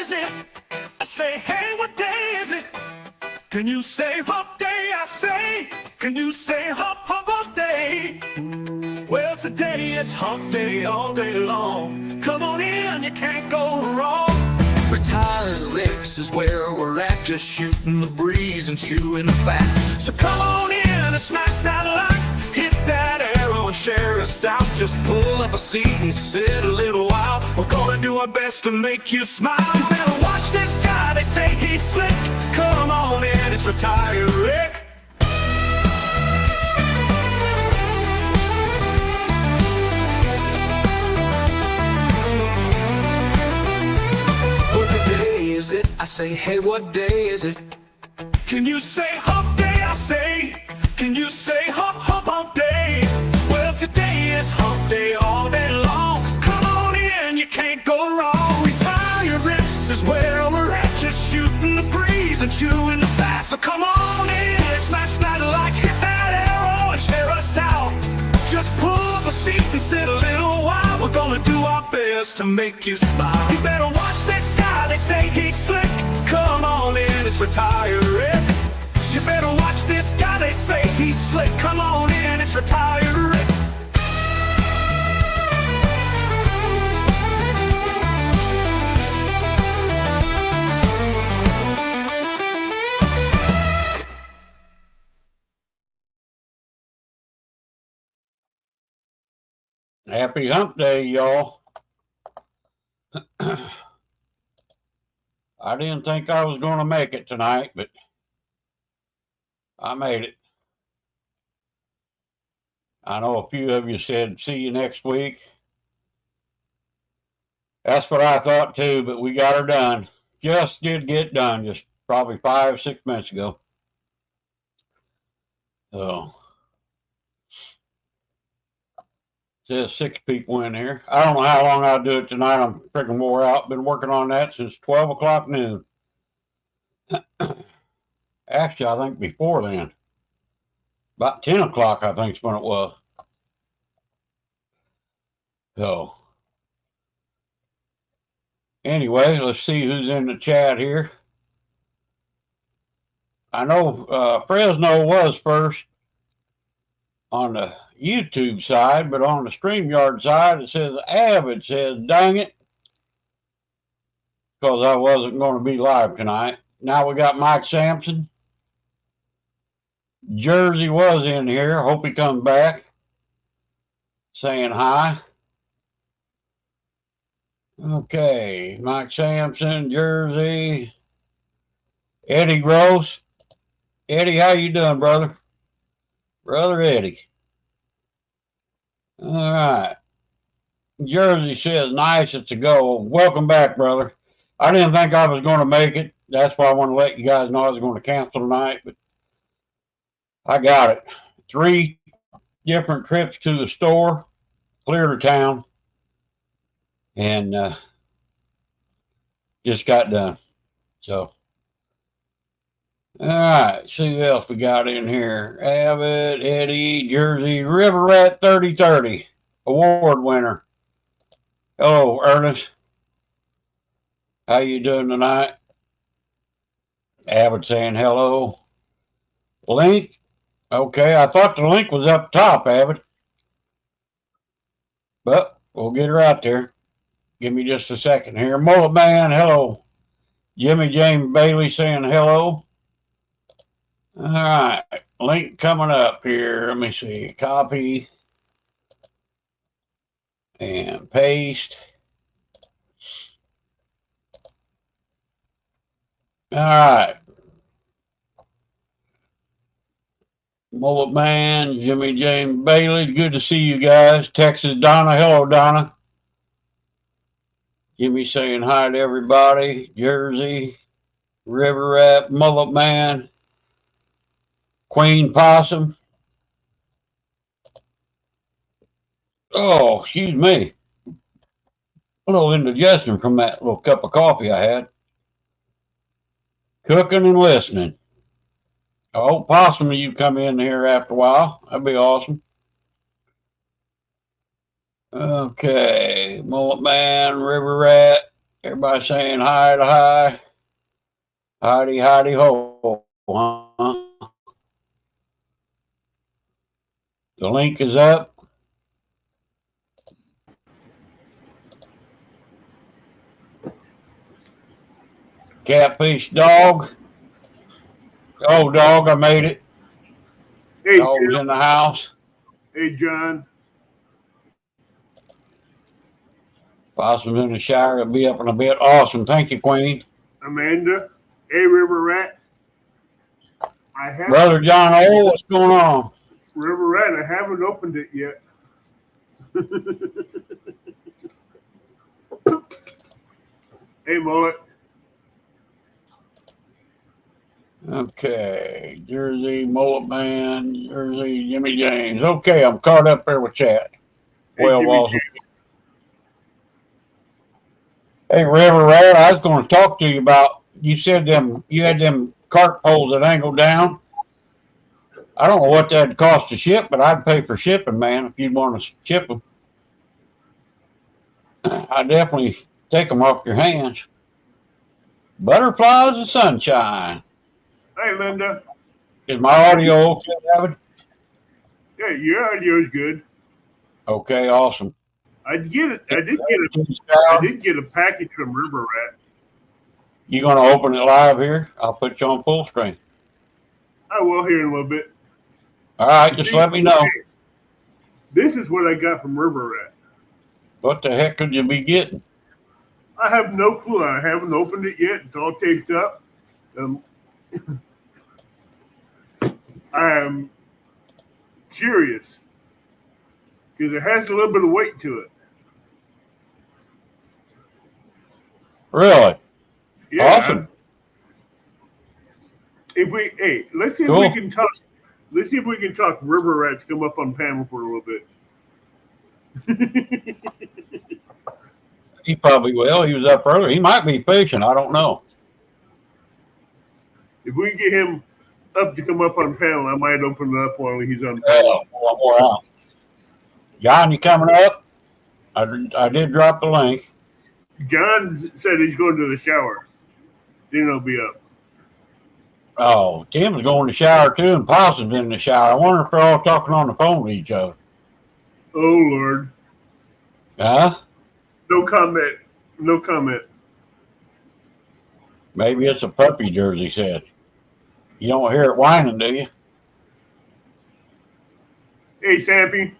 is it? I say, hey, what day is it? Can you say hump day? I say, can you say hump day? Well, today is hump day all day long. Come on in, you can't go wrong. Retired Rick's is where we're at, just shooting the breeze and chewing the fat. So come on in and smash that like, hit that arrow and share us out. Just pull up a seat and sit a little while. We're gonna do our best to make you smile. You better watch this guy, they say he's slick. Come on in, it's Retired Rick. Is it? I say, hey, what day is it? Can you say hump day? I say, can you say hump day? Well, today is hump day all day long. Come on in, you can't go wrong. Retired Rick's is where we're at, just shooting the breeze and chewing the fat. So come on in, smash that like, hit that arrow and share us out. Just pull up a seat and sit a little while. We're gonna do our best to make you smile. You better watch this guy, they say he's slick. Come on in, it's Retired Rick. You better watch this guy, they say he's slick. Come on in, it's Retired Rick. Happy hump day, y'all. I didn't think I was going to make it tonight, but I made it. I know a few of you said, see you next week. That's what I thought too, but we got her done. Just did get done, just probably 5 or 6 minutes ago. So, says 6 people in here. I don't know how long I'll do it tonight. I'm freaking wore out. Been working on that since 12 o'clock noon. Actually, I think before then. About 10 o'clock, I think is when it was. So, anyway, let's see who's in the chat here. I know Fresno was first on the YouTube side, but on the StreamYard side, it says Avid says, dang it, because I wasn't going to be live tonight. Now we got Mike Sampson. Jersey was in here. Hope he comes back. Saying hi. Okay, Mike Sampson, Jersey. Eddie Gross. Eddie, how you doing, brother? Brother Eddie. All right. Jersey says, nice, it's a go. Welcome back, brother. I didn't think I was going to make it. That's why I want to let you guys know I was going to cancel tonight, but I got it. 3 different trips to the store, clear to town, and just got done. So, all right, see who else we got in here. Abbott, Eddie, Jersey, River Rat 3030, award winner. Hello, Ernest. How you doing tonight? Abbott saying hello. Link. Okay, I thought the link was up top, Abbott. But we'll get her out there. Give me just a second here. Mullet Man, hello. Jimmy James Bailey saying hello. All right, link coming up here. Let me see. Copy and paste. All right. Mullet Man, Jimmy James Bailey, good to see you guys. Texas Donna, hello Donna. Jimmy saying hi to everybody. Jersey, River Rat, Mullet Man, Queen Possum. Oh, excuse me. A little indigestion from that little cup of coffee I had. Cooking and listening. I hope Possum you come in here after a while. That'd be awesome. Okay, Mullet Man, River Rat, Everybody saying hi to hi. Hidey ho, huh? The link is up. Catfish dog. Oh, dog, I made it. Hey, Dog's Jim. in the house. Hey, John. Possum's in the shower. It'll be up in a bit. Awesome. Thank you, Queen. Amanda. Hey, River Rat. I have Brother John O, what's going on? River Rat. I haven't opened it yet. Hey, Mullet. Okay. Jersey, Mullet Man, Jersey, Jimmy James. Okay, I'm caught up there with chat. Hey, Well, Jimmy awesome. James. Hey, River Rat, I was going to talk to you about, you said you had them cart poles that angled down. I don't know what that'd cost to ship, but I'd pay for shipping, man, if you'd want to ship them. I'd definitely take them off your hands. Butterflies and sunshine. Hey, Linda. Is my audio okay, David? Yeah, your audio's good. Okay, awesome. I did get a package from River Rat. You gonna open it live here? I'll put you on full screen. I will here in a little bit. All right, just let me know. This is what I got from River Rat. What the heck could you be getting? I have no clue. I haven't opened it yet. It's all taped up. I am curious because it has a little bit of weight to it. Really? Yeah. Awesome. Let's see Cool. if we can talk. Let's see if we can talk River Rats come up on panel for a little bit. He probably will. He was up earlier. He might be fishing. I don't know. If we can get him up to come up on panel, I might open it up while he's on panel. One more out. John, you coming up? I did drop the link. John said he's going to the shower. Then he'll be up. Oh, Tim's going to shower too, and Possum's in the shower. I wonder if they're all talking on the phone to each other. Oh, Lord. Huh? No comment. No comment. Maybe it's a puppy, Jersey said. You don't hear it whining, do you? Hey, Sampy.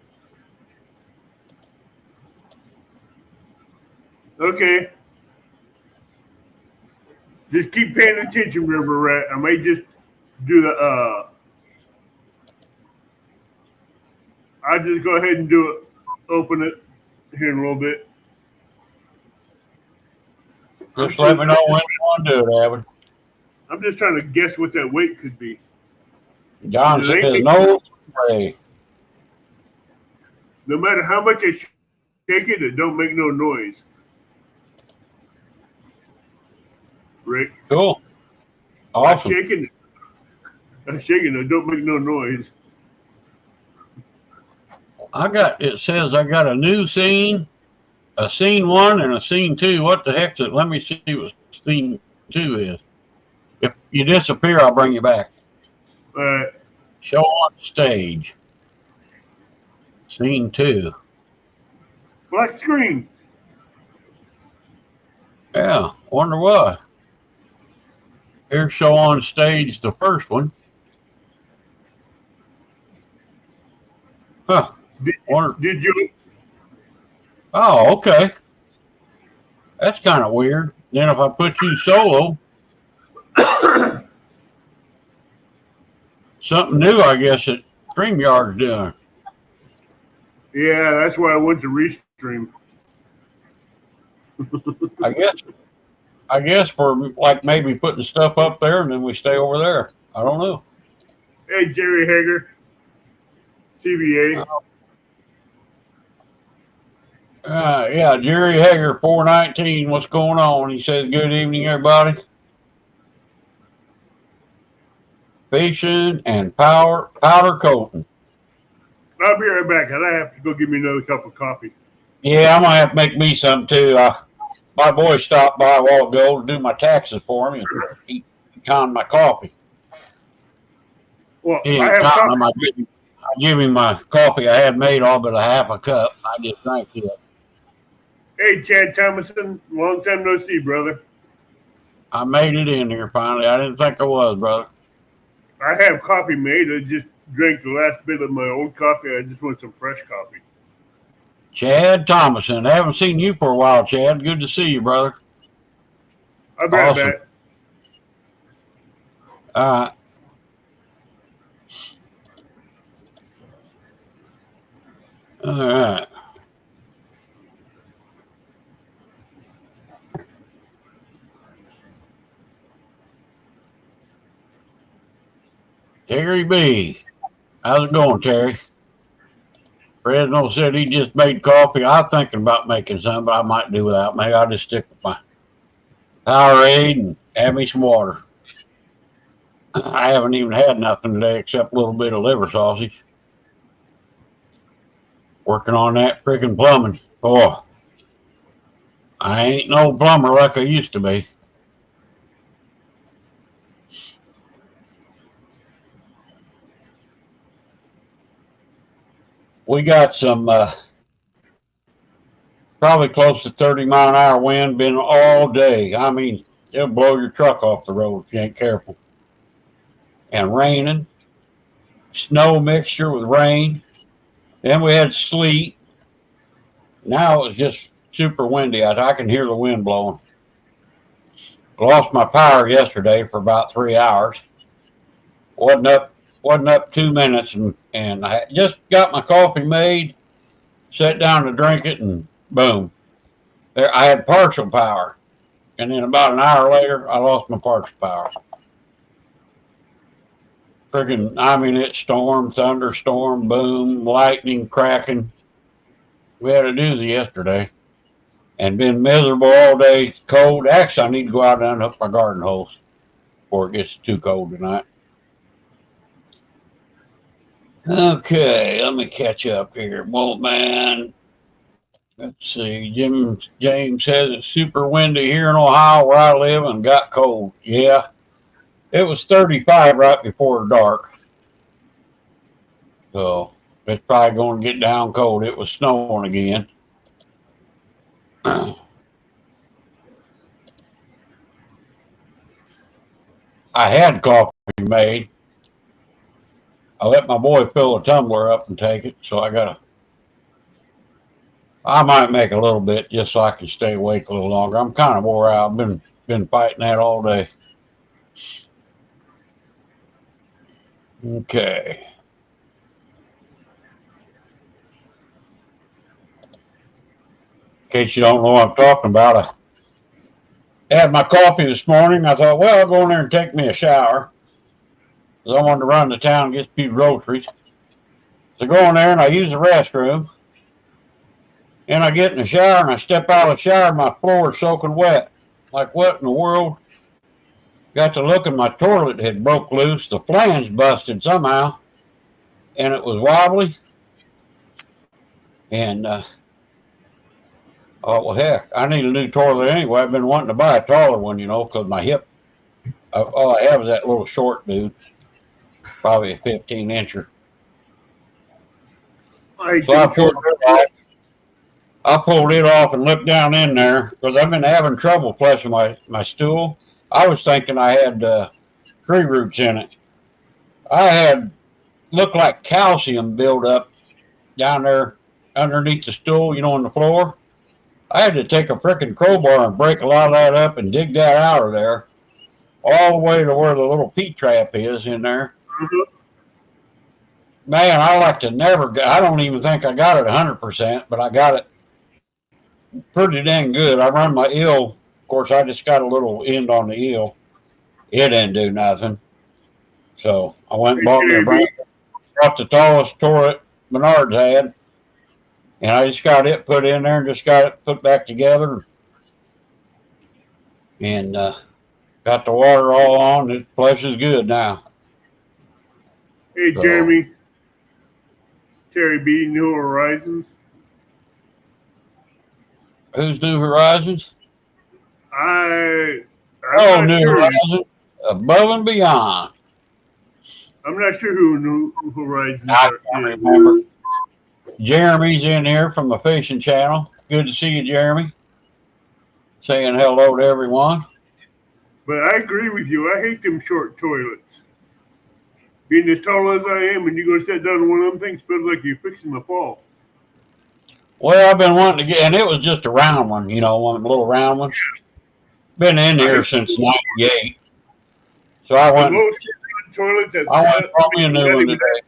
Okay. Just keep paying attention, River Rat. I may just do the I'll just go ahead and do it. Open it here in a little bit. Just let me know when you want to do it, Abbott. I'm just trying to guess what that weight could be. John says no spray. No matter how much I shake it don't make no noise. Rick. Cool. Awesome. I'm shaking it don't make no noise. It says I got a new scene, a scene 1 and a scene 2. What the heck is it? Let me see what scene 2 is. If you disappear, I'll bring you back. All right. Show on stage. Scene 2. Black screen. Yeah, wonder why. Here's show on stage, the first one. Huh. Did you? Oh, okay. That's kind of weird. Then if I put you solo, something new, I guess, that StreamYard's doing. Yeah, that's why I went to restream. I guess for like maybe putting stuff up there and then we stay over there. I don't know. Hey, Jerry Hager, CBA. Yeah, Jerry Hager, 419. What's going on? He says, good evening, everybody. Fishing and powder coating. I'll be right back. I have to go get me another cup of coffee. Yeah, I'm going to have to make me something too. My boy stopped by a while ago to do my taxes for me, and he counted my coffee. Well, He I didn't have count coffee. them. I give him my coffee I had made all but a half a cup. I just drank it. Hey, Chad Thomason, long time no see, brother. I made it in here finally. I didn't think I was, brother. I have coffee made. I just drank the last bit of my old coffee. I just want some fresh coffee. Chad Thomason. I haven't seen you for a while, Chad. Good to see you, brother. I'll be right Awesome. back. All right. All right. Terry B. How's it going, Terry? Fresno said he just made coffee. I'm thinking about making some, but I might do without. Maybe I'll just stick with my Powerade and have me some water. I haven't even had nothing today except a little bit of liver sausage. Working on that freaking plumbing. Oh, I ain't no plumber like I used to be. We got some probably close to 30-mile-an-hour wind, been all day. I mean, it'll blow your truck off the road if you ain't careful. And raining, snow mixture with rain. Then we had sleet. Now it's just super windy. I can hear the wind blowing. Lost my power yesterday for about 3 hours. Wasn't up 2 minutes, and I just got my coffee made, sat down to drink it, and boom. There, I had partial power. And then about an hour later, I lost my partial power. Freaking, I mean, it stormed, thunderstorm, boom, lightning, cracking. We had a doozy yesterday. And been miserable all day, cold. Actually, I need to go out and unhook my garden hose before it gets too cold tonight. Okay, let me catch up here. Well, man, let's see. James says it's super windy here in Ohio where I live and got cold. Yeah, it was 35 right before dark. So it's probably going to get down cold. It was snowing again. I had coffee made. I let my boy fill a tumbler up and take it, so I might make a little bit just so I can stay awake a little longer. I'm kind of wore out. I've been fighting that all day. Okay. In case you don't know what I'm talking about, I had my coffee this morning. I thought, well, I'll go in there and take me a shower. Because I wanted to run to town and get a few groceries. So I go in there and I use the restroom. And I get in the shower and I step out of the shower and my floor is soaking wet. Like, what in the world? Got to look and my toilet had broke loose. The flange busted somehow. And it was wobbly. And oh, well, heck, I need a new toilet anyway. I've been wanting to buy a taller one, because my hip, all I have is that little short dude, probably a 15-incher. So I pulled it off and looked down in there because I've been having trouble flushing my stool. I was thinking I had tree roots in it. I had looked like calcium buildup down there underneath the stool, on the floor. I had to take a frickin' crowbar and break a lot of that up and dig that out of there, all the way to where the little P trap is in there. Mm-hmm. Man, I like to I don't even think I got it 100%, but I got it pretty dang good. I run my eel. Of course, I just got a little end on the eel. It didn't do nothing. So I went and bought me a brand. Bought the tallest turret Menards had. And I just got it put in there and just got it put back together. And got the water all on. It flushes good now. Hey, so, Jeremy. Terry B, New Horizons. Who's New Horizons? I'm Oh, not New sure. Horizon, Above and Beyond. I'm not sure who New Horizons I can't is. remember. Jeremy's in here from the fishing channel. Good to see you, Jeremy. Saying hello to everyone. But I agree with you. I hate them short toilets. Being as tall as I am, and you go sit down in one of them things, feels like you're fixing to fall. Well, I've been wanting to get, and it was just a round one, one of the little round ones. Been in I here hate since '98, so I the went. little short toilets that I sit went up, brought me a make new your one belly today.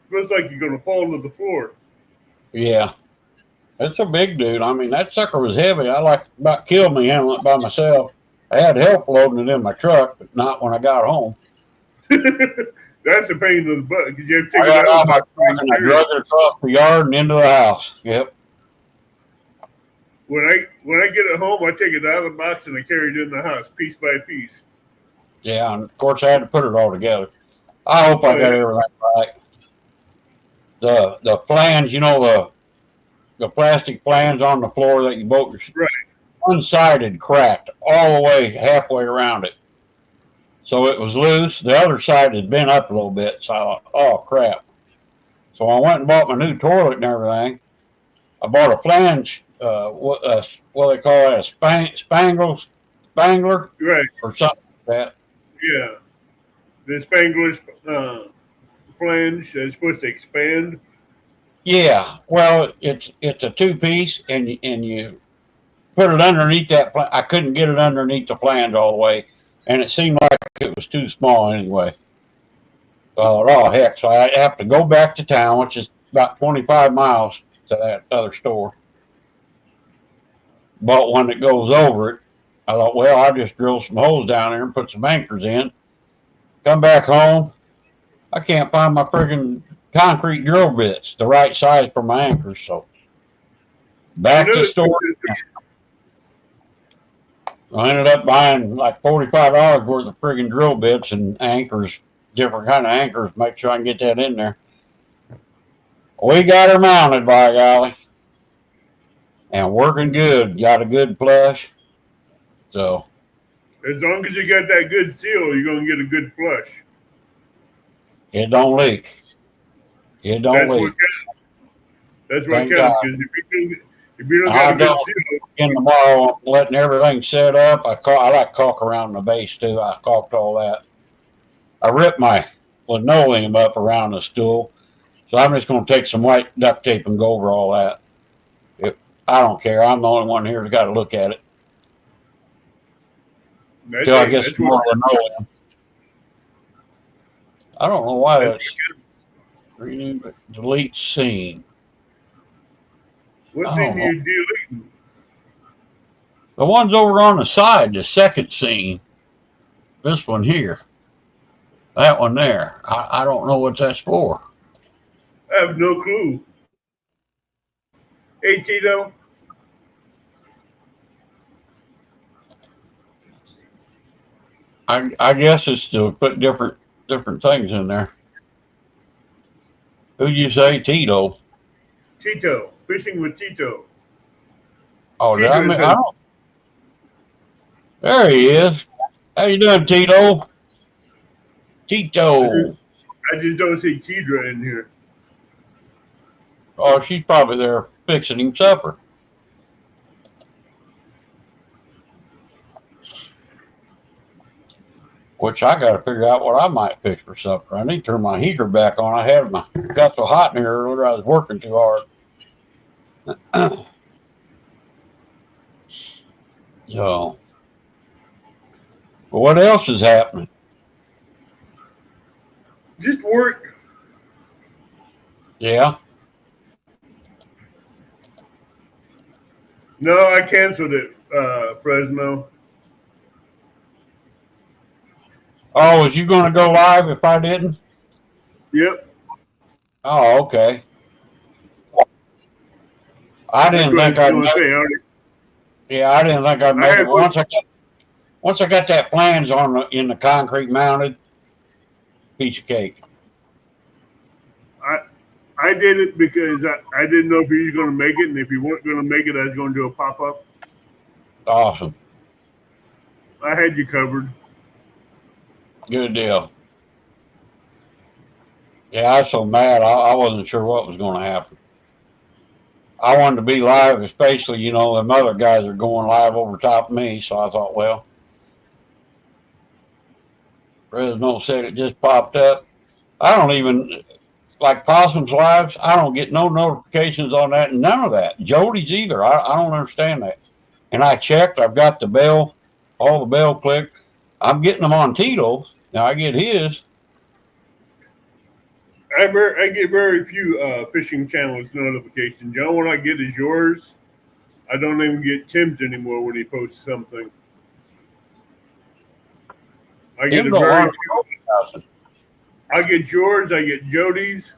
feels like you're gonna fall to the floor. Yeah, it's a big dude. I mean, that sucker was heavy. I like about killed me handling it by myself. I had help loading it in my truck, but not when I got home. That's a pain in the butt because you have to I take it got out out of of my the truck and I drug it across the yard and into the house. Yep. When I get it home, I take it out of the box and I carry it in the house piece by piece. Yeah, and of course I had to put it all together. I hope I Oh got yeah, everything right. The plans, the plastic plans on the floor that you bolt your right. one sided cracked all the way halfway around it. So it was loose. The other side had been up a little bit. So I thought, oh crap. So I went and bought my new toilet and everything. I bought a flange, what they call it, spangler Right. or something like that. Yeah. The Spangler's flange is supposed to expand. Yeah, well, it's a two piece, and you put it underneath that. I couldn't get it underneath the flange all the way, and it seemed like it was too small anyway. So I thought, oh heck! So I have to go back to town, which is about 25 miles to that other store. Bought one that goes over it. I thought, well, I'll just drill some holes down there and put some anchors in. Come back home, I can't find my friggin' concrete drill bits, the right size for my anchors. So I back to know the it's store. I ended up buying like $45 worth of friggin' drill bits and anchors, different kind of anchors. Make sure I can get that in there. We got her mounted, by golly, and working good. Got a good flush, so as long as you got that good seal, you're gonna get a good flush. it don't leak. It don't That's what leak. counts. That's what Thank God. counts. Because if you don't got I a good don't seal, in tomorrow, letting everything set up. I like caulk around the base too. I caulked all that. I ripped my linoleum up around the stool, so I'm just going to take some white duct tape and go over all that. I don't care. I'm the only one here that's got to look at it that's till I get some what more linoleum. I don't know why that's that's green, but delete scene. what I scene don't do know. you deleting? The one's over on the side, the second scene. This one here. That one there. I don't know what that's for. I have no clue. Hey Tito, I guess it's to put different things in there. Who'd you say, Tito? Tito, fishing with Tito. Oh, did I Tito mean, says I don't. There he is. How you doing, Tito? Tito. I just don't see Kedra in here. Oh, she's probably there fixing him supper. Which I got to figure out what I might fix for supper. I need to turn my heater back on. I had my got so hot in here earlier. I was working too hard. So, but what else is happening? Just work. Yeah. No, I canceled it, Fresno. Oh, was you going to go live if I didn't? Yep. Oh, okay. I That's didn't what I think was I'd going to make. say. Yeah, I didn't think I'd I make it. had Once I got that flange on in the concrete mounted, piece of cake. I I did it because I didn't know if he was going to make it, and if he weren't going to make it, I was going to do a pop up. Awesome. I had you covered. Good deal. Yeah, I was so mad. I wasn't sure what was going to happen. I wanted to be live, especially, you know, them other guys are going live over top of me. So I thought, well, Fresno said it just popped up. I don't even, like Possum's lives, I don't get no notifications on that, and none of that. Jody's either. I don't understand that. And I checked. I've got the bell, all the bell clicked. I'm getting them on Tito's. Now I get his. I get very few fishing channels notifications. The only one I get is yours. I don't even get Tim's anymore when he posts something. I get Tim a don't very want few. I get yours. I get Jody's.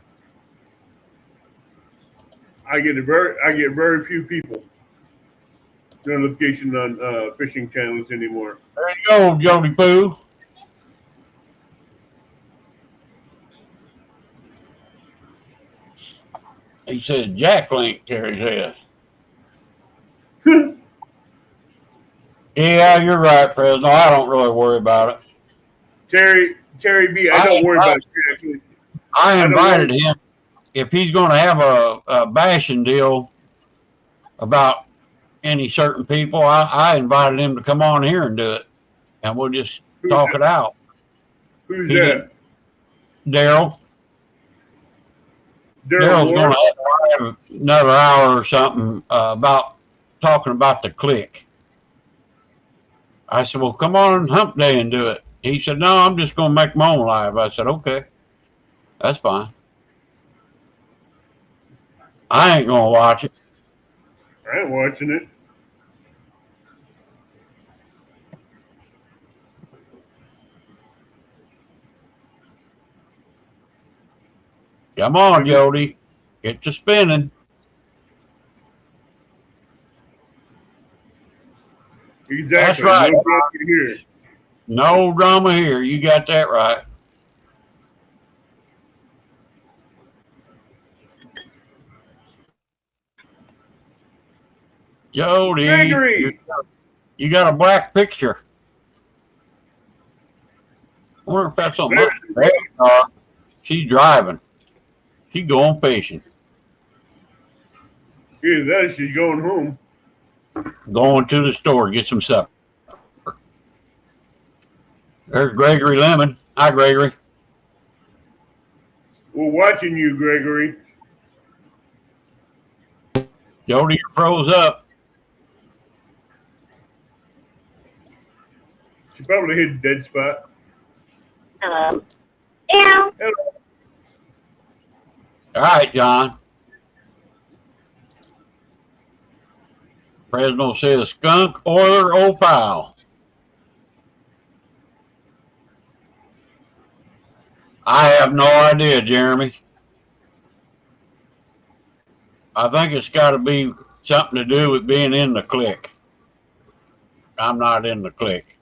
I get very few people notification on fishing channels anymore. There you go, Jody Poo. He said Jack Link carries his. Yeah, you're right, Fresno. I don't really worry about it. Terry B, I don't worry about it. I invited him. If he's going to have a bashing deal about any certain people, I invited him to come on here and do it, and we'll just talk it out. Who's that? Daryl. Daryl's going to have another hour or something about talking about the click. I said, well, come on Hump Day and do it. He said, no, I'm just going to make my own live. I said, okay, that's fine. I ain't going to watch it. I ain't watching it. Come on, Jody. Get to spinning. Exactly. That's right. No drama here. No drama here. You got that right. Jody, Gregory! You got a black picture. I wonder if that's on my car. She's driving. She's going fishing. Either that or she's going home. Going to the store to get some supper. There's Gregory Lemon. Hi, Gregory. We're watching you, Gregory. Jody, you're froze up. She probably hit a dead spot. Hello. Yeah. Hello. All right, John. Fresno says skunk or old pal. I have no idea, Jeremy. I think it's got to be something to do with being in the clique. I'm not in the clique.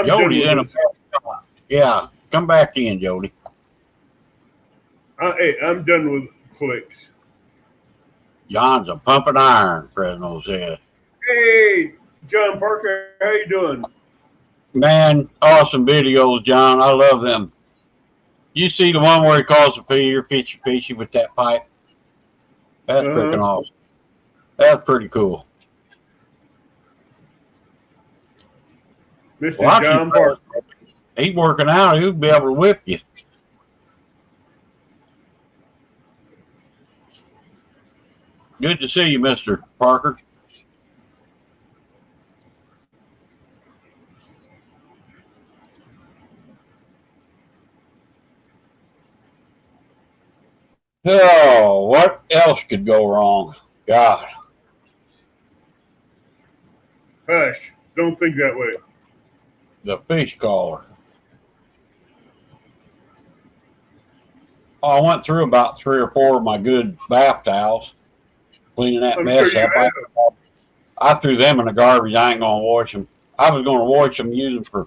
Jody's in a. Yeah, come back in, Jody. Hey, I'm done with clicks. John's a pumping iron, Fresno said. Hey, John Parker, how you doing? Man, awesome videos, John. I love them. You see the one where he calls the feeder fishy with that pipe? That's freaking awesome. That's pretty cool. Mr. Watch John Parker. He's working out. He'll be able to whip you. Good to see you, Mr. Parker. Oh, what else could go wrong? God. Hush. Don't think that way. The fish caller. Oh, I went through about 3 or 4 of my good bath towels, cleaning that mess up. I threw them in the garbage. I ain't going to wash them. I was going to wash them, use them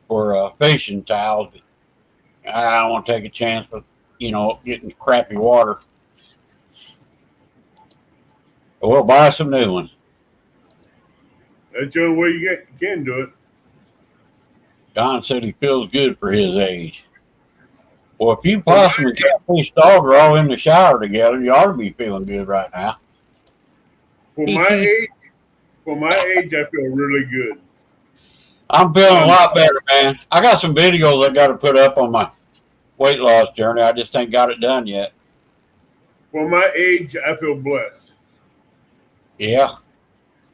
for fishing towels, but I don't want to take a chance with, you know, getting crappy water. We'll buy some new ones. That's the only way you can do it. Don said he feels good for his age. Well, if you possum and catfish dog are all in the shower together, you ought to be feeling good right now. For my age, I feel really good. I'm feeling a lot better, man. I got some videos I got to put up on my weight loss journey. I just ain't got it done yet. For my age, I feel blessed. Yeah.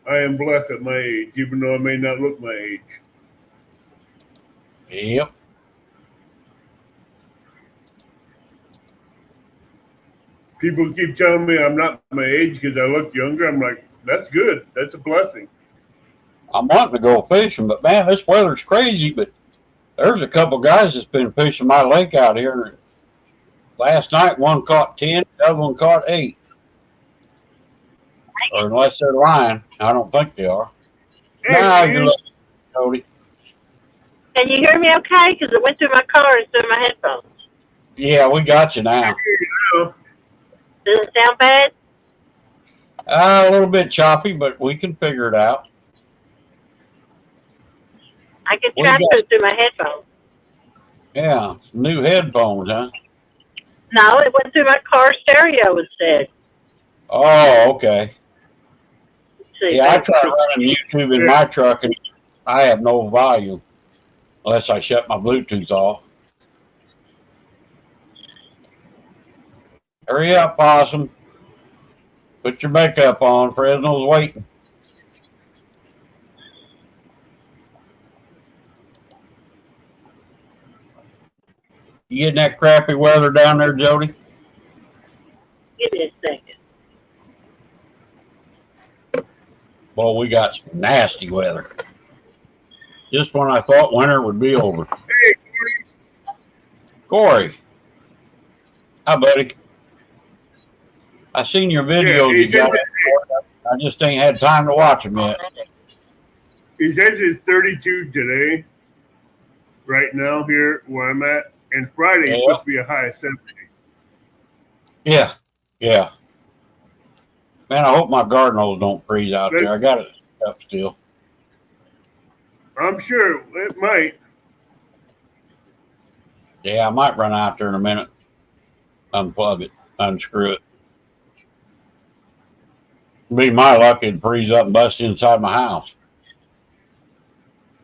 I am blessed at my age, even though I may not look my age. Yep. People keep telling me I'm not my age because I look younger. I'm like, that's good. That's a blessing. I'm wanting to go fishing, but man, this weather's crazy. But there's a couple guys that's been fishing my lake out here. Last night, one caught 10, the other one caught 8. Or unless they're lying, I don't think they are. Now you're looking, Cody. Can you hear me okay? Because it went through my car and through my headphones. Yeah, we got you now. Does it sound bad? A little bit choppy, but we can figure it out. I can try to it through my headphones. Yeah, some new headphones, huh? No, it went through my car stereo instead. Oh, okay. See, Yeah, I try running YouTube in my truck, and I have no volume unless I shut my Bluetooth off. Hurry up, Possum. Put your makeup on. Fresno's waiting. You getting that crappy weather down there, Jody? Give me a second. Boy, we got some nasty weather. Just when I thought winter would be over. Hey, Corey. Hi, buddy. I seen your videos. You got. I just ain't had time to watch them yet. He says it's 32 today, right now here where I'm at, and Friday is supposed to be a high of 70. Yeah, yeah. Man, I hope my garden hose don't freeze out there. I got it up still. I'm sure it might. Yeah, I might run out there in a minute. Unplug it, unscrew it. Be my luck, it'd freeze up and bust inside my house.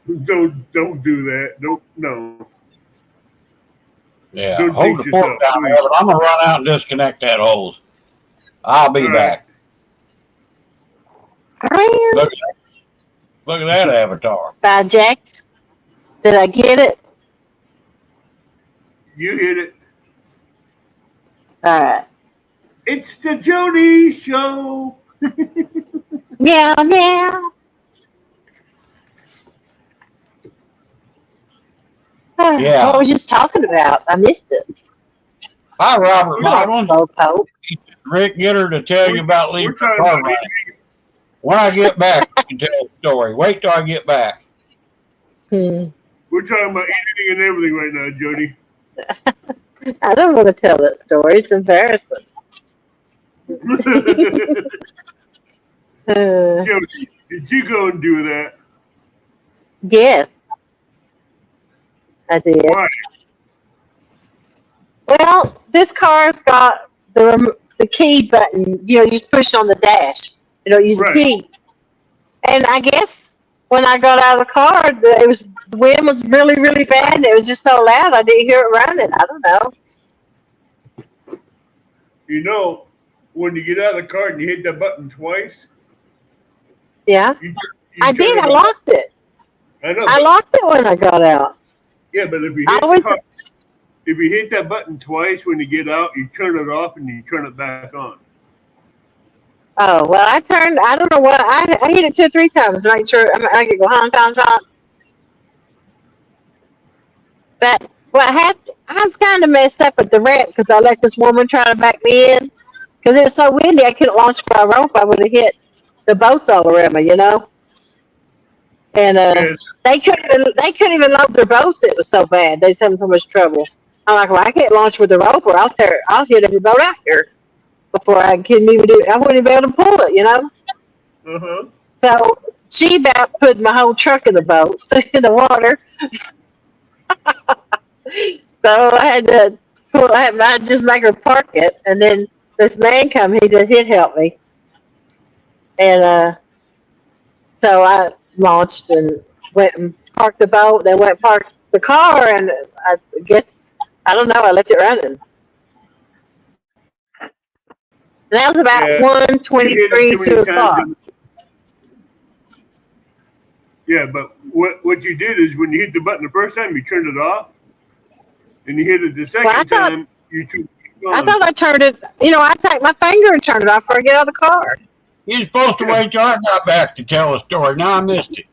Don't do that. Don't, no. Yeah, Don't hold the fork down there, but I'm gonna run out and disconnect that hose. I'll be back. Look at that avatar. By Jax. Did I get it? You hit it. All right. It's the Jody Show. Meow, meow. Yeah. What was you just talking about? I missed it. Hi, Robert Modlin. Slowpoke. Rick, get her to tell you about leaving the talking car about running. When I get back, I can tell the story. Wait till I get back. We're talking about anything and everything right now, Jody. I don't want to tell that story. It's embarrassing. Jody, did you go and do that? Yes. I did. Why? Well, this car's got the key button. You just push on the dash. You don't use the key. And I guess when I got out of the car, the wind was really, really bad. And it was just so loud, I didn't hear it running. I don't know. You know, when you get out of the car and you hit that button twice. Yeah. I did. I locked it. I know. I locked it when I got out. Yeah, but if you hit that button twice when you get out, you turn it off and you turn it back on. Oh, well, I don't know what, I hit it 2 or 3 times to make sure I could go honk, honk, honk. But I was kind of messed up with the ramp because I let this woman try to back me in. Because it was so windy, I couldn't launch my rope. I would have hit the boats all around me, And they couldn't even load their boats. It was so bad. They was having so much trouble. I'm like, well, I can't launch with the rope, or I'll hit every boat out here. before I couldn't even do it. I wouldn't even be able to pull it, you know? Uh-huh. So she about put my whole truck in the boat, in the water. So I had to pull, I just make her park it. And then this man come, he said he'd help me. And so I launched and went and parked the boat, then went and parked the car, and I guess, I don't know, I left it running. And that was about Yeah. You hit it 1:23, too 2 many times. o'clock. Yeah, but what you did is when you hit the button the first time, you turned it off, and you hit it the second Well, I thought, time, you turned it I on. thought I turned it, you know, I take my finger and turn it off before I get out of the car. You're supposed to wait till I got back to tell the story. Now I missed it.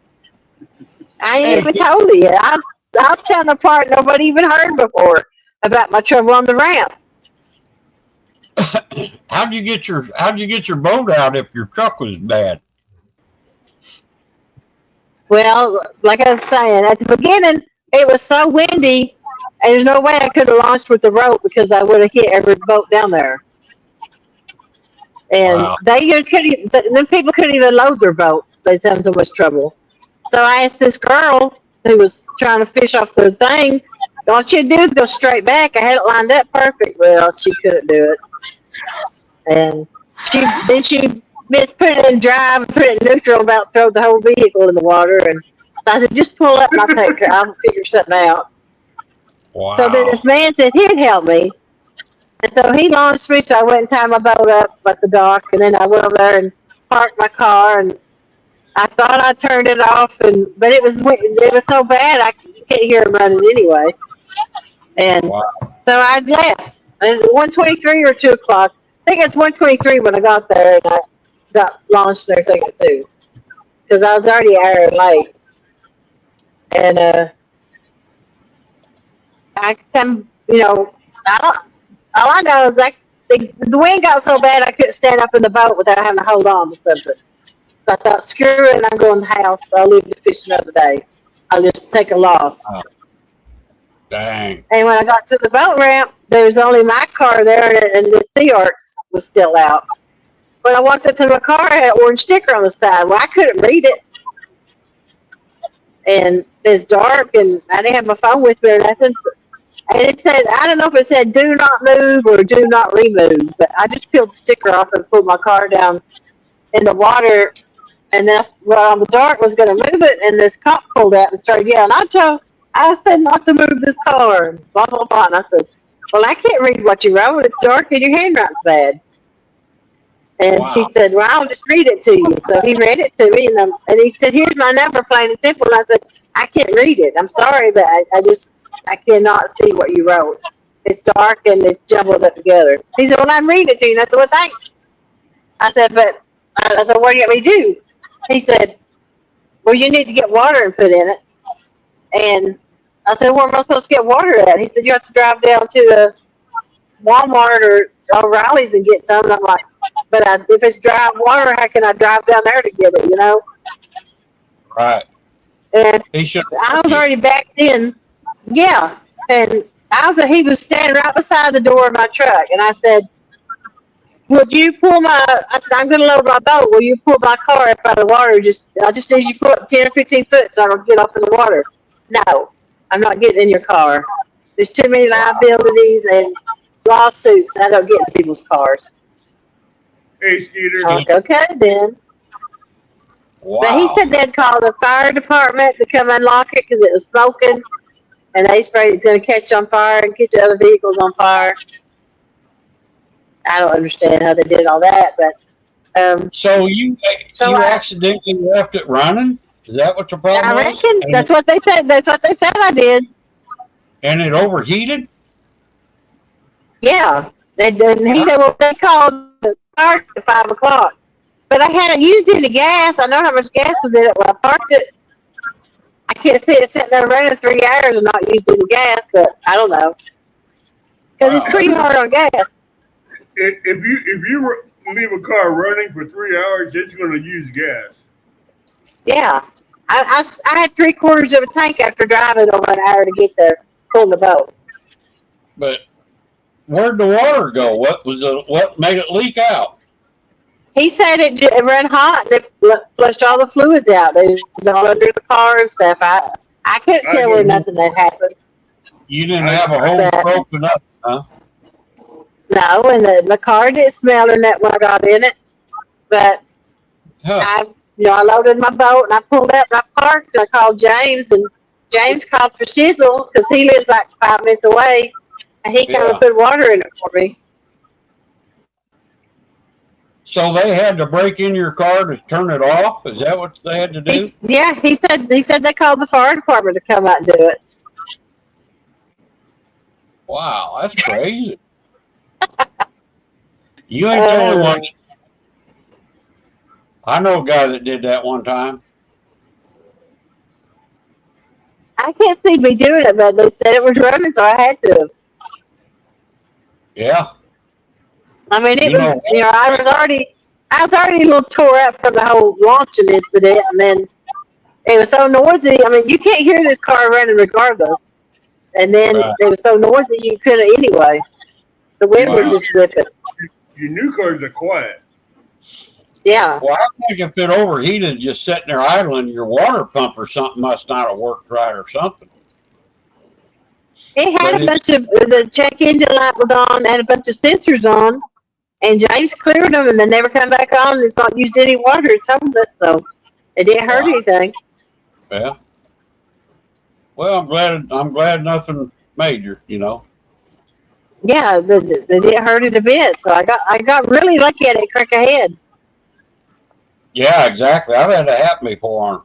I ain't Hey, even told you yet. I was telling a part nobody even heard before about my trouble on the ramp. how'd you get your boat out if your truck was bad? Well, like I was saying, at the beginning, it was so windy, and there's no way I could have launched with the rope because I would have hit every boat down there. And Wow. them people couldn't even load their boats. They was having so much trouble. So I asked this girl who was trying to fish off the thing, all she'd do is go straight back. I had it lined up perfect. Well, she couldn't do it. And she put it in drive and put it in neutral, about throw the whole vehicle in the water. And I said, just pull up and I'll take care. I'll figure something out. Wow. So then this man said he'd help me. And so he launched me, so I went and tied my boat up at the dock, and then I went over there and parked my car, and I thought I turned it off, but it was so bad I can't hear him running anyway. And Wow. so I left. It was 1:23 or 2 o'clock. I think it's 1:23 when I got there, and I got launched and everything at 2, because I was already an hour late. And I come, you know, all I know is that the wind got so bad I couldn't stand up in the boat without having to hold on to something. So I thought, screw it, I'm going to the house. I'll leave the fish another day. I'll just take a loss. Oh, dang. And when I got to the boat ramp, there was only my car there, and the Sea Arcs was still out. When I walked up to my car, it had an orange sticker on the side. Well, I couldn't read it. And it was dark, and I didn't have my phone with me or nothing. And it said, I don't know if it said do not move or do not remove, but I just peeled the sticker off and pulled my car down in the water. And that's on the dark was going to move it. And this cop pulled out and started yelling, I said not to move this car, and blah, blah, blah. And I said, well, I can't read what you wrote. It's dark and your handwriting's bad. And Wow. he said, well, I'll just read it to you. So he read it to me. And he said, here's my number, plain and simple. And I said, I can't read it. I'm sorry, but I cannot see what you wrote. It's dark and it's jumbled up together. He said, well, I'm reading it to you. And I said, well, thanks. I said, what do you want me to do? He said, well, you need to get water and put in it. And I said, where am I supposed to get water at? He said, you have to drive down to the Walmart or O'Reilly's and get some. And I'm like, but if it's dry water, how can I drive down there to get it, you know? Right. And He should. I was already backed in. Yeah. And he was standing right beside the door of my truck. And I said, would you pull I said, I'm going to load my boat. Will you pull my car up out of the water? I just need you to pull up 10 or 15 foot so I don't get up in the water. No, I'm not getting in your car. There's too many liabilities and lawsuits. I don't get in people's cars. Hey, Skeeter. Like, okay, then. Wow. But he said they'd call the fire department to come unlock it because it was smoking. And they afraid it's going to catch on fire and catch other vehicles on fire. I don't understand how they did all that, but So you accidentally left it running? Is that what the problem I was? reckon that's what they said. That's what they said I did. And it overheated? Yeah. And he said, well, they called the fire at 5 o'clock. But I hadn't used any gas. I know how much gas was in it when I parked it. I can't see it sitting there running 3 hours and not used any gas, but I don't know. Because it's pretty hard on gas. If you leave a car running for 3 hours, it's going to use gas. Yeah. I had 3/4 of a tank after driving over an hour to get there, pulling the boat. But where'd the water go? What made it leak out? He said it ran hot and it flushed all the fluids out. They was all under the car and stuff. I couldn't I tell where didn't. nothing had happened. You didn't have a hole But broke or nothing, huh? no, and the car didn't smell or nothing when I got in it. But Huh. I loaded my boat and I pulled up and I parked and I called James and James called for Shizzle because he lives like 5 minutes away and he came Yeah. and put water in it for me. So they had to break in your car to turn it off? Is that what they had to do? He said they called the fire department to come out and do it. Wow, that's crazy. You ain't the only one. I know a guy that did that one time. I can't see me doing it, but they said it was running, so I had to. Yeah. I mean, it You was, know, I was already a little tore up from the whole launching incident, and then it was so noisy. I mean, you can't hear this car running regardless. And then Right. it was so noisy you couldn't anyway. The wind was Wow. just whipping. Your new cars are quiet. Yeah. Well, I think if it overheated just sitting there idling, your water pump or something must not have worked right or something. It had But a bunch of, the check engine light was on, had a bunch of sensors on, and James cleared them and they never come back on. It's not used any water. It's held it, so it didn't hurt Wow. anything. Yeah. Well, I'm glad nothing major, you know. Yeah, they didn't hurt it a bit. So I got really lucky at it crack ahead. Yeah, exactly. I've had that happen before on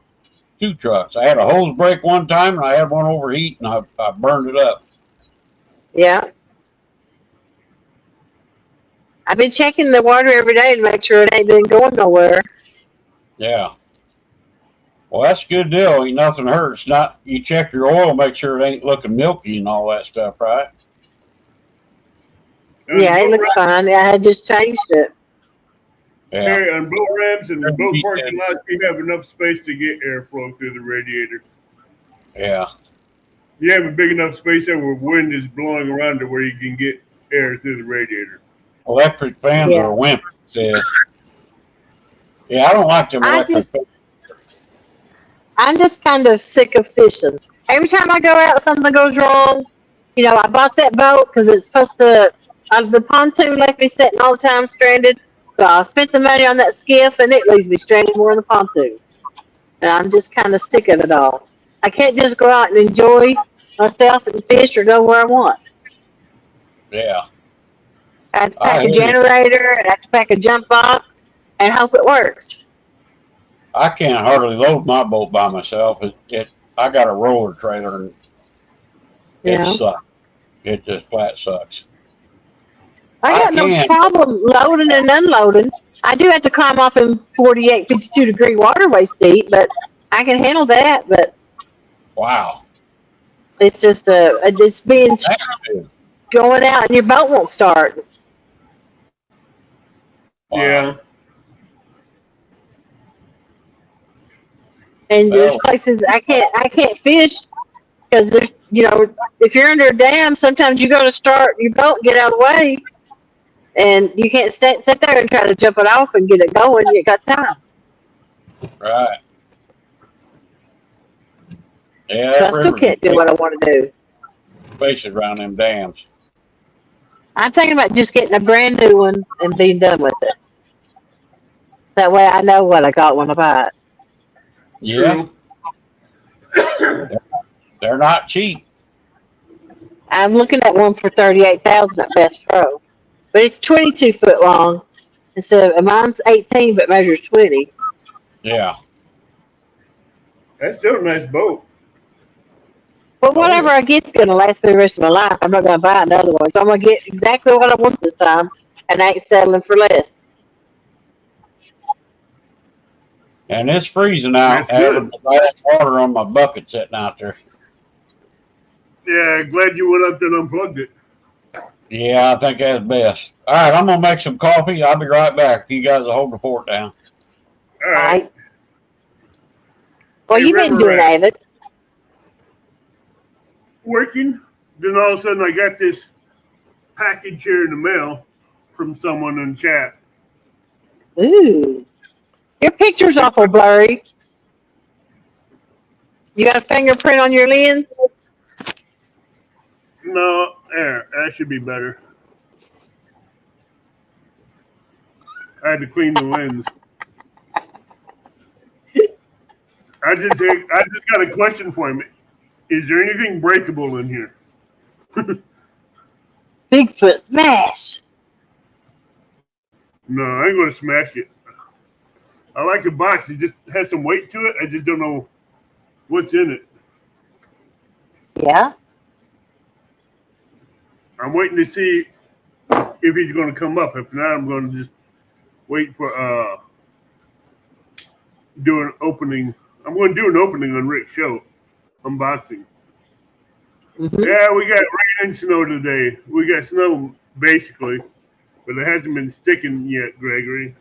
2 trucks. I had a hose break one time and I had one overheat and I burned it up. Yeah. I've been checking the water every day to make sure it ain't been going nowhere. Yeah. Well, that's a good deal. Ain't nothing hurts. Not you check your oil, make sure it ain't looking milky and all that stuff, right? Yeah, it looks fine. I had just changed it. Yeah. Terry, on boat ramps and boat parking lots, you have enough space to get airflow through the radiator. Yeah. You have a big enough space there where wind is blowing around to where you can get air through the radiator. Electric fans Yeah. are wimp. Says. Yeah, I don't like them electric fans. I'm just kind of sick of fishing. Every time I go out, something goes wrong. I bought that boat because it's supposed to. The pontoon left me sitting all the time stranded. So I spent the money on that skiff, and it leaves me stranded more on the pontoon. And I'm just kind of sick of it all. I can't just go out and enjoy myself and fish or go where I want. Yeah. I have to pack I a hear you. generator, and I have to pack a jump box, and hope it works. I can't hardly load my boat by myself. I got a roller trailer and it Yeah. sucks. It just flat sucks. I got no can. problem loading and unloading. I do have to climb off in 48, 52-degree waterway steep, but I can handle that. But Wow. it's just it's being That's good. going out and your boat won't start. Wow. Yeah. And there's Well, places I can't fish because there's if you're under a dam, sometimes you got to start your boat and get out of the way, and you can't sit there and try to jump it off and get it going. You got time. right. Yeah, But that I still river's can't do what I want to do. spaces around them dams. I'm thinking about just getting a brand new one and being done with it. That way I know what I got when I buy it. Yeah. They're not cheap. I'm looking at one for $38,000 at Best Pro, but it's 22 foot long, and so mine's 18 but measures 20. Yeah. That's still a nice boat. But whatever I get's gonna last me the rest of my life. I'm not gonna buy another one, so I'm gonna get exactly what I want this time, and I ain't settling for less. And it's freezing out. That's good. Having the water on my bucket sitting out there. Yeah, glad you went up there and unplugged it. Yeah, I think that's best. All right, I'm gonna make some coffee. I'll be right back. You guys will hold the fort down. All right. Well, Hey, you've been River doing Rat. David. Working. Then all of a sudden I got this package here in the mail from someone in chat. Ooh. Your picture's awful blurry. You got a fingerprint on your lens? No, there, that should be better. I had to clean the lens. I just got a question for him. Is there anything breakable in here? Bigfoot smash. No, I ain't gonna smash it. I like the box. It just has some weight to it. I just don't know what's in it. Yeah. I'm waiting to see if he's gonna come up. If not, I'm gonna just wait for do an opening. I'm gonna do an opening on Rick's show. Unboxing. Mm-hmm. Yeah, we got rain and snow today. We got snow basically, but it hasn't been sticking yet, Gregory.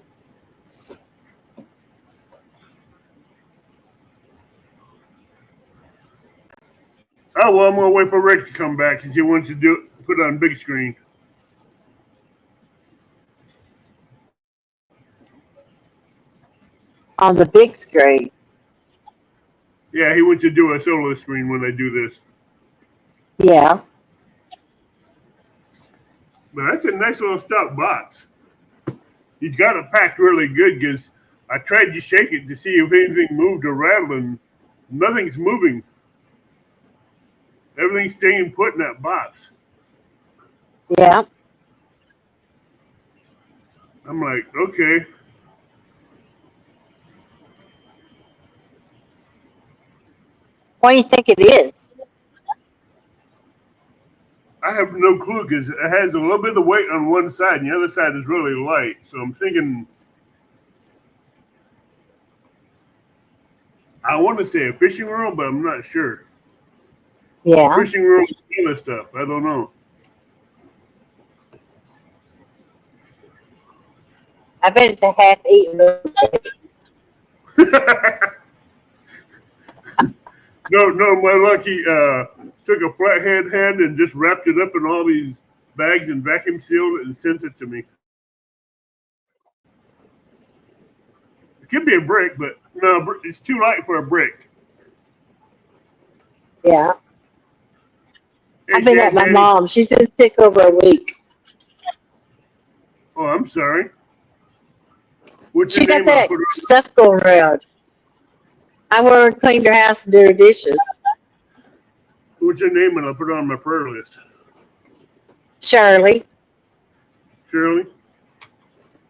Oh well, I'm gonna wait for Rick to come back because he wants to put it on big screen. On the big screen. Yeah, he wants to do a solo screen when I do this. Yeah. But that's a nice little stout box. He's got it packed really good because I tried to shake it to see if anything moved or rattled, and nothing's moving. Everything's staying put in that box. Yeah. I'm like, okay. What do you think it is? I have no clue because it has a little bit of weight on one side and the other side is really light. So I'm thinking, I want to say a fishing rod, but I'm not sure. Yeah. Fishing rod and other stuff. I don't know. I bet it's a half-eaten. No, my lucky took a flathead hand and just wrapped it up in all these bags and vacuum sealed it and sent it to me. It could be a brick, but no, it's too light for a brick. Yeah. Hey, I've been at my Daddy. mom. She's been sick over a week. Oh, I'm sorry. What's She your got name? that stuff going around. I went and cleaned her house and did her dishes. What's your name? And I'll put it on my prayer list. Shirley. Shirley?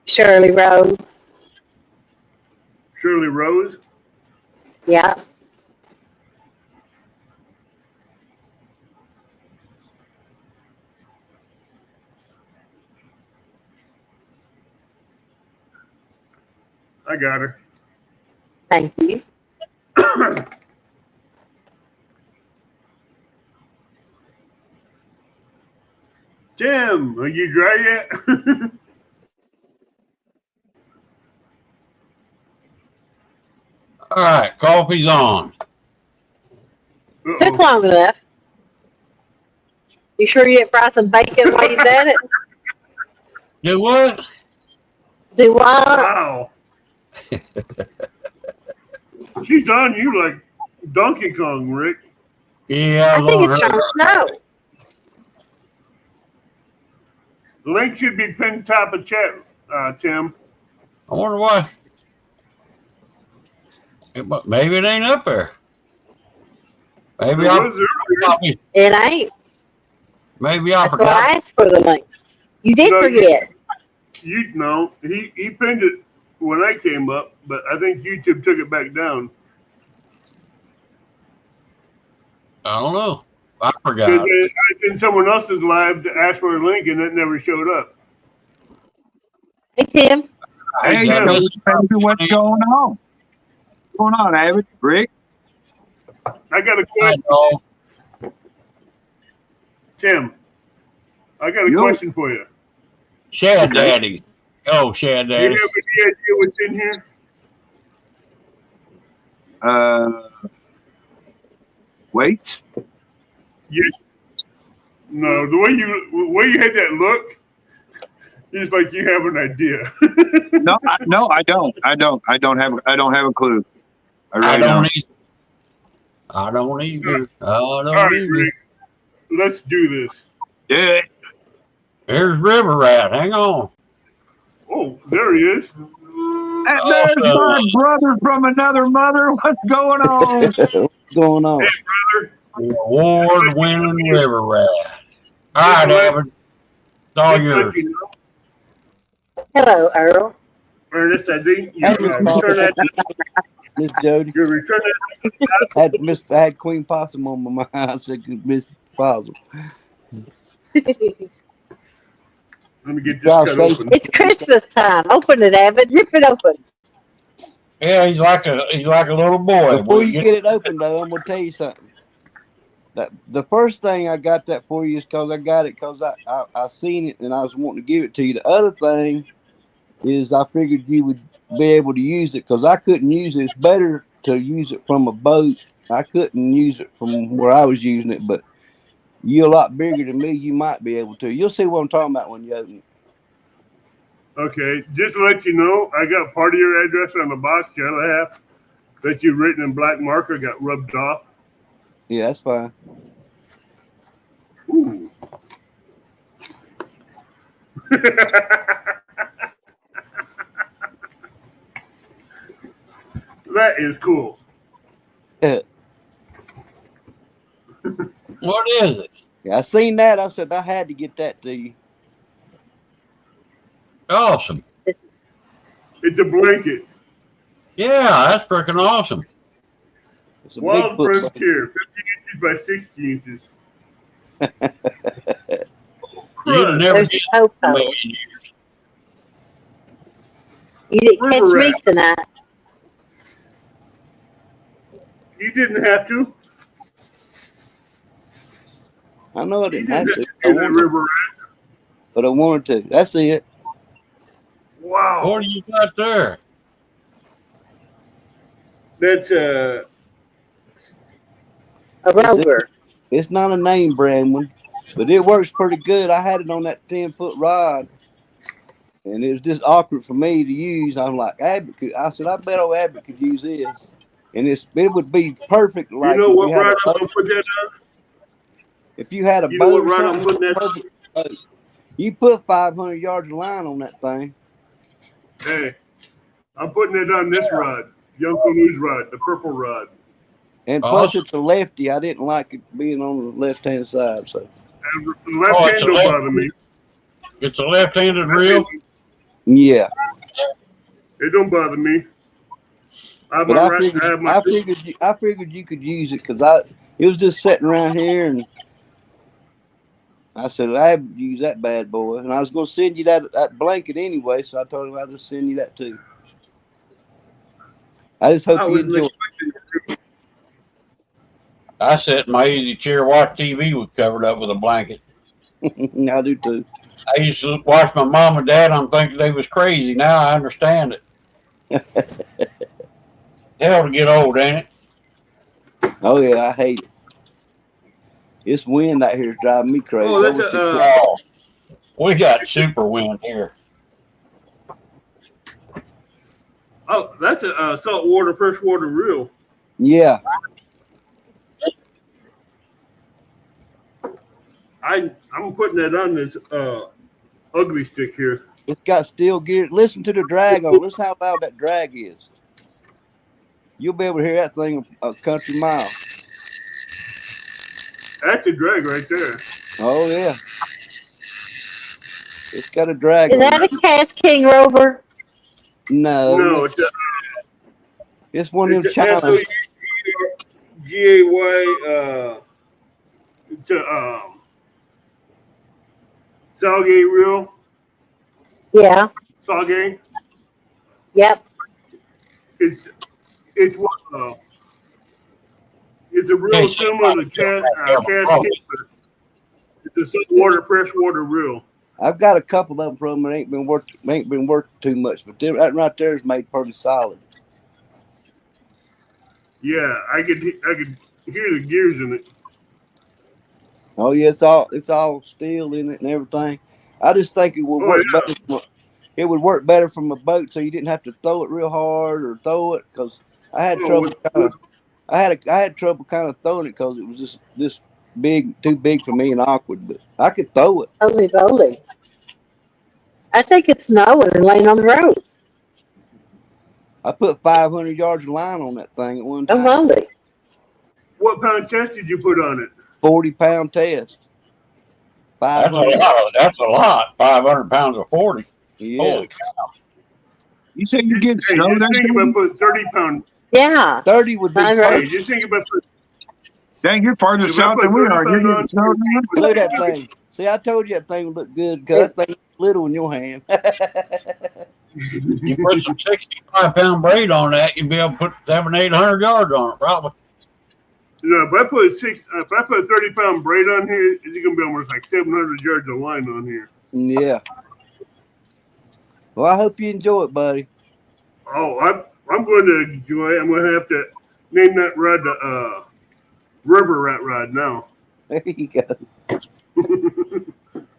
Shirley Rose. Shirley Rose? Yeah. I got her. Thank you. Tim, are you dry yet? All right, coffee's on. Took long enough. You sure you didn't fry some bacon while you said it? Do what? Do what? Wow. She's on you like Donkey Kong, Rick. Yeah, I think it's trying to snow. The link should be pinned top of chat, Tim. I wonder why. Maybe it ain't up there. Maybe It I'll. was earlier. It ain't. Maybe I That's why I forgot. asked for the link. You did No, forget. You know, he pinned it when I came up, but I think YouTube took it back down. I don't know. I forgot. Because I was in someone else's live to ask for a link and it never showed up. Hey, Tim. Hey, Tim. so what's going on? What's going on, Abbott? Rick? I got a I question. know. Tim, I got a Yo. question for you. Shad Daddy. Oh, Shad Do you have Daddy. any idea what's in here? Weights? Yes. No, the way you had that look, it's like you have an idea. No, I don't. I don't have a clue. I really I don't. don't either. I don't either. I All don't right, either. Rick, let's do this. Yeah. Here's River Rat. Hang on. Oh, there he is. And there's my brother from another mother. What's going on? What's going on? Hey, brother. The award-winning River Rat. All right, Evan. It's all Just yours. let you know, Hello, Earl. Ernest, I think you Hey, Miss return that. Miss Jody. You return that. I had Queen Possum on my mind. I said Miss Possum. Let me get this Drive cut safe. open. It's Christmas time. Open it, Abbott. Rip it open. Yeah, he's like a little boy. Before you get it open, though, I'm gonna tell you something. That the first thing I got that for you is because I got it because I seen it and I was wanting to give it to you. The other thing is I figured you would be able to use it because I couldn't use it. It's better to use it from a boat. I couldn't use it from where I was using it, but you're a lot bigger than me. You might be able to. You'll see what I'm talking about when you open it. Okay, just to let you know, I got part of your address on the box. The other half that you've written in black marker got rubbed off. Yeah, that's fine. Ooh. That is cool. What is it? Yeah, I seen that. I said I had to get that to you. Awesome. It's a blanket. Yeah, that's freaking awesome. It's a Wild Bigfoot. Frontier, 50 inches by 60 inches. You'd have never There's guessed the in a popo. million years. You didn't catch me tonight. You didn't have to. I know I You didn't didn't have have to, to do that, River Rat. but I wanted to. That's it. Wow. What do you got there? That's A rover. It's not a name brand one, but it works pretty good. I had it on that 10-foot rod, and it was just awkward for me to use. I'm like, Abbott could. I said, I bet old Abbott could use this, and it would be perfect. Like you know if what you had rod a I'm gonna boat, put that on? if you had a You know boat what or rod I'm something, putting that on? perfect boat. You put 500 yards of line on that thing. Hey, I'm putting it on this rod, Young Canoe's rod, the purple rod. And plus, Awesome. it's a lefty. I didn't like it being on the left-hand side. So And the left hand it's a don't left- bother me. It's a left-handed reel. yeah, It don't bother me. but I figured you could use it because it was just sitting around here, and I said I would use that bad boy, and I was going to send you that blanket anyway. So I told him I'd just send you that too. I just hope I you wasn't enjoy. expecting. I sat in my easy chair, watch TV with covered up with a blanket. I do too. I used to watch my mom and dad. I'm thinking they was crazy. Now I understand it. Hell to get old, ain't it? Oh yeah, I hate it. This wind out here is driving me crazy. Oh, that's Oh, we got super wind here. that's a saltwater freshwater reel. yeah. I'm putting that on this ugly stick here. It's got steel gear. Listen to the drag on it. Listen how loud that drag is. You'll be able to hear that thing a country mile. That's a drag right there. Oh yeah. It's got a drag Is on that it. a Cass King rover? No. No, it's a It's one of them it's China. SOUGAY. It's a Salgay reel. Yeah. Salgay. Yep. It's what it's a reel Hey, similar to Cass King, but it's a saltwater freshwater reel. I've got a couple of them from them. It ain't been working too much, but that right there is made pretty solid. Yeah, I could hear the gears in it. Oh yeah, it's all steel in it and everything. I just think it would Oh work yeah. better. It would work better from a boat, so you didn't have to throw it real hard or throw it. Because I had Oh, trouble kind of. I had trouble kind of throwing it because it was just this big, too big for me and awkward. But I could throw it. Holy moly. I think it's snowing and laying on the road. I put 500 yards of line on that thing at one Oh, time. moly. what pound test did you put on it? 40-pound test. That's a 500. lot. That's a lot. 500 pounds of 40. Yeah. Holy You say you get Hey, snow just there? think about putting 30-pound. Yeah. 30 would be Fine, right? Hey, perfect. just think about putting. Dang, you're farther If I south put than we 30 are. You're pound getting on, snow, man. Look at that thing. See, I told you that thing would look good because that thing's little in your hand. You put some 65-pound braid on that, you'd be able to put 700-800 yards on it, probably. if I put 30-pound braid on here, it's gonna be almost like 700 yards of line on here. Yeah. Well, I hope you enjoy it, buddy. Oh, I'm going to enjoy it. I'm going to have to name that rod the River Rat Rod now. There you go.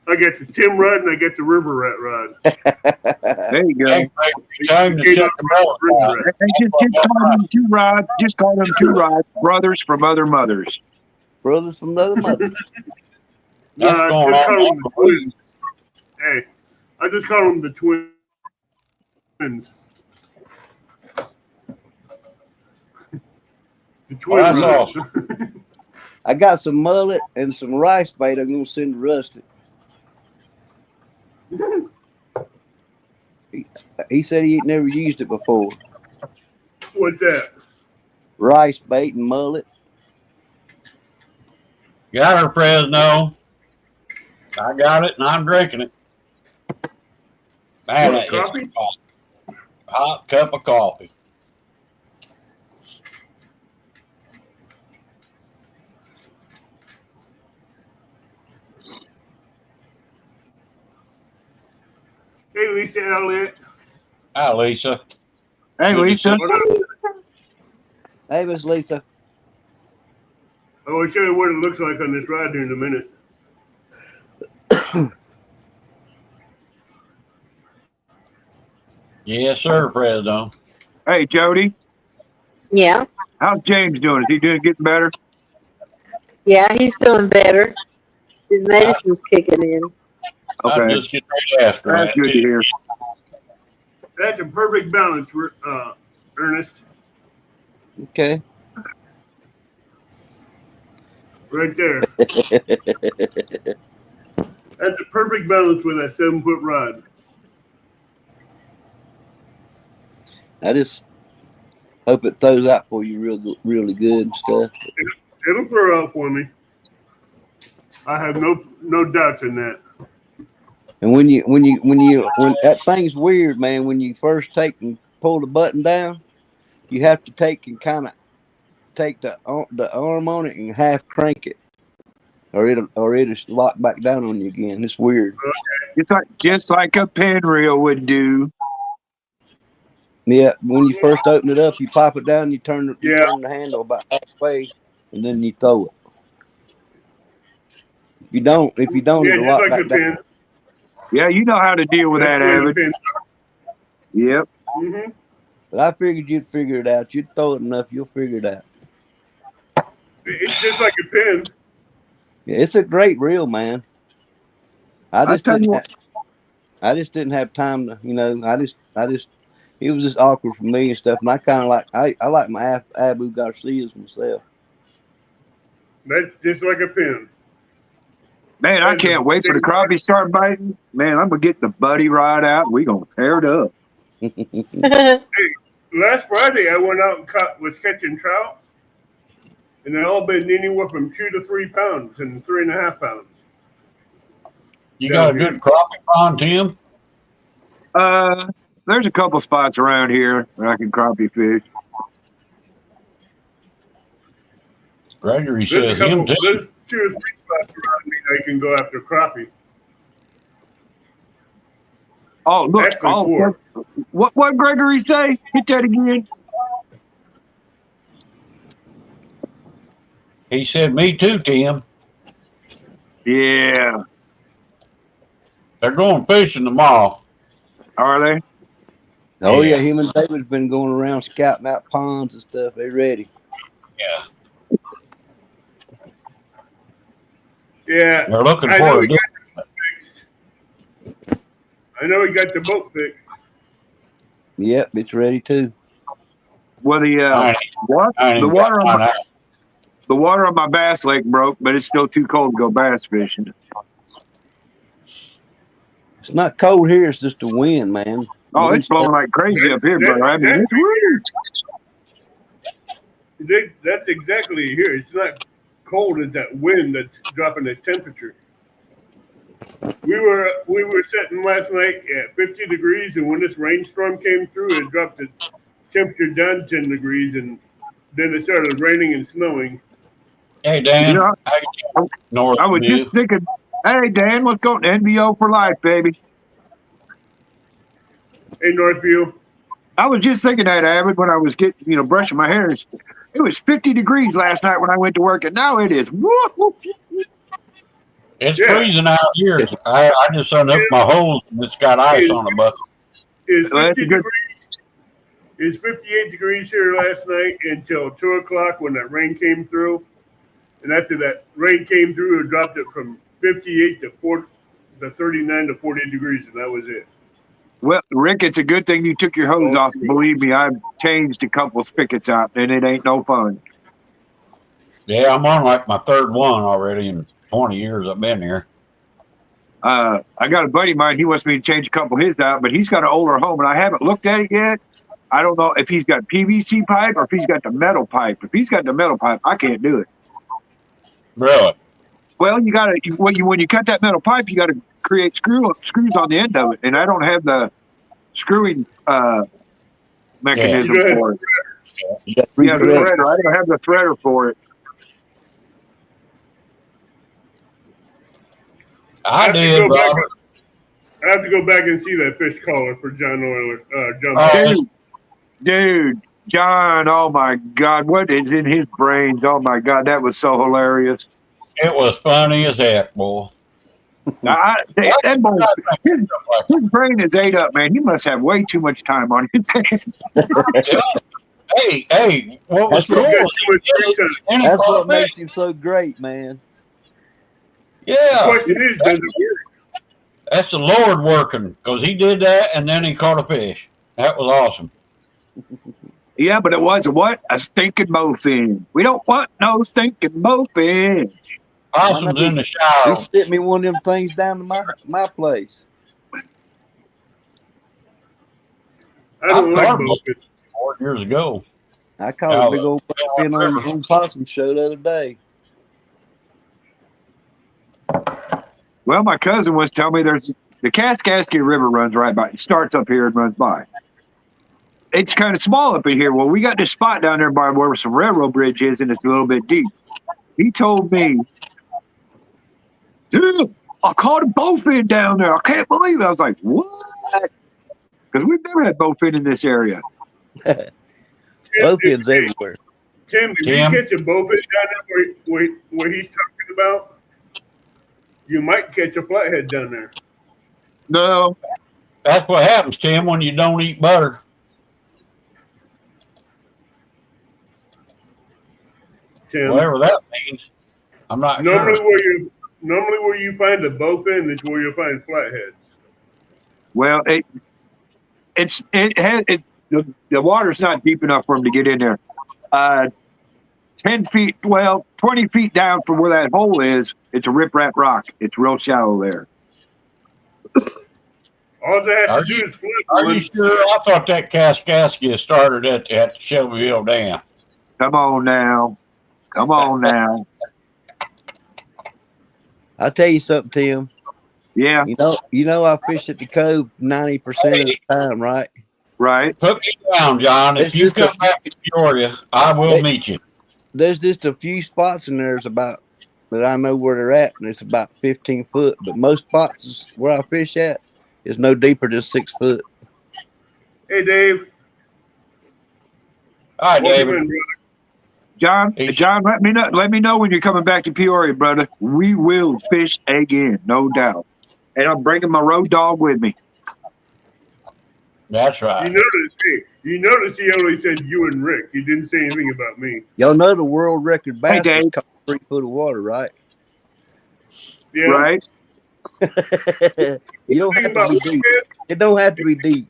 I got the Tim Rod and I got the River Rat Rod. There you go. Hey, time to shut the ball out. Hey, just call them two rods. Just call them two rods. Brothers from other mothers. Brothers from another mother. That's I going just call on. them the twins. Hey, I just call them the twins. The twin Well, that's rods. I got some mullet and some rice bait I'm going to send to Rusty. He said he ain't never used it before. What's that? Rice bait and mullet. Got her, Fresno. I got it, and I'm drinking it. Man, that hits Coffee? the spot. Hot cup of coffee. Hey, Lisa Elliott. Hi, Lisa. Hey, Lisa. Hey, Miss Lisa. I will show you what it looks like on this ride here in a minute. Yes, sir, Fresno. Hey, Jody. Yeah. How's James doing? Is he doing getting better? Yeah, he's doing better. His medicine's kicking in. I'm Okay. just getting ready to ask her That's that, good to too. hear. That's a perfect balance, Ernest. Okay. Right there. That's a perfect balance with that 7-foot rod. I just hope it throws out for you really good and stuff. It'll throw out for me. I have no doubts in that. And when that thing's weird, man, when you first take and pull the button down, you have to take and kind of take the arm on it and half crank it, or it'll lock back down on you again. It's weird. It's like just like a pinreel would do. Yeah, when you first open it up, you pop it down, you turn Yeah. the handle about halfway, and then you throw it. If you don't, Yeah, it'll just lock like back the down. pin. Yeah, you know how to deal with that, That's the way Avid. the pin. Yep. Mm-hmm. But I figured you'd figure it out. You'd throw it enough, you'll figure it out. It's just like a pin. Yeah, it's a great reel, man. I just tell you didn't. what. I just didn't have time to, I just. It was just awkward for me and stuff, and I kind of like. I like my Abu Garcias myself. That's just like a pin. Man, I can't wait for the crappie start biting. Man, I'm gonna get the buddy rod out. We gonna tear it up. Last Friday, I went out and was catching trout, and they all been anywhere from 2 to 3 pounds and 3.5 pounds. You got a good crappie pond, Tim? There's a couple spots around here where I can crappie fish. Gregory There's says him too. there's 2 or 3 spots around me that I can go after crappie. Oh, look. Actually, Oh, 4. what Gregory say? Hit that again. He said, me too, Tim. Yeah. They're going fishing tomorrow. Are they? Oh yeah, Yeah. him and David's been going around scouting out ponds and stuff. They ready. Yeah. Yeah, They're looking I for know a he deal. got the boat fixed. I know he got the boat fixed. Yep, it's ready too. Well, I what? ain't The even got water on mine out. the water on my bass lake broke, but it's still too cold to go bass fishing. It's not cold here. It's just the wind, man. Oh, it's Wind's blowing like crazy up here, That's brother. I mean, it's exactly woo. That's exactly here. It's not cold. It's that wind that's dropping the temperature. We were sitting last night at 50 degrees, and when this rainstorm came through, it dropped the temperature down 10 degrees, and then it started raining and snowing. Hey, You Dan. know, I I, North I was View. just thinking, hey Dan, let's go to NBO for life, baby. Hey, Northview. I was just thinking that, Abbott, when I was getting, brushing my hair. It was 50 degrees last night when I went to work, and now it is. Woo! It's Yeah, freezing out here. I just unhooked my hose and it's got ice on the bucket. it's Well, that's 50 a good. degrees. It's 58 degrees here last night until 2 o'clock when that rain came through. And after that rain came through, it dropped it from 58 to 39 to 40 degrees, and that was it. Well, Rick, it's a good thing you took your hose off. Believe me, I've changed a couple spigots out, and it ain't no fun. Yeah, I'm on like my third one already in 20 years I've been here. I got a buddy of mine. He wants me to change a couple of his out, but he's got an older home, and I haven't looked at it yet. I don't know if he's got PVC pipe or if he's got the metal pipe. If he's got the metal pipe, I can't do it. Really? Well, you got to when you cut that metal pipe, you got to create screws on the end of it, and I don't have the screwing mechanism Yeah. for it. You got Yeah, the threads. threader. I don't have the threader for it. I did, Robert. I have to go back and see that fish collar for John Oiler. John. Oh, Dude, John, oh my God, what is in his brains? Oh my God, that was so hilarious. it was funny as heck, boy. That boy, his brain is ate up, man. He must have way too much time on his hands. Hey, what was That's cool what- was That's what makes him so great, man. The Yeah, question is, does it work? that's the Lord working because he did that and then he caught a fish. That was awesome. Yeah, but it was a stinking bowfin. We don't want no stinking bowfin. Awesome's in the He shower. sent me one of them things down to my place. I don't like caught both. 4 years ago. I caught a big old bowfin on Possum Show the other day. Well, my cousin was telling me there's the Kaskaskia River runs right by. It starts up here and runs by. It's kind of small up in here. Well, we got this spot down there by where some railroad bridge is, and it's a little bit deep. He told me, dude, I caught a bowfin down there. I can't believe it. I was like, what? Because we've never had bowfin in this area. Bowfins everywhere. Tim, if you catch a bowfish down there where he's talking about, you might catch a flathead down there. No. That's what happens, Tim, when you don't eat butter. Tim, Whatever that means. I'm not normally sure. where you find a bowfin is where you find flatheads. Well, the water's not deep enough for him to get in there. 10 feet, 20 feet down from where that hole is, it's a riprap rock. It's real shallow there. All they have to do is flip. Are you sure? I thought that Kaskaskia started at Shelbyville Dam. Come on now. Come on now. I'll tell you something, Tim. Yeah. You know I fish at the cove 90% of the time, right? Right. Put me down, John. If It's you just come back to Peoria, I will meet you. There's just a few spots in there that I know where they're at, and it's about 15 foot. But most spots where I fish at is no deeper than 6 foot. Hey, Dave. Hi, Welcome David. in, brother. John, He's- John, let me know when you're coming back to Peoria, brother. We will fish again, no doubt. And I'm bringing my road dog with me. That's right. You notice he only said you and Rick. He didn't say anything about me. Y'all know the world record Hey, bass is Dave. caught 3 foot of water, right? Yeah. Right? You don't Thing have about to be deep. It don't have to be deep.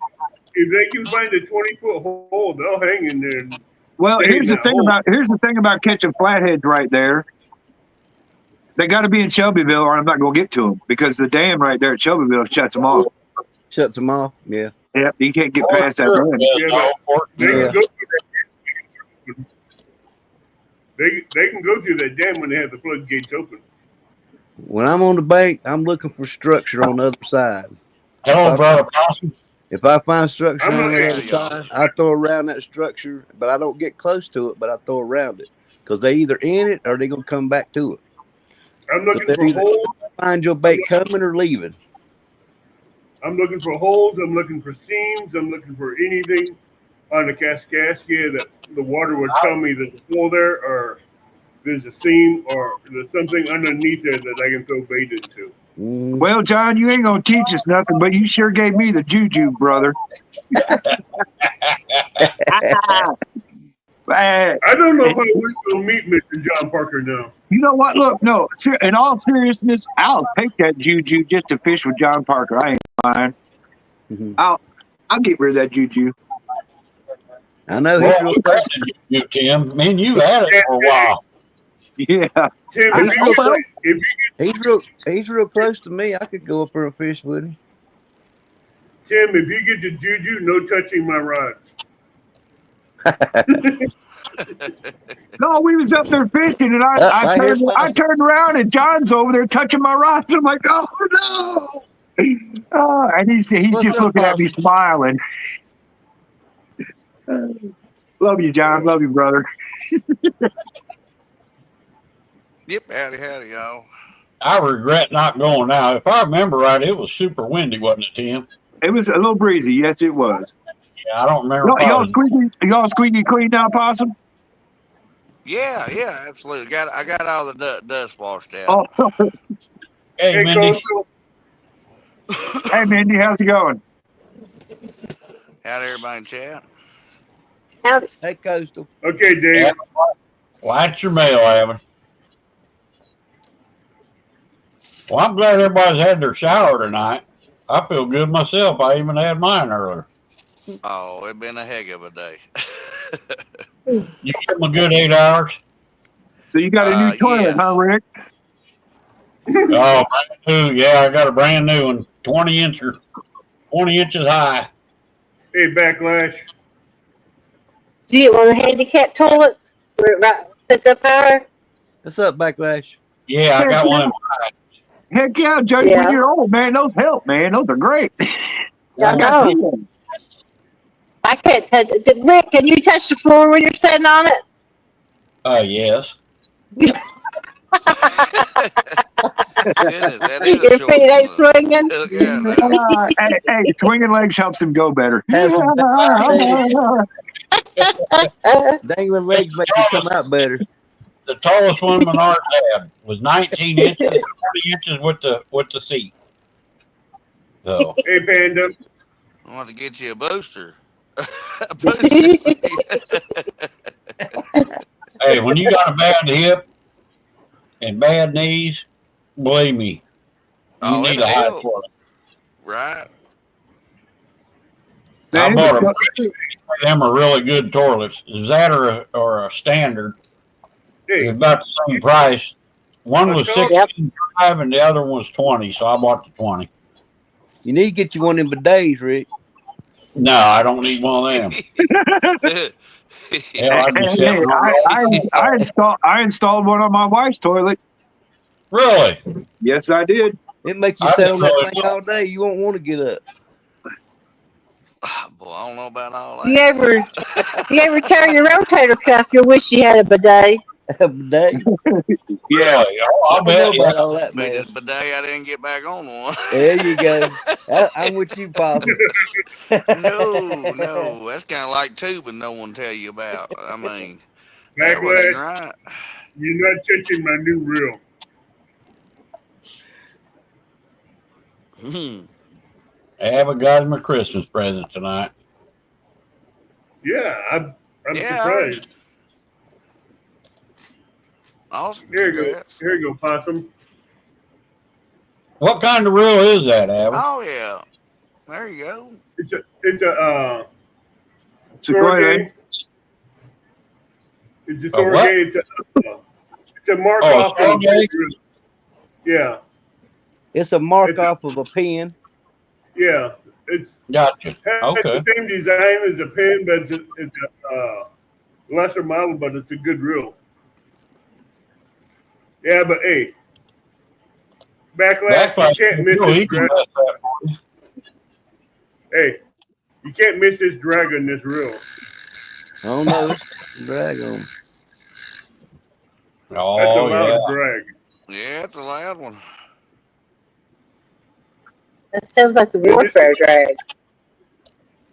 if they can find a 20-foot hole, they'll hang in there. And Well, stay here's in the that hole. thing about catching flatheads right there. They got to be in Shelbyville, or I'm not going to get to them because the dam right there at Shelbyville shuts them off. Shuts them off. Yeah. Yep, you can't get past that Sure, dam. Yeah, but they Yeah. can go through that. They can go through that dam when they have the floodgates open. When I'm on the bank, I'm looking for structure on the other side. Hello, brother Possum. If I find structure I'm on not- the other side, I throw around that structure, but I don't get close to it, but I throw around it. Because they either in it or they're going to come back to it. I'm looking But for they're holes. Find your bait coming or leaving. I'm looking for holes. I'm looking for seams. I'm looking for anything on the Kaskaskia that the water would tell me there's a hole there, or there's a seam, or there's something underneath there that I can throw bait into. Mm. Well, John, you ain't going to teach us nothing, but you sure gave me the juju, brother. I don't know if I want to meet Mr. John Parker now. You know what? Look, no. In all seriousness, I'll take that juju just to fish with John Parker. I ain't mind. Mhm. I'll get rid of that juju. I know Well, he's real close. you, Tim. Me and you had it for a while. Yeah. Tim, I if you know. get, if you He's real close to me. I could go up there and fish with him. Tim, if you get the juju, no touching my rods. No, we was up there fishing, and I turned around, and John's over there touching my rods. I'm like, oh no! And he's What's just up, looking at me, Possum? smiling. Love you, John. Love you, brother. Yep, howdy, y'all. I regret not going now. If I remember right, it was super windy, wasn't it, Tim? It was a little breezy. Yes, it was. Yeah, I don't remember. Y'all squeaky clean now, Possum? Yeah, absolutely. I got all the dust washed out. Oh, Hey, Hey, Mindy. Coastal, hey, Mindy, how's it going? How'd everybody in chat? Hey, Coastal. okay, Dave. Yeah. Watch your mail, Evan. Well, I'm glad everybody's had their shower tonight. I feel good myself. I even had mine earlier. Oh, it's been a heck of a day. You give them a good 8 hours? So you got a new toilet, yeah. huh, Rick? Oh, brand new. Yeah, I got a brand new one. 20 inches high. Hey, Backlash. Do you get one of the handicap toilets where it right sets up higher? What's up, Backlash? Yeah, I got one. Heck yeah, Judge, Yeah. when you're old, man, those help, man. Those are great. I know. I can't touch it. Rick, can you touch the floor when you're sitting on it? Yes. Goodness, that is a Your short feet ain't one. swinging? Yeah, Hey, swinging legs helps him go better. Have some dangling legs make you come out better. The tallest one Menard had was 19 inches, 20 inches with the seat. So Hey, Panda. I want to get you a booster. A booster seat. hey, when you got a bad hip and bad knees, believe me, you Oh, need it'll a high help. toilet. Right. I Man, bought them are really good toilets. Is that or a standard? Hey, It's about the same price. One was Yep. 16.5 and the other one was 20, so I bought the 20. You need to get you one of them bidets, Rick. No, I don't need one of them. Hell, I'd be sitting on I installed one on my wife's toilet. Really? Yes, I did. It make you I sit on that didn't thing all day. You won't want to get up. Boy, I don't know about all You that. ever tear your rotator cuff? You'll wish you had a bidet. Bidet. Yeah. Oh, I I'll don't bet know you. about all that, But man. the day I didn't get back on one. There you go. I'm with you, Possum. No, that's kind of like tubing. No one tell you about. I mean, That one ain't Backlash, right. you're not touching my new reel. Hmm. Abbott got him a Christmas present tonight. Yeah, I'm Yeah, surprised. awesome. Here you go. Congrats. Here you go, Possum. What kind of reel is that, Abbott? Oh yeah. There you go. It's a It's a Sorgay. great. It's a A what? Sorgay. It's a mark Oh, a off of a Sorgay? reel. Yeah, It's a mark off of a pen. yeah. It's Gotcha. has Okay. the same design as a pen, but it's a lesser model, but it's a good reel. Yeah, but hey, Backlash, Backlash. you can't miss No, this he can drag. mess that for you. Hey, you can't miss this drag on this reel. Oh no, drag on. That's a Oh, loud yeah. drag. Yeah, it's a loud one. That sounds like the warfare drag.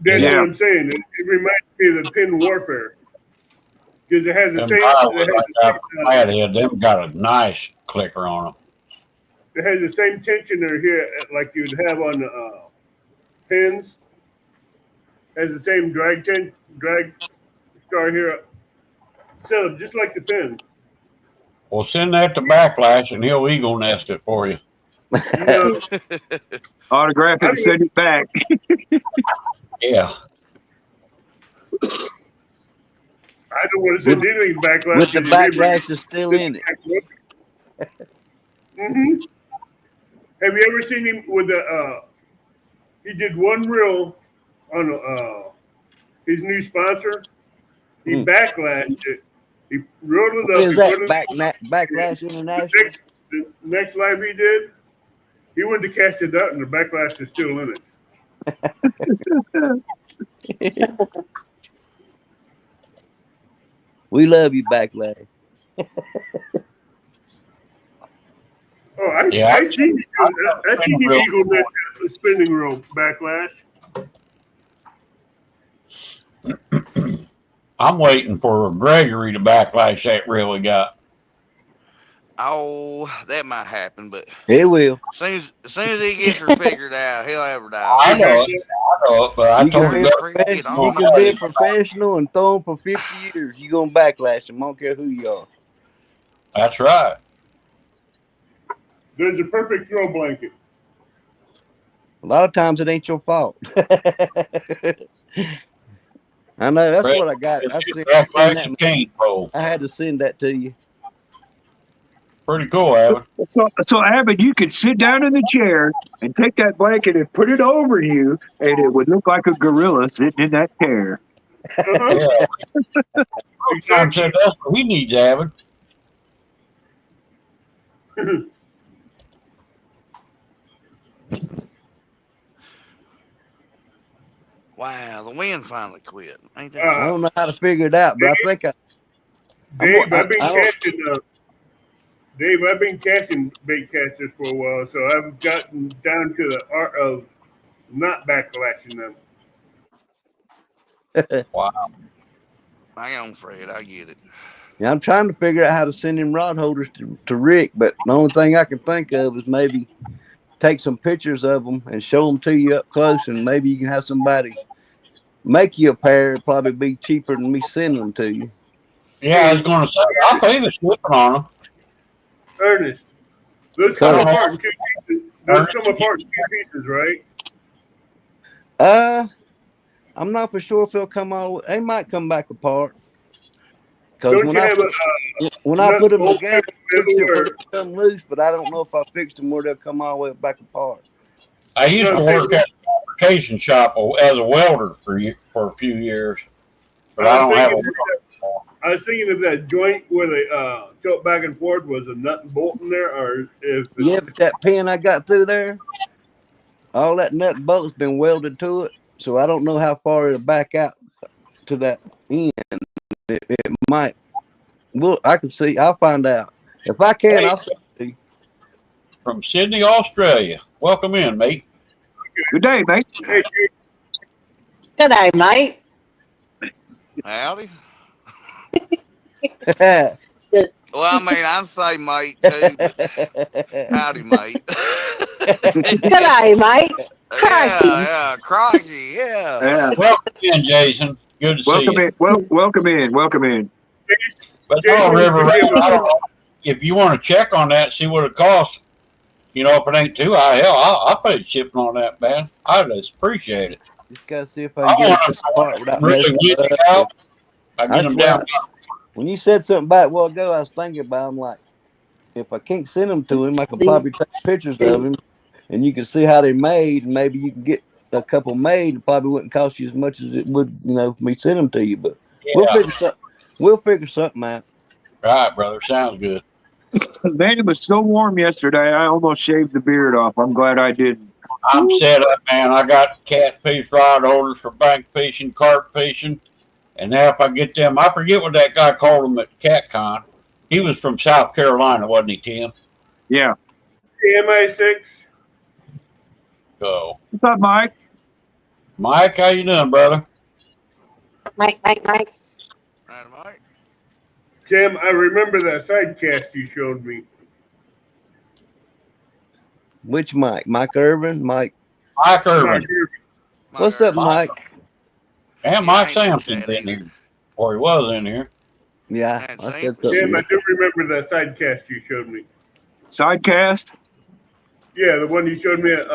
That's Yeah. what I'm saying. It reminds me of the pin warfare because it has the Them same. pilots It has like the that same, flathead, them got a nice clicker on them. it has the same tensioner here like you'd have on the pins. Has the same drag star here. Set up just like the pin. Well, send that to Backlash and he'll eagle nest it for you. You know, Autograph it I and send it back. Yeah. I don't want to send anything backlash. With the backlash is still in it. Mm-hmm. Have you ever seen him with the? He did one reel on his new sponsor. He backlashed it. He rolled it What up. is He that? put it Backlash International? the next live he did, he went to cast it out, and the backlash is still in it. We love you, Backlash. Oh, I seen you. I seen you eagle nest a spinning rope backlash. I'm waiting for Gregory to backlash that reel we got. Oh, that might happen, but It will. as soon as he gets her figured out, he'll have her dialed. I know it, but I You told can him be a professional and throw them for 50 years. You're going to backlash them. I don't care who you are. that's right. There's a perfect throw blanket. A lot of times it ain't your fault. I know. That's what I got. I had to send that to you. Pretty cool, Abbott. So Abbott, you could sit down in the chair and take that blanket and put it over you, and it would look like a gorilla sitting in that chair. Yeah. Tom said that's what he needs, Abbott. Wow, the wind finally quit. Ain't that I don't know how to figure it out, but I think Dave, I've been catching bait catchers for a while, so I've gotten down to the art of not backlashing them. Wow. Hang on, Fred. I get it. Yeah, I'm trying to figure out how to send him rod holders to Rick, but the only thing I can think of is maybe take some pictures of them and show them to you up close, and maybe you can have somebody make you a pair. It'd probably be cheaper than me sending them to you. Yeah, I was going to say, I'll pay the shipping on them. Ernest, those come apart in two pieces. Those come apart in two pieces, right? I'm not for sure if they'll come all. They might come back apart. Because when I put them together, they come loose, but I don't know if I fixed them where they'll come all the way back apart. I used to work at a fabrication shop as a welder for a few years, but I don't have a welder. I was thinking if that joint where they tilt back and forth was a nut and bolt in there, or if but that pin I got through there, all that nut and bolt's been welded to it, so I don't know how far it'll back out to that end. It might. Well, I can see. I'll find out. If I can, I'll see you. From Sydney, Australia. Welcome in, mate. Good day, mate. Hey, Good day, mate. Howdy. Well, I mean, I'm say mate too. But howdy, mate. G'day, mate. Yeah, crikey, yeah. Yeah. Welcome in, Jason. Good to see Welcome you. in. Welcome in. Welcome in. But Jason, no, River you Rat, give us- I don't know. If you want to check on that, see what it costs. You know, if it ain't too high, hell, I'll pay shipping on that, man. I just appreciate it. Just gotta see if I I can get want it to the part without really messing get it it up. out. I get That's them what down. when you said something about it a while ago, I was thinking about. I'm like, if I can't send them to him, I can probably take pictures of him, and you can see how they're made, and maybe you can get a couple made. It probably wouldn't cost you as much as it would, for me to send them to you. But we'll Yeah, figure something. We'll figure something out. right, brother. Sounds good. Man, it was so warm yesterday. I almost shaved the beard off. I'm glad I didn't. I'm set up, man. I got catfish rod holders for bank fishing, carp fishing, and now if I get them, I forget what that guy called them at CatCon. He was from South Carolina, wasn't he, Tim? Yeah. MI6. So, What's up, Mike? Mike, how you doing, brother? Mike. Right, Mike. Tim, I remember that side cast you showed me. Which Mike? Mike Irvin? Mike? Mike Irvin. What's up, Mike? And Yeah, Mike I ain't Sampson's that in here. Or he was in here. Yeah, Hadn't I seen said him. Tim, I something. do remember that side cast you showed me. Sidecast? Yeah, the one you showed me at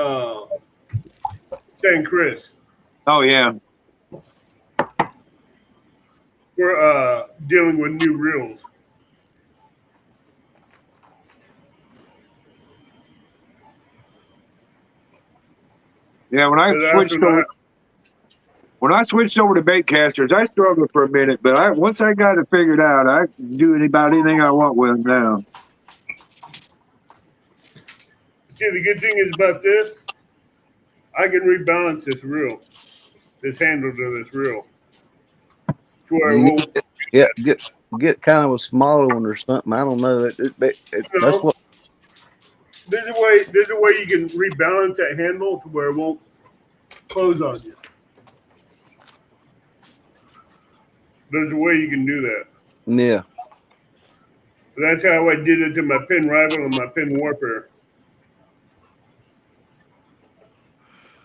San Chris. Oh, yeah. We're dealing with new reels. Yeah, when I switched over to bait casters, I struggled for a minute, but once I got it figured out, I can do about anything I want with them now. See, the good thing is about this, I can rebalance this reel, this handle to this reel, to where it won't. Yeah, get kind of a smaller one or something. I don't know. That's what. There's a way you can rebalance that handle to where it won't close on you. There's a way you can do that. Yeah. That's how I did it to my pin rival and my pin warfare.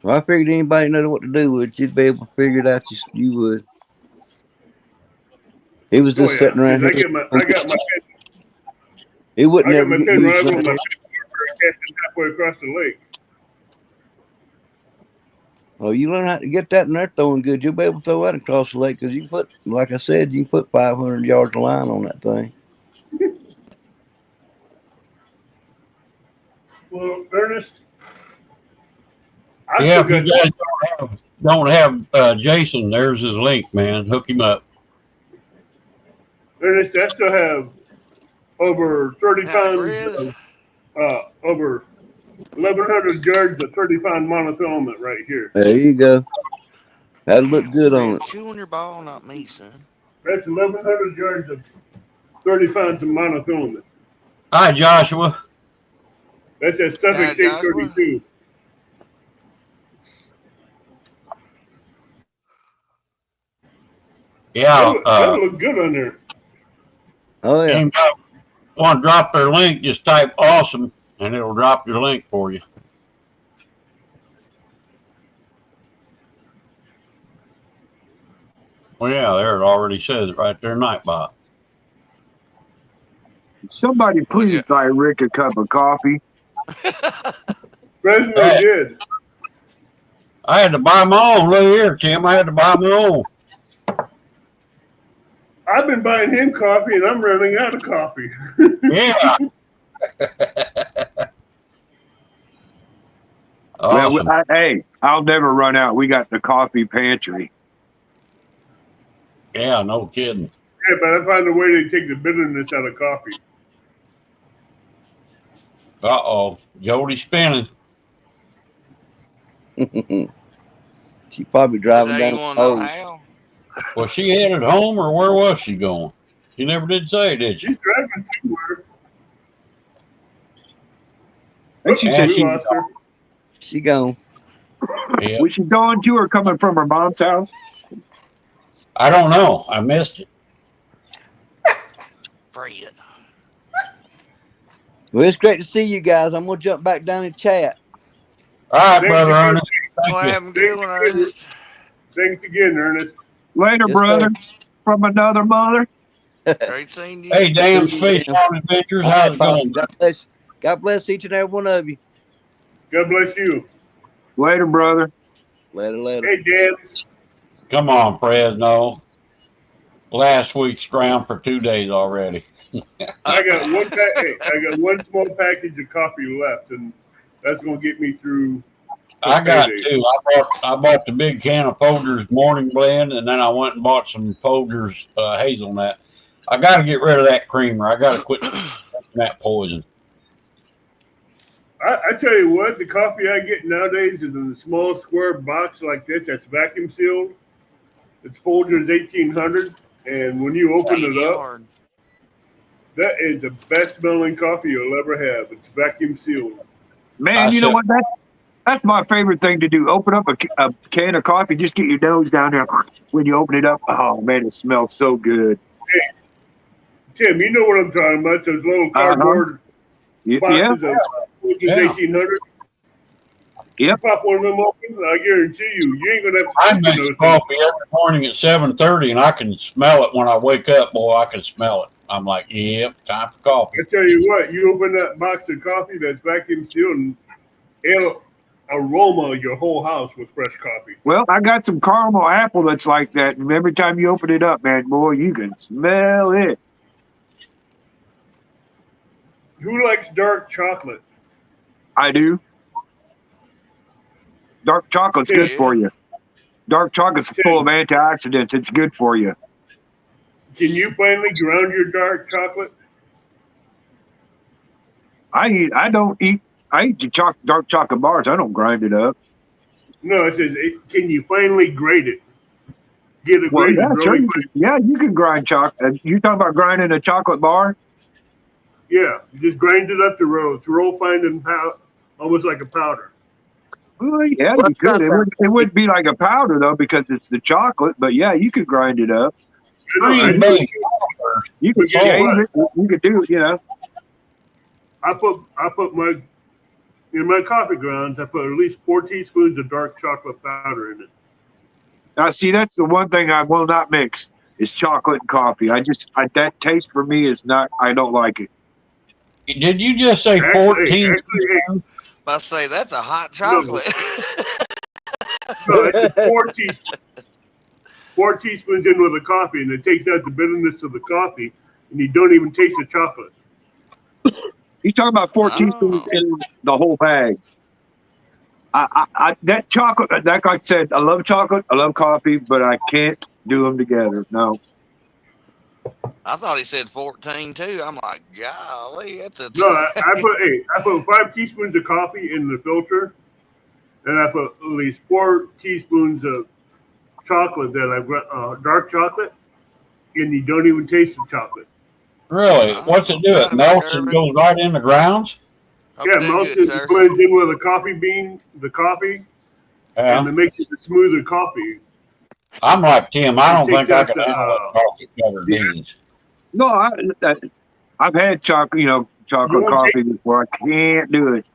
Well, I figured anybody know what to do with it, you'd be able to figure it out. You would. He was just sitting around here. I got my pin. He wouldn't I got ever my get pin used rival to and my it. pin warfare casting halfway across the lake. Oh, you learn how to get that and they're throwing good. You'll be able to throw that across the lake because you can put, like I said, you can put 500 yards of line on that thing. Well, Ernest, Yeah, if you guys don't have Jason, there's his link, man. Hook him up. Ernest, I still have over 30 Yeah, pounds Chris. of, over 1,100 yards of 30-pound monofilament right here. There you go. That'll look good on it. Chew on your ball, not me, son. That's 1,100 yards of 30 pounds of monofilament. Hi, Joshua. That's a Suffolk Yeah, Joshua. 632. Yeah, That'll look good on there. Oh, yeah. anybody want to drop their link, just type awesome and it'll drop your link for you. Well, yeah, there it already says it right there, Nightbot. Somebody please buy Rick a cup of coffee. Fresno Hey. did. I had to buy my own. Look here, Tim. I had to buy my own. I've been buying him coffee, and I'm running out of coffee. Yeah. Awesome. Well, hey, I'll never run out. We got the coffee pantry. Yeah, no kidding. Yeah, but I found a way to take the bitterness out of coffee. Uh-oh. Jody's spinning. She probably driving Say down you the want to know road. how? Was she headed home or where was she going? She never did say, did she? She's driving somewhere. I think she Yeah, said We she lost her. She gone. Yeah. was she going to or coming from her mom's house? I don't know. I missed it. Fred. Well, it's great to see you guys. I'm gonna jump back down and chat. All right, Thanks brother again. Ernest. Well, Thank you. have a good one, Ernest. Thanks again, Ernest. Later, Yes, brother. sir. From another mother. Great seeing you. Hey, damn See you, fish Dan. on adventures. All How's right, it going? Possum. God bless each and every one of you. God bless you. Later, brother. Later. Hey, James. Come on, Fresno. Last week's drowned for 2 days already. I got one small package of coffee left, and that's gonna get me through. I got payday. two. I bought the big can of Folgers morning blend, and then I went and bought some Folgers hazelnut. I got to get rid of that creamer. I got to quit drinking that poison. I tell you what, the coffee I get nowadays is in a small square box like this that's vacuum sealed. It's Folgers 1800, and when you open it up, Hard. that is the best smelling coffee you'll ever have. It's vacuum sealed. Man, you know what? That's my favorite thing to do. Open up a can of coffee. Just get your nose down there. When you open it up, oh, man, it smells so good. Hey, Tim, you know what I'm talking about? Those little cardboard Yeah. boxes of Folgers 1800. You Yep. pop one of them open, I guarantee you ain't gonna have I to make those coffee every morning at 7:30, and I can smell it when I wake up. Boy, I can smell it. I'm like, yep, time for coffee. I tell you what, you open that box of coffee that's vacuum sealed, and it'll aroma your whole house with fresh coffee. Well, I got some caramel apple that's like that, and every time you open it up, man, boy, you can smell it. Who likes dark chocolate? I do. Dark chocolate's good for you. Dark chocolate's full of antioxidants. It's good for you. Can you finally ground your dark chocolate? I eat the dark chocolate bars. I don't grind it up. No, it says, can you finally grate it? Get it Well, grated yeah, really sure. quick. You can grind chocolate. You talking about grinding a chocolate bar? Yeah, just grind it up to roll fine and almost like a powder. Well, yeah, you could. It wouldn't be like a powder though because it's the chocolate. But yeah, you could grind it up. I Green know, Bay. You could Guess change what? it. You could do it. You know. I put my coffee grounds. I put at least 4 teaspoons of dark chocolate powder in it. Now, see, that's the one thing I will not mix is chocolate and coffee. That taste for me is not. I don't like it. Did you just say 14? I say that's a hot chocolate. No, it's 4 teaspoons in with the coffee, and it takes out the bitterness of the coffee, and you don't even taste the chocolate. You talking about 4 teaspoons in the whole bag? That chocolate, like I said, I love chocolate, I love coffee, but I can't do them together. No. I thought he said 14 too. I'm like, golly, that's a. No, I put 5 teaspoons of coffee in the filter, and I put at least 4 teaspoons of chocolate dark chocolate, and you don't even taste the chocolate. Really? What's it do? It melts and goes right in the grounds? Yeah, melts and blends in with the coffee, and it makes it a smoother coffee. I'm like Tim. I don't think I could handle coffee covered beans. No, I've had chocolate coffee before. I can't do it.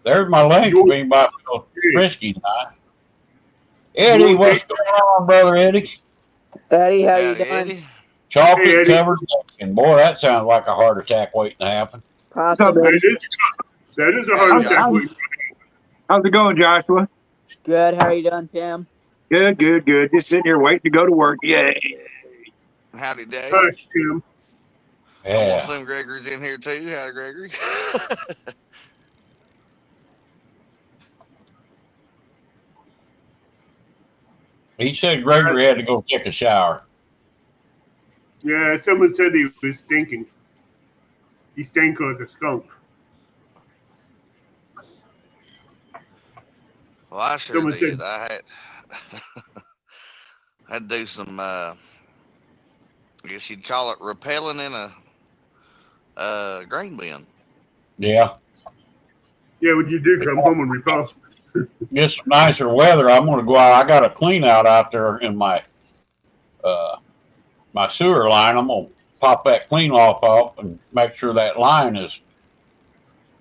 There's my legs being by so frisky tonight. Eddie, what's going on, brother Eddie? Eddie, how you doing? Chocolate covered bacon. Boy, that sounds like a heart attack waiting to happen. That is a heart attack waiting. How's it going, Joshua? Good. How you doing, Tim? Good. Just sitting here waiting to go to work. Yay. Howdy, Dave. Hush, Tim. Yeah. I want some Gregory's in here too. Howdy, Gregory. He said Gregory had to go take a shower. Yeah, someone said he was stinking. He stank like a skunk. Well, I sure Someone did. said- I had to do some, I guess you'd call it rappelling in a grain bin. Yeah. Yeah, what you do? Come home and repel. Get some nicer weather. I'm going to go out. I got a clean out there in my my sewer line. I'm going to pop that clean off and make sure that line is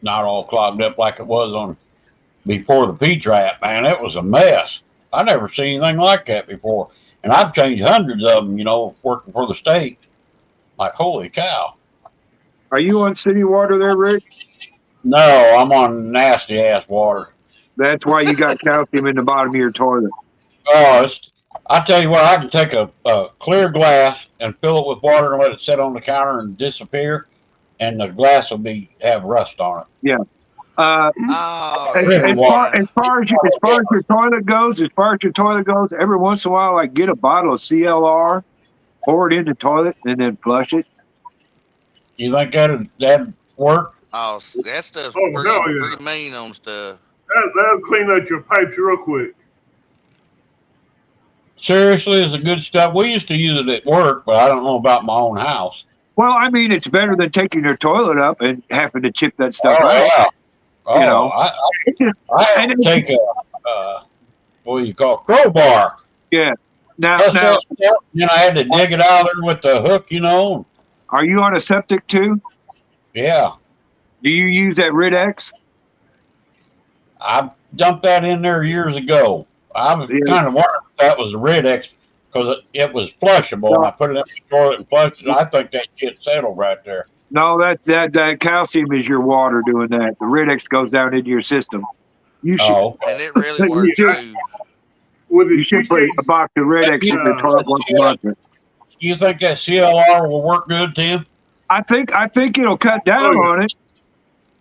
not all clogged up like it was on before the P-trap. Man, it was a mess. I never seen anything like that before. And I've changed hundreds of them, working for the state. Like, holy cow. Are you on city water there, Rick? No, I'm on nasty ass water. That's why you got calcium in the bottom of your toilet. Oh, I tell you what, I can take a clear glass and fill it with water and let it sit on the counter and disappear, and the glass will have rust on it. Yeah. Oh, As far as your toilet goes, every once in a while, like get a bottle of CLR, pour it in the toilet, and then flush it. You think that'd work? Oh, that stuff's pretty mean on stuff. That'll clean out your pipes real quick. Seriously, it's a good stuff. We used to use it at work, but I don't know about my own house. Well, I mean, it's better than taking your toilet up and having to chip that stuff out. Yeah. Oh, You know, I had to take what do you call it, crowbar. Yeah. Now, then I had to dig it out there with the hook, Are you on a septic too? Yeah. Do you use that Rid-X? I dumped that in there years ago. I was kind of wondering if that was a Rid-X because it was flushable. And I put it in the toilet and flushed it. I think that shit settled right there. No, that calcium is your water doing that. The Rid-X goes down into your system. You should. And it really works too. You should put a box of Rid-X in the toilet once a month. You think that CLR will work good, Tim? I think it'll cut down on it.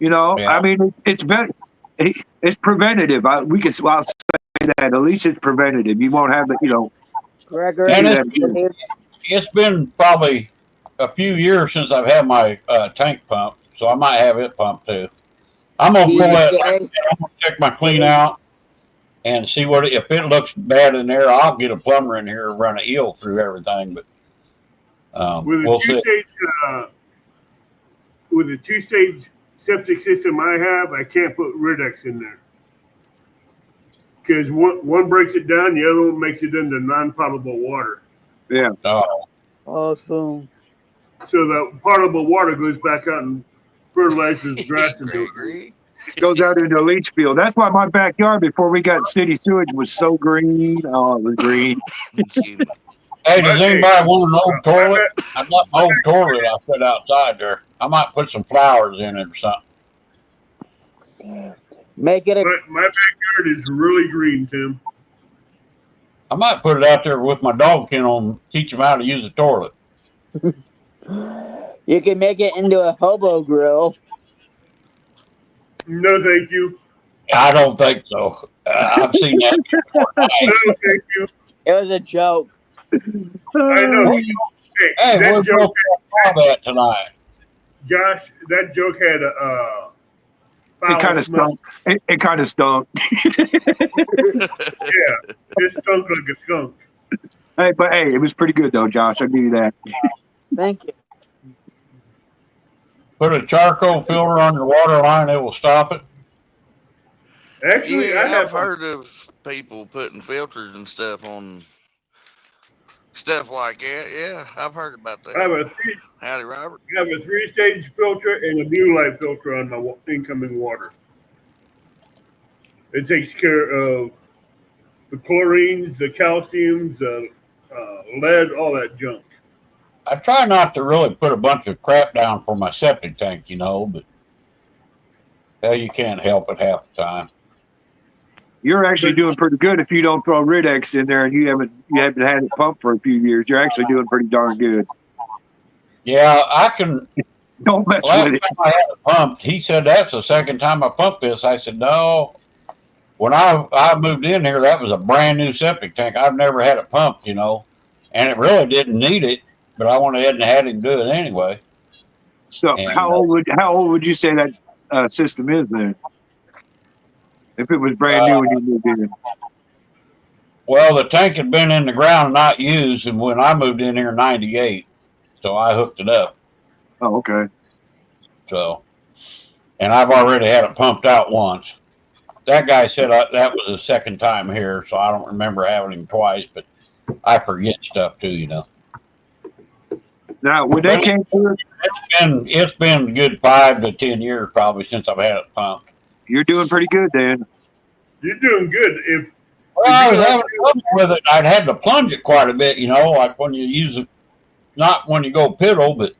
I mean, it's better. It's preventative. I'll say that. At least it's preventative. You won't have it. Gregory, It's been probably a few years since I've had my tank pump, so I might have it pumped too. I'm gonna pull that. I'm gonna check my clean out and see if it looks bad in there. I'll get a plumber in here and run a eel through everything. But with a two-stage septic system I have, I can't put Rid-X in there because one breaks it down, the other one makes it into non-potable water. Yeah. Oh. Awesome. So the potable water goes back out and fertilizes grass and goes out into a leach field. That's why my backyard before we got city sewage was so green. Oh, it was green. Hey, does anybody want an old toilet? I've got my old toilet I put outside there. I might put some flowers in it or something. Make it my backyard is really green, Tim. I might put it out there with my dog kennel and teach them how to use the toilet. You can make it into a hobo grill. No, thank you. I don't think so. I've seen that. No, thank you. It was a joke. I know. Hey, that joke had tonight. Josh, that joke had it kind of stunk. It kind of stunk. Yeah, it stunk like a skunk. Hey, it was pretty good though, Josh. I'll give you that. Thank you. Put a charcoal filter on your water line; it will stop it. Actually, I've heard of people putting filters and stuff on stuff like that. Yeah, I've heard about that. Howdy, Robert. I have a 3-stage filter and a Light filter on my incoming water. It takes care of the chlorines, the calciums, the lead, all that junk. I try not to really put a bunch of crap down for my septic tank, but you can't help it half the time. You're actually doing pretty good if you don't throw Rid-X in there and you haven't had it pumped for a few years. You're actually doing pretty darn good. Yeah, I can. Don't mess with it. Last time I had it pumped, he said that's the second time I pumped this. I said no. When I moved in here, that was a brand new septic tank. I've never had it pumped, and it really didn't need it. But I went ahead and had him do it anyway. So how old would you say that system is then? If it was brand new when you moved in? Well, the tank had been in the ground and not used, and when I moved in here in '98, so I hooked it up. Oh, okay. So, and I've already had it pumped out once. That guy said that was the second time here, so I don't remember having him twice, but I forget stuff too, Now, when they came through, It's been a good 5 to 10 years probably since I've had it pumped. you're doing pretty good, Dan. You're doing good. If Well, I was having trouble with it. I'd had to plunge it quite a bit, you know, like when you use it, not when you go piddle, but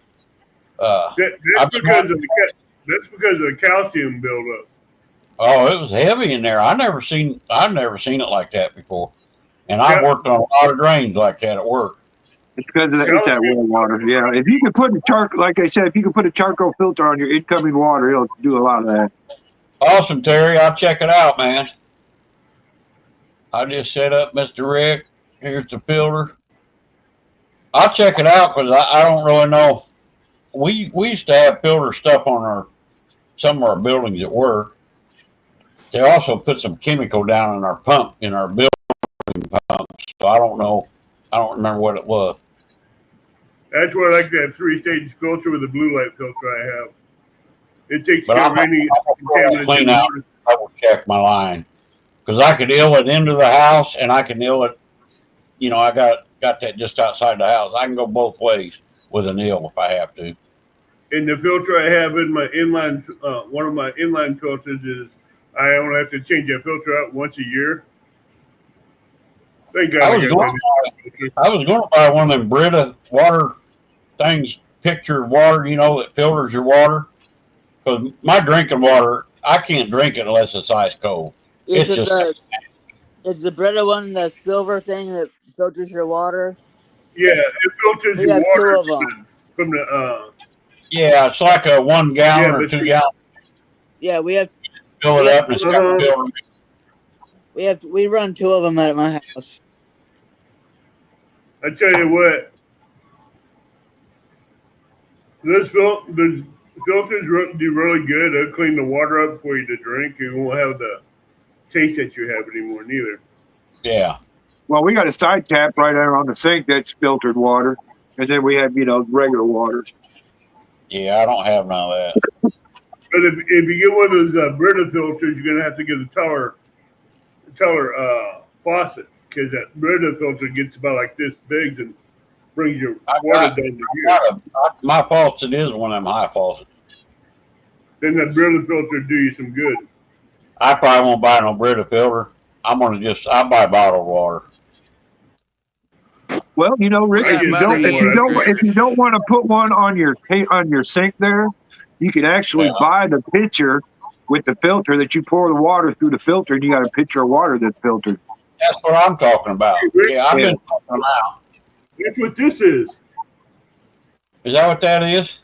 that's because of the calcium buildup. Oh, it was heavy in there. I've never seen it like that before. And I've worked on a lot of drains like that at work. It's because of that well water. Yeah, if you could put like I said, if you could put a charcoal filter on your incoming water, it'll do a lot of that. Awesome, Terry. I'll check it out, man. I just set up Mr. Rick. Here's the filter. I'll check it out because I don't really know. We used to have filter stuff on some of our buildings at work. They also put some chemical down in our pump, in our building pumps. So I don't know. I don't remember what it was. That's why I like that 3-stage filter with the blue light filter I have. It takes care of any contaminants. Clean out. I will check my line because I could ill it into the house and I can ill it. You know, I got that just outside the house. I can go both ways with an ill if I have to. And the filter I have in my inline, one of my inline filters is I only have to change that filter out once a year. Thank God. I was going to buy one of them Brita water things, picture water, you know, that filters your water. Because my drinking water, I can't drink it unless it's ice cold. Is the Brita one the silver thing that filters your water? Yeah, it filters we your have water 2 of them. From the. Yeah, it's like a 1 gallon or 2 gallon. Yeah, we have. Fill it up and it's got a filter. We run 2 of them at my house. I tell you what, there's filters do really good. They'll clean the water up for you to drink. You won't have the taste that you have anymore, neither. Yeah. Well, we got a side tap right there on the sink that's filtered water, and then we have regular water. Yeah, I don't have none of that. But if you get one of those Brita filters, you're gonna have to get a taller faucet because that Brita filter gets about like this big and brings your water down to here. My faucet is one of them high faucets. Then that Brita filter do you some good. I probably won't buy no Brita filter. I'll buy bottled water. Well, Rick, if you don't want to put one on your sink there, you can actually buy the pitcher with the filter that you pour the water through the filter, and you got a pitcher of water that's filtered. That's what I'm talking about. Yeah, I've been talking about. That's what this is. Is that what that is?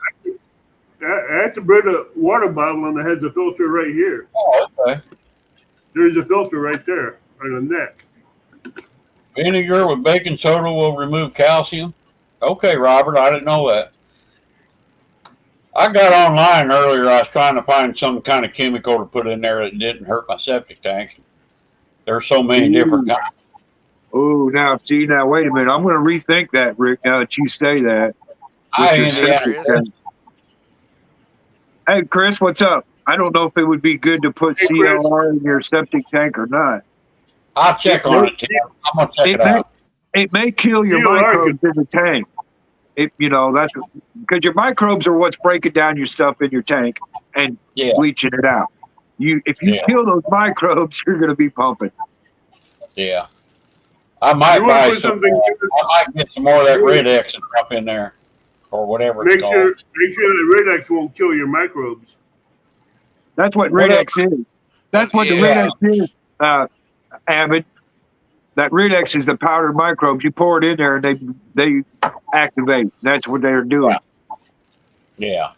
That's a Brita water bottle, and it has a filter right here. Oh, okay. There's a filter right there on the neck. Vinegar with baking soda will remove calcium. Okay, Robert, I didn't know that. I got online earlier. I was trying to find some kind of chemical to put in there that didn't hurt my septic tank. There's so many different kinds. Oh, now wait a minute. I'm going to rethink that, Rick. Now that you say that. Hey, Chris, what's up? I don't know if it would be good to put CLR in your septic tank or not. I'll check on it, Tim. I'm going to check it out. It may kill your microbes in the tank. That's because your microbes are what's breaking down your stuff in your tank and bleaching it out. If you kill those microbes, you're going to be pumping. Yeah. I might buy something. I might get some more of that Red X and drop in there or whatever it's called. Make sure the Red X won't kill your microbes. That's what Red X is. That's what the Red X is, Abbott. That Red X is the powdered microbes. You pour it in there and they activate. That's what they're doing. Yeah.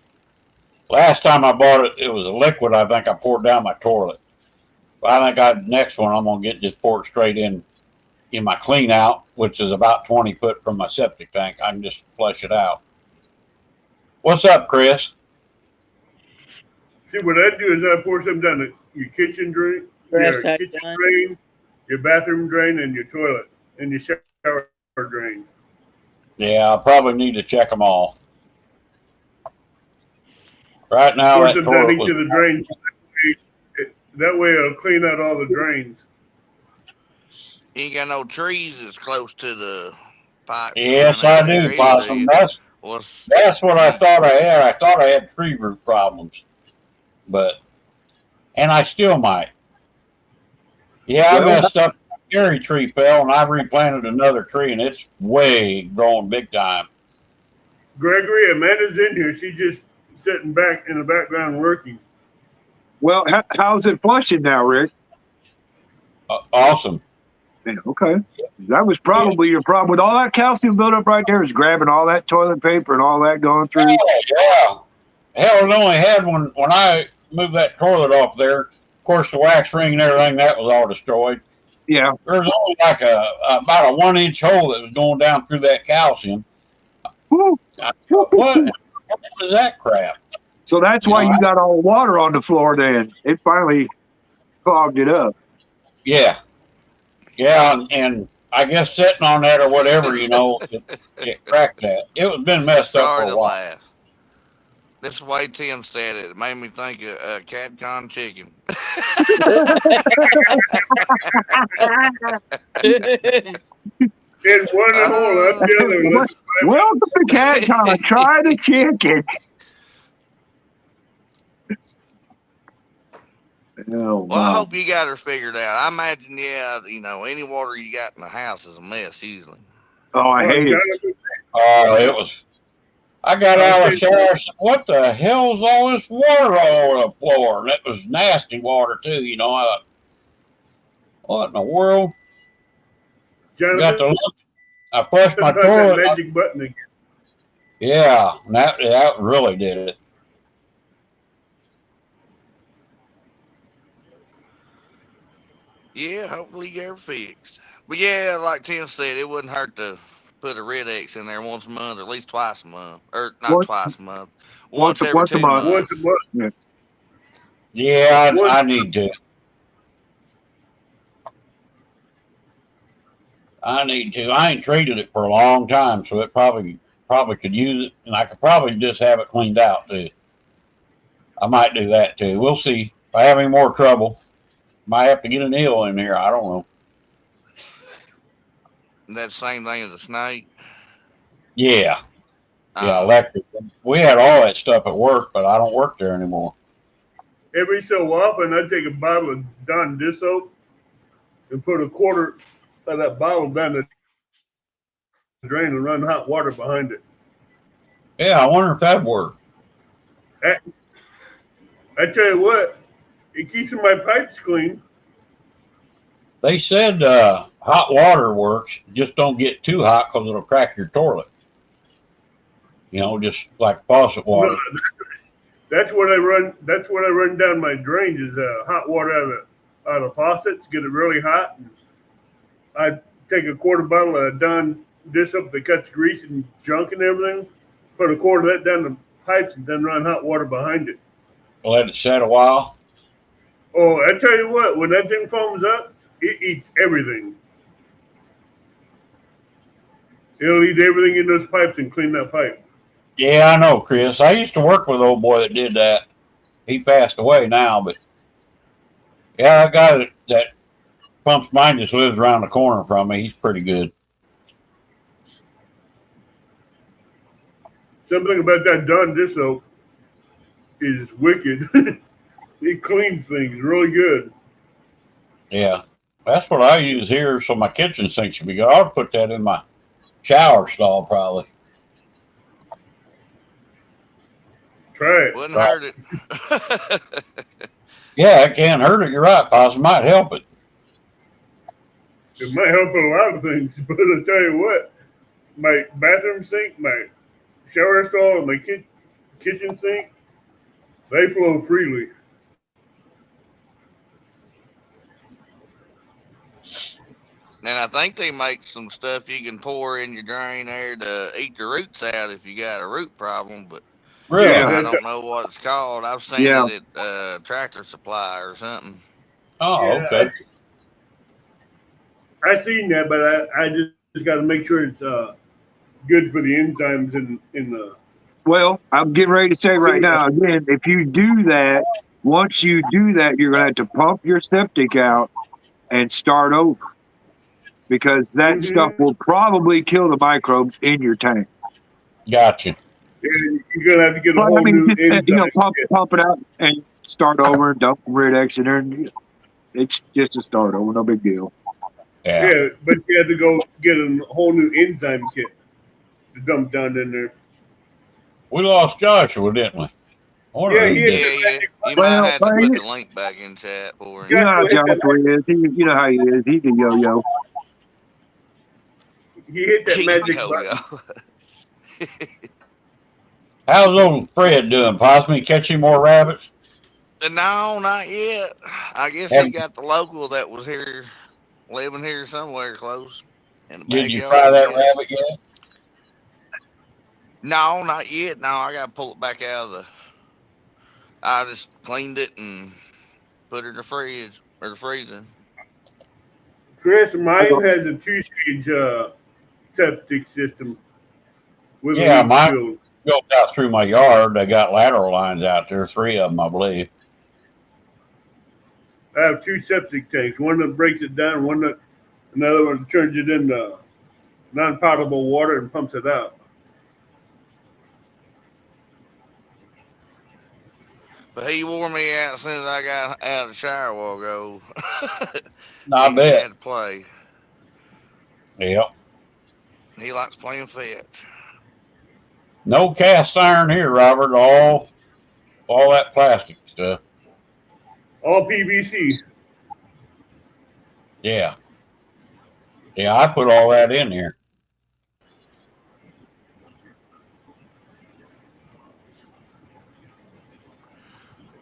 Last time I bought it, it was a liquid. I think I poured down my toilet. But I think next one I'm gonna just pour it straight in my clean out, which is about 20 foot from my septic tank. I can just flush it out. What's up, Chris? See, what I do is I pour some down your kitchen drain, your bathroom drain, and your toilet, and your shower drain. Yeah, I probably need to check them all. Right now, pour some down each of the drains. That way, it'll clean out all the drains. You ain't got no trees that's close to the pipe. Yes, I do, Possum. What's That's what I thought I had. I thought I had tree root problems, and I still might. Yeah, I Well, messed up. A cherry tree fell, and I replanted another tree, and it's way growing big time. Gregory, Amanda's in here. She's just sitting back in the background working. well, how's it flushing now, Rick? Awesome. Yeah, okay. That was probably your problem with all that calcium buildup right there. Is grabbing all that toilet paper and all that going through. Yeah. Hell, it only had when I moved that toilet off there. Of course, the wax ring and everything that was all destroyed. Yeah. There was only like about a 1-inch hole that was going down through that calcium. Woo. I thought, what is that crap? So that's why you got all the water on the floor. Then it finally clogged it up. Yeah, and I guess sitting on that or whatever, it cracked that. It was been messed up sorry for a to while. laugh. This is the way Tim said it. It made me think of CatCon chicken. In one hole, up the other. Welcome to CatCon. Try the chicken. Oh, Well, I hope you got her figured out. I imagine, any water you got in the house is a mess usually. Oh, I hate it. Oh, it was. I got out of the shower. I said, what the hell's all this water all over the floor? And it was nasty water too. What in the world? Got to look. I flushed my toilet. Magic button again. Yeah, that really did it. Yeah, hopefully you get her fixed. But yeah, like Tim said, it wouldn't hurt to put a Red X in there once a month, or at least twice a month, or not twice a month, once every 2 months. Once a month. Yeah, I need to. I ain't treated it for a long time, so it probably could use it, and I could probably just have it cleaned out too. I might do that too. We'll see. If I have any more trouble, might have to get an eel in here. I don't know. That same thing as a snake. Yeah. Yeah, electric. We had all that stuff at work, but I don't work there anymore. Every so often, I take a bottle of Dawn dish soap and put a quarter of that bottle down the drain and run hot water behind it. Yeah, I wonder if that'd work. I tell you what, it keeps my pipes clean. They said hot water works, just don't get too hot because it'll crack your toilet. Just like faucet water. No, that's what I run. That's what I run down my drains is hot water out of faucets. Get it really hot. And I take a quarter bottle of Dawn dish soap that cuts grease and junk and everything. Put a quarter of that down the pipes and then run hot water behind it. Let it set a while. Oh, I tell you what, when that thing foams up, it eats everything. It'll eat everything in those pipes and clean that pipe. Yeah, I know, Chris. I used to work with an old boy that did that. He passed away now, but yeah, that guy that pumps mine just lives around the corner from me. He's pretty good. Something about that Dawn dish soap is wicked. It cleans things really good. Yeah, that's what I use here, so my kitchen sink should be good. I'll put that in my shower stall probably. Try it. Wouldn't hurt it. Yeah, it can't hurt it. You're right, Pops. It might help it. It might help in a lot of things, but I tell you what, my bathroom sink, my shower stall, and my kitchen sink, they flow freely. And I think they make some stuff you can pour in your drain there to eat the roots out if you got a root problem, but Really? I don't know what it's called. I've seen it at Tractor Supply or something. Oh, Yeah, okay. I seen that, but I just got to make sure it's good for the enzymes in the. Well, I'm getting ready to say right now, again, if you do that, once you do that, you're going to have to pump your septic out and start over because that stuff will probably kill the microbes in your tank. Gotcha. And you're gonna have to get a Well, I whole mean, new just, enzyme kit. pump it out and start over, dump the red X in there. And it's just a start over, no big deal. Yeah. Yeah, but you had to go get a whole new enzyme kit to dump down in there. We lost Joshua, didn't we? I wonder Yeah, who he did. hit Yeah, the yeah. magic You button. might Well, have to put the link back in chat for him. you know how Joshua hit that Joshua is. You know how he is. He's a yo-yo. He hit that magic Yo, button. yo. How's old Fred doing? Possibly catching more rabbits? No, not yet. I guess he Have, got the local that was here, living here somewhere close in the did you fry backyard, I that guess. rabbit yet? No, not yet. No, I gotta pull it back out of the. I just cleaned it and put it in the fridge or the freezer. Chris, mine has a two-stage septic system with a Yeah, leach mine field. goes out through my yard. I got lateral lines out there, 3 of them, I believe. I have two septic tanks. One that breaks it down, another one turns it into non-potable water and pumps it out. But he wore me out as soon as I got out of the shower a while ago. I He bet. had to play. Yep. He likes playing fetch. No cast iron here, Robert. All that plastic stuff. All PVC. Yeah. Yeah, I put all that in here.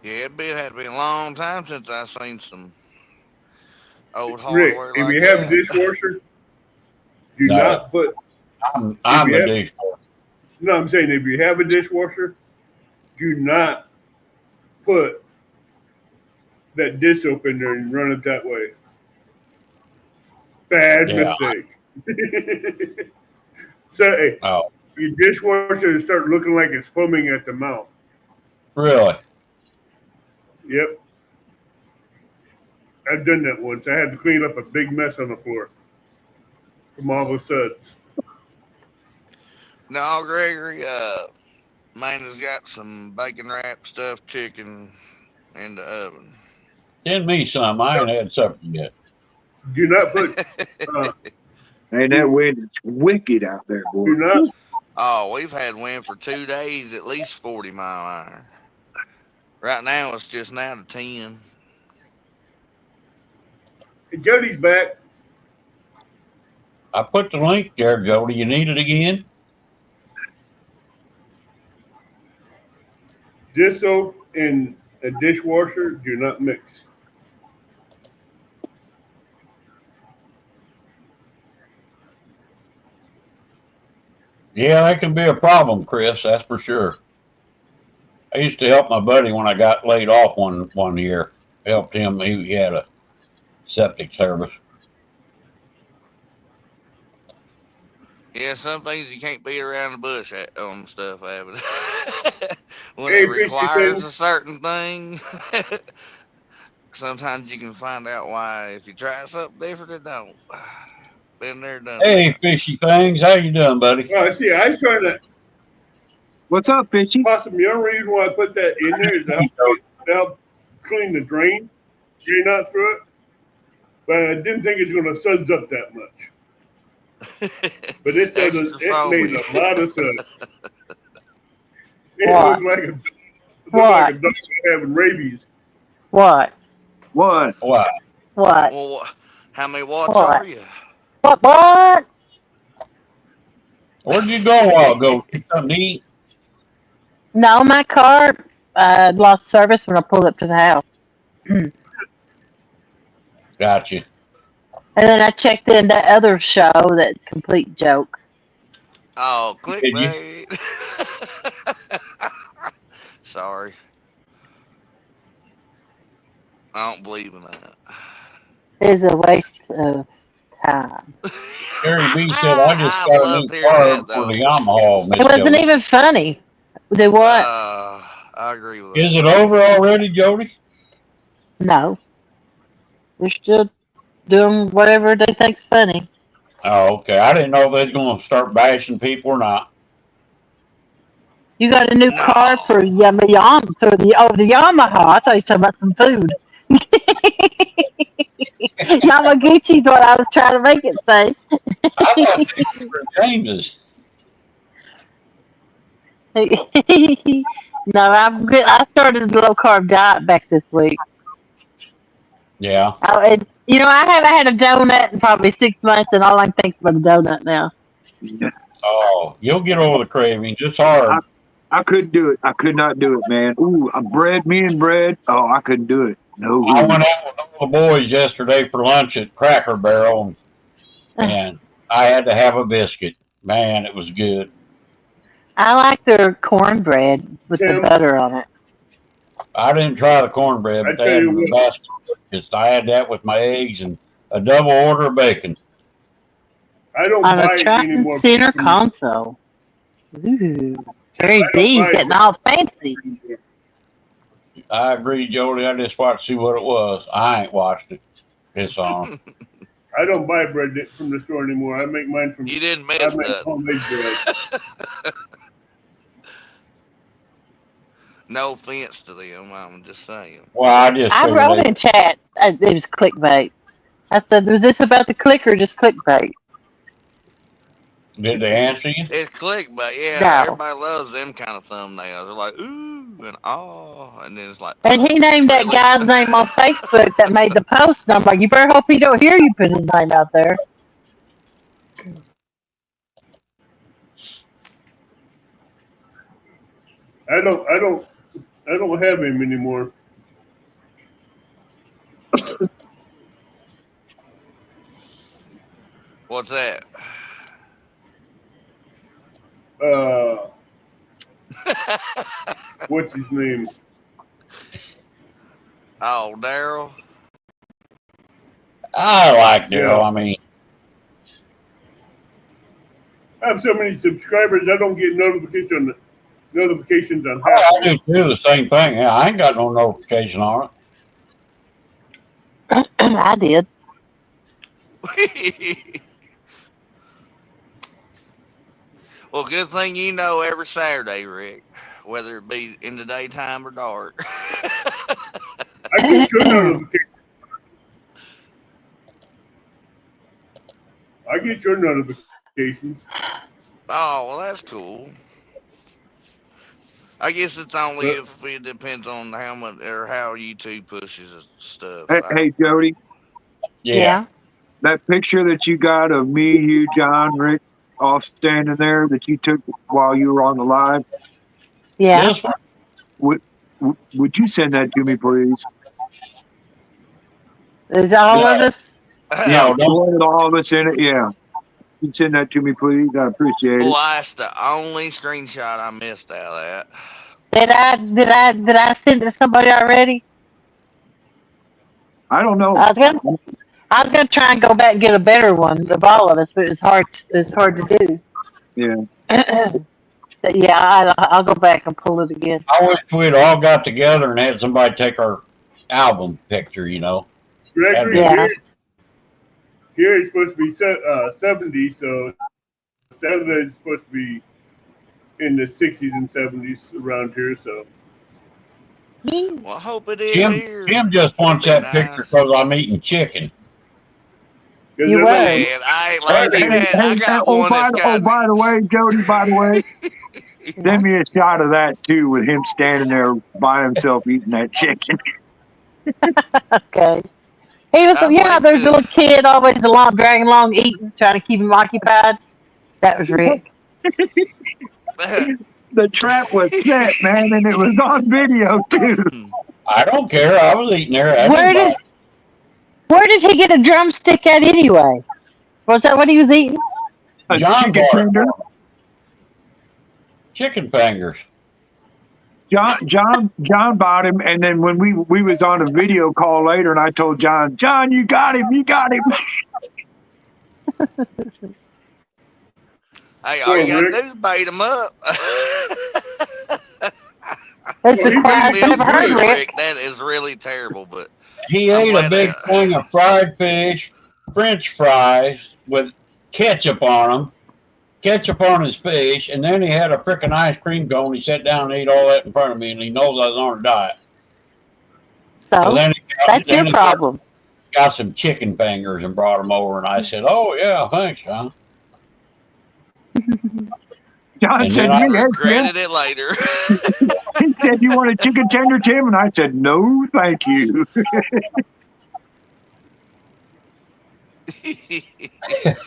Yeah, it had to be a long time since I seen some old Rick, hardware if like you have a that. dishwasher, do No. not put. I'm you the have- dishwasher. No, I'm saying if you have a dishwasher, do not put that dish soap in there and run it that way. Bad Yeah. mistake. So hey, Oh, your dishwasher will start looking like it's foaming at the mouth. really? Yep. I've done that once. I had to clean up a big mess on the floor from all the suds. No, Gregory, man has got some bacon wrap stuffed chicken in the oven. Send me some. I ain't had supper yet. Do not put. And that wind is wicked out there, boy. Do not. Oh, we've had wind for 2 days, at least 40-mile an hour. Right now, it's just now to 10. Jody's back. I put the link there, Jody. You need it again? Dish soap and a dishwasher do not mix. Yeah, that can be a problem, Chris. That's for sure. I used to help my buddy when I got laid off one year. Helped him. He had a septic service. Yeah, some things you can't beat around the bush on stuff, Abbott. When Hey, it Fishy requires Thing. a certain thing, sometimes you can find out why. If you try something different, it don't. Been there, done Hey, that. fishy things. How you doing, buddy? Well, see, I was trying to. What's up, Fishy? Possibly the only reason why I put that in there is to help clean the drain out through it. But I didn't think it's going to suds up that much. But it said Extra it made foamy. a lot of suds. It What? looked like a dog having rabies. What? What? Wow. What? Well, how many watts What? are you? What? Where'd you go a while ago? Get something to eat? No, my car lost service when I pulled up to the house. And Gotcha. then I checked in that other show, that complete joke. Oh, Did you? clickbait. Sorry. I don't believe in that. It's a waste of time. Gary B said, I just I got a loved new hearing car that, for though. the Yamaha, Miss It wasn't Jody. even funny. Do what? I agree with Is that. it over already, Jody? No. They're still doing whatever they think's funny. Oh, okay. I didn't know if they was going to start bashing people or not. You got a new car No. for the Yamaha. I thought you were talking about some food. Yamaguchi's what I was trying to make it say. I thought these were James's. No, I'm good. I started a low carb diet back this week. Yeah. I haven't had a donut in probably 6 months, and all I can think's about a donut now. Oh, you'll get over the cravings. It's hard. I couldn't do it. I could not do it, man. Ooh, me and bread. Oh, I couldn't do it. No. I went out with all the boys yesterday for lunch at Cracker Barrel, and I had to have a biscuit. Man, it was good. I like their cornbread with the Tim, butter on it. I didn't try the cornbread, I but tell they had you the what, basket biscuits. I had that with my eggs and a double order of bacon. I don't On a buy track and anymore. center console. Ooh, Terry I don't D's buy getting all fancy. I agree, Jody. I just watched to see what it was. I ain't watched it. It's on. I don't buy bread from the store anymore. I make mine from. You didn't I miss make nothing. homemade bread. No offense to them, I'm just saying. Well, I just I figured wrote in chat. It was clickbait. I said, was this about the click or just clickbait? did they answer you? It's clickbait, yeah. No. Everybody loves them kind of thumbnails. They're like, ooh, and oh, and then it's like. And he named that really? guy's name on Facebook that made the post. And I'm like, you better hope he don't hear you put his name out there. I don't have him anymore. What's that? What's his name? Oh, Daryl. I like Daryl. Yeah. I mean, I have so many subscribers. I don't get notifications on I half. do too. The same thing. Yeah, I ain't got no notification on it. I did. Well, good thing you know every Saturday, Rick, whether it be in the daytime or dark. I get your notifications. I get your notifications. Oh, well, that's cool. I guess it's only if it depends on how much or how YouTube pushes stuff. Hey, Jody, Yeah. that picture that you got of me, you, John, Rick, all standing there that you took while you were on the live, Yeah. This one, would you send that to me, please? Is all of us? no, The one with all of us in it, yeah. You send that to me, please. I appreciate Well, it. that's the only screenshot I missed out of that. Did I send it to somebody already? I don't know. I was gonna try and go back and get a better one of all of us, but it's hard to do. Yeah. But yeah, I'll go back and pull it again. I wish we'd all got together and had somebody take our album picture. Gregory, Yeah. here it's supposed to be 70, so Saturday is supposed to be in the 60s and 70s around here. So Well, I hope it is here. Jim just wants that Nice. picture because I'm eating chicken. You Man, wait. I ain't like you had. I got Oh, one that's got. by the way, Jody, by the way, send me a shot of that too, with him standing there by himself eating that chicken. Okay. He was, I'd yeah, like there's a to- little kid always dragging along eating, trying to keep him occupied. That was Rick. The trap was set, man, and it was on video too. I don't care. I was eating there. I Where didn't did he get a drumstick at anyway? Was that what he was eating? A John chicken bought it. tender. Chicken fingers. John bought him, and then when we was on a video call later, and I told John, you got him. Hey, all you gotta do is bait them up. That's the Well, quietest I've ever heard, Rick. That is really terrible, but He I'm ate a glad big that- thing of fried fish, French fries with ketchup on them, ketchup on his fish, and then he had a frickin' ice cream cone. He sat down and ate all that in front of me, and he knows I was on a diet. So then that's your problem. Got some chicken fingers and brought them over, and I said, "Oh yeah, thanks, John." John And said, then I "Hey, Regretted it later. he said, you want a chicken tender, Tim?" And I said, "No, thank you."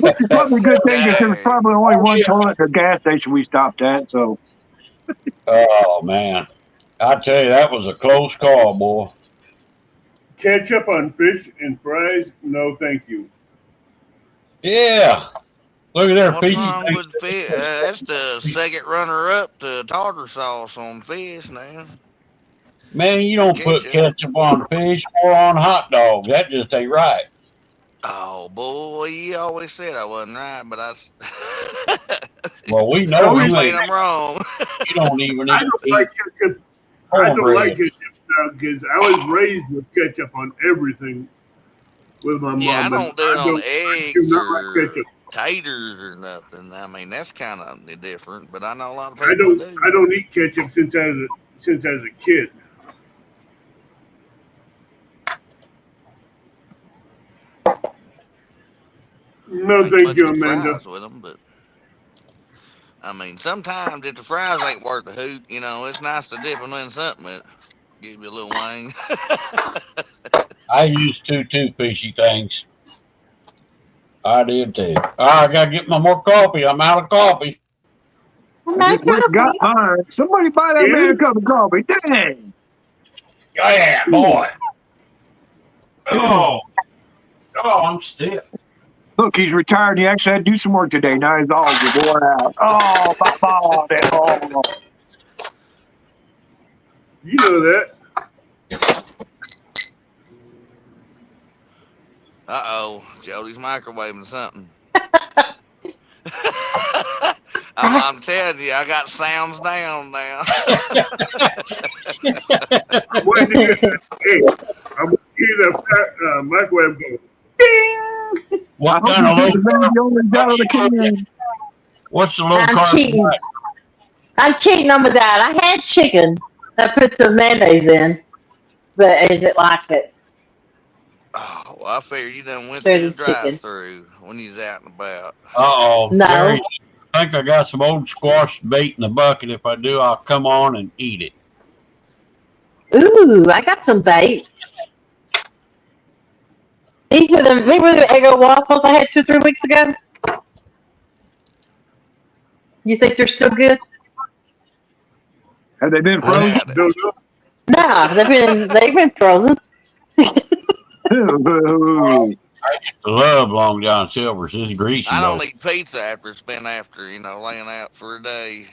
Which is probably a good thing because there was probably only one toilet at the gas station we stopped at. So, Oh man, I tell you, that was a close call, boy. Ketchup on fish and fries? No, thank you. Yeah, look at there, What's Peachy. wrong with fish? That's the second runner-up to tartar sauce on fish now. Man, you don't put ketchup on fish or on hot dogs. That just ain't right. Oh boy, you always said I wasn't right, but I. Well, we know you ain't. ain't. I'm wrong. You don't even I eat. don't like ketchup. I don't like ketchup because I was raised with ketchup on everything with my mom. Yeah, I don't do it on eggs or ketchup. taters or nothing. I mean, that's kind of different, but I know a lot of people do. I don't eat ketchup since I was a kid. No, thank you, Amanda. With them, but I mean, sometimes if the fries ain't worth the hoot, you know, it's nice to dip them in something that give you a little wang. I used to too, Fishy. Thanks. I did too. All right, I gotta get my more coffee. I'm out of coffee. I just went and got mine. Somebody buy that man a cup of coffee. Dang. Yeah, boy. Oh, I'm stiff. Look, he's retired. He actually had to do some work today. Now his all are worn out. Oh, my ball, that ball. You know that. Uh-oh, Jody's microwaving something. I'm telling you, I got sounds down now. Hey, I'm going to hear that microwave go, ding! What kind of low carb? What's the low I'm carb? cheating. I'm cheating on my diet. I had chicken. I put some mayonnaise in, but I didn't like it. Oh, well, I figured you done went through the drive-through when you was out and about. Uh-oh. No. Jerry, I think I got some old squash bait in the bucket. If I do, I'll come on and eat it. Ooh, I got some bait. These are the Eggo waffles I had 2 or 3 weeks ago. You think they're still good? Have they been frozen? No, they've been frozen. I love Long John Silver's. It's greasy. I don't eat pizza after it's been laying out for a day.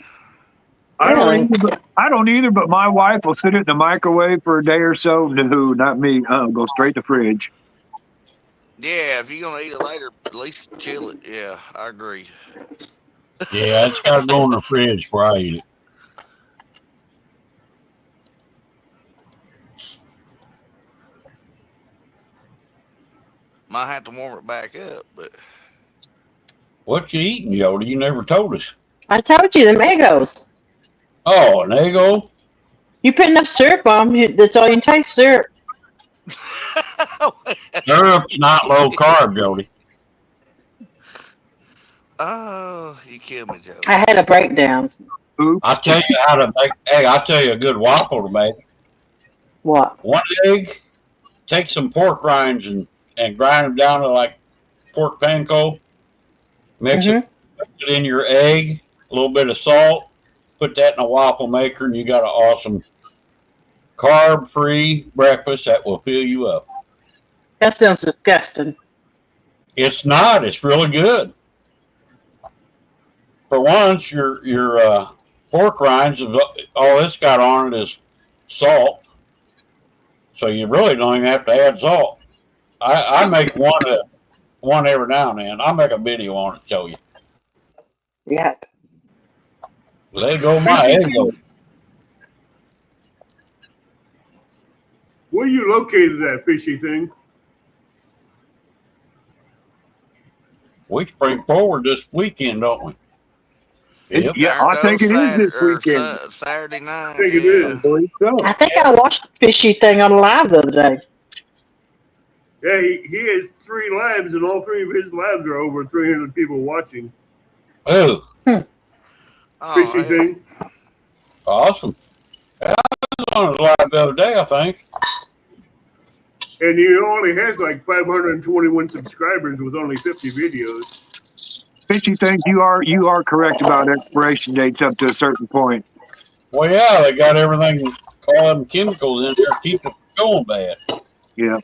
I don't either, but my wife will sit it in the microwave for a day or so. No, not me. Go straight to the fridge. Yeah, if you're going to eat it later, at least chill it. Yeah, I agree. Yeah, it's got to go in the fridge before I eat it. Might have to warm it back up, but. What you eating, Jody? You never told us. I told you, them Eggos. Oh, an Eggo? You put enough syrup on them, that's all you can taste, syrup. Syrup's not low carb, Jody. Oh, you killed me, Jody. I had a breakdown. Oops. I'll tell you how to make. Hey, I'll tell you a good waffle to make. What? 1 egg. Take some pork rinds and grind them down to like pork panko. Mix it in your egg. A little bit of salt. Put that in a waffle maker, and you got an awesome carb-free breakfast that will fill you up. That sounds disgusting. It's not. It's really good. For once, your pork rinds, all it's got on it is salt. So you really don't even have to add salt. I make one every now and then. I'll make a video on it to show you. Yeah. There go my Eggo. Where are you located at, Fishy Thing? We spring forward this weekend, don't we? Yep. Yeah, I think it is this weekend. Saturday night. I think it yeah. I is. believe so. I think I watched the fishy thing on live the other day. Yeah, he has 3 lives, and all 3 of his lives are over 300 people watching. Oh, Oh, Fishy yeah. thing. awesome. Yeah, I was on his live the other day, I think. And he only has like 521 subscribers with only 50 videos. Fishy things, you are correct about expiration dates up to a certain point. Well, yeah, they got everything, all them chemicals in there to keep it from going bad. Yeah.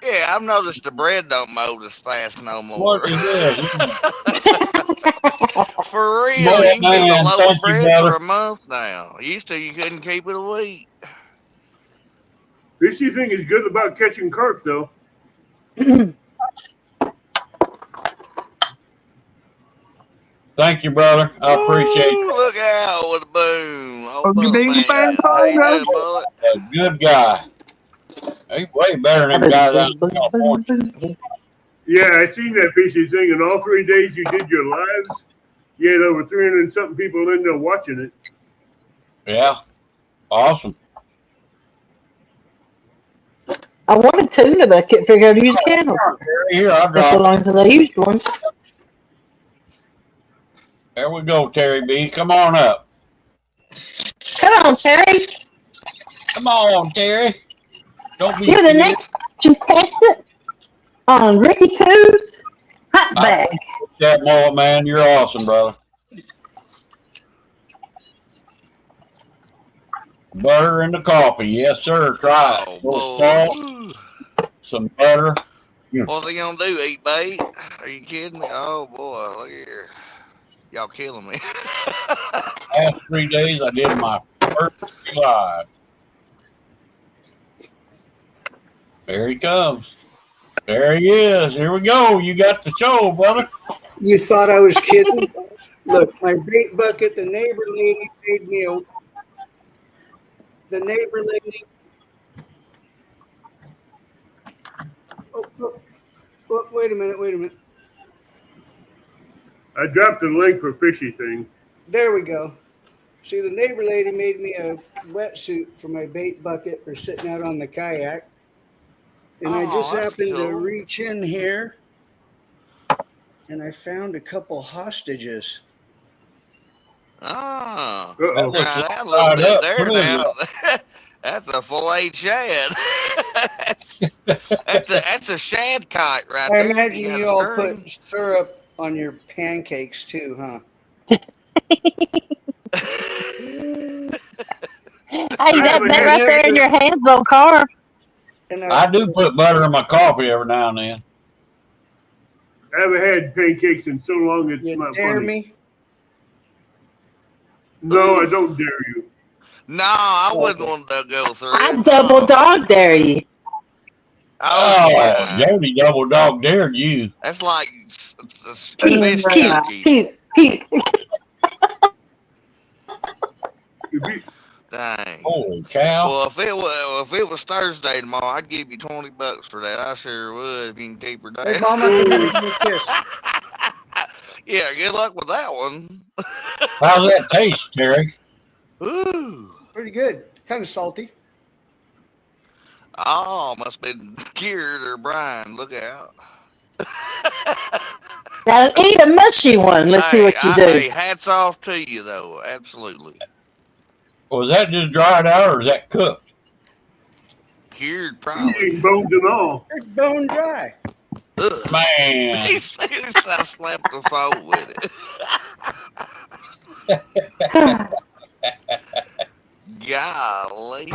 Yeah, I've noticed the bread don't mold as fast no more. What is this? For real, Boy, you can keep a man, loaf thank of you, bread brother. for a month now. Used to, you couldn't keep it a week. Fishy thing is good about catching carp, though. Thank you, brother. I appreciate Ooh, it. look out with a boom. Oh, Oh, you Bullet big Man. bang How you bang, doing, Bullet? A good guy. He's way better than them guys out in California. Yeah, I seen that fishy thing, and all 3 days you did your lives, you had over 300 and something people in there watching it. Yeah, awesome. I wanted tuna, but I couldn't figure out how to use a candle. Here, I'll That's so drop. long since I used one. There we go, Terry B. Come on up. Come on, Terry. Come on, Terry. Don't be You're the scared. next contestant on Ricky Pooh's Hot Bag. That mullet, man. You're awesome, brother. Butter in the coffee. Yes, sir. Try it. A little salt, some butter. What's he gonna do? Eat bait? Are you kidding me? Oh boy, look here. Y'all killing me. Last 3 days, I did my first 3 live. There he comes. There he is. Here we go. You got the show, brother. You thought I was kidding? Look, my bait bucket, the neighbor lady made me a. The neighbor lady. Oh, wait a minute. I dropped the link for fishy thing. There we go. See, the neighbor lady made me a wetsuit for my bait bucket for sitting out on the kayak. And I just that's happened to cool. reach in here and I found a couple hostages. Oh, Uh-oh. that a little bit there now. That's a fillet shad. that's a shad kite right I there. imagine got you a all string. put syrup on your pancakes too, huh? Hey, you got that right there in your hands on carve. And I do put butter in my coffee every now and then. I haven't had pancakes in so long it's you not dare funny. me? No, I don't dare you. No, I wouldn't want to go through I it. double dog dare you. Oh, yeah. Jody double dog dared you. That's like Pew, fish pew, turkey. pew, pew. Dang. Holy cow. Well, if it was Thursday tomorrow, I'd give you $20 for that. I sure would if you can keep her down. Hey, Mama, come here, give me a kiss. Yeah, good luck with that one. How's that taste, Terry? Ooh. Pretty good. Kind of salty. Oh, must be cured or brine. Look out. Now eat a mushy one. Let's see what you do. Hey, hats off to you, though. Absolutely. Was that just dried out or is that cooked? Cured, probably. Eating bones and all. It's bone dry. Ugh. Man. He said I slapped the phone with it. Golly.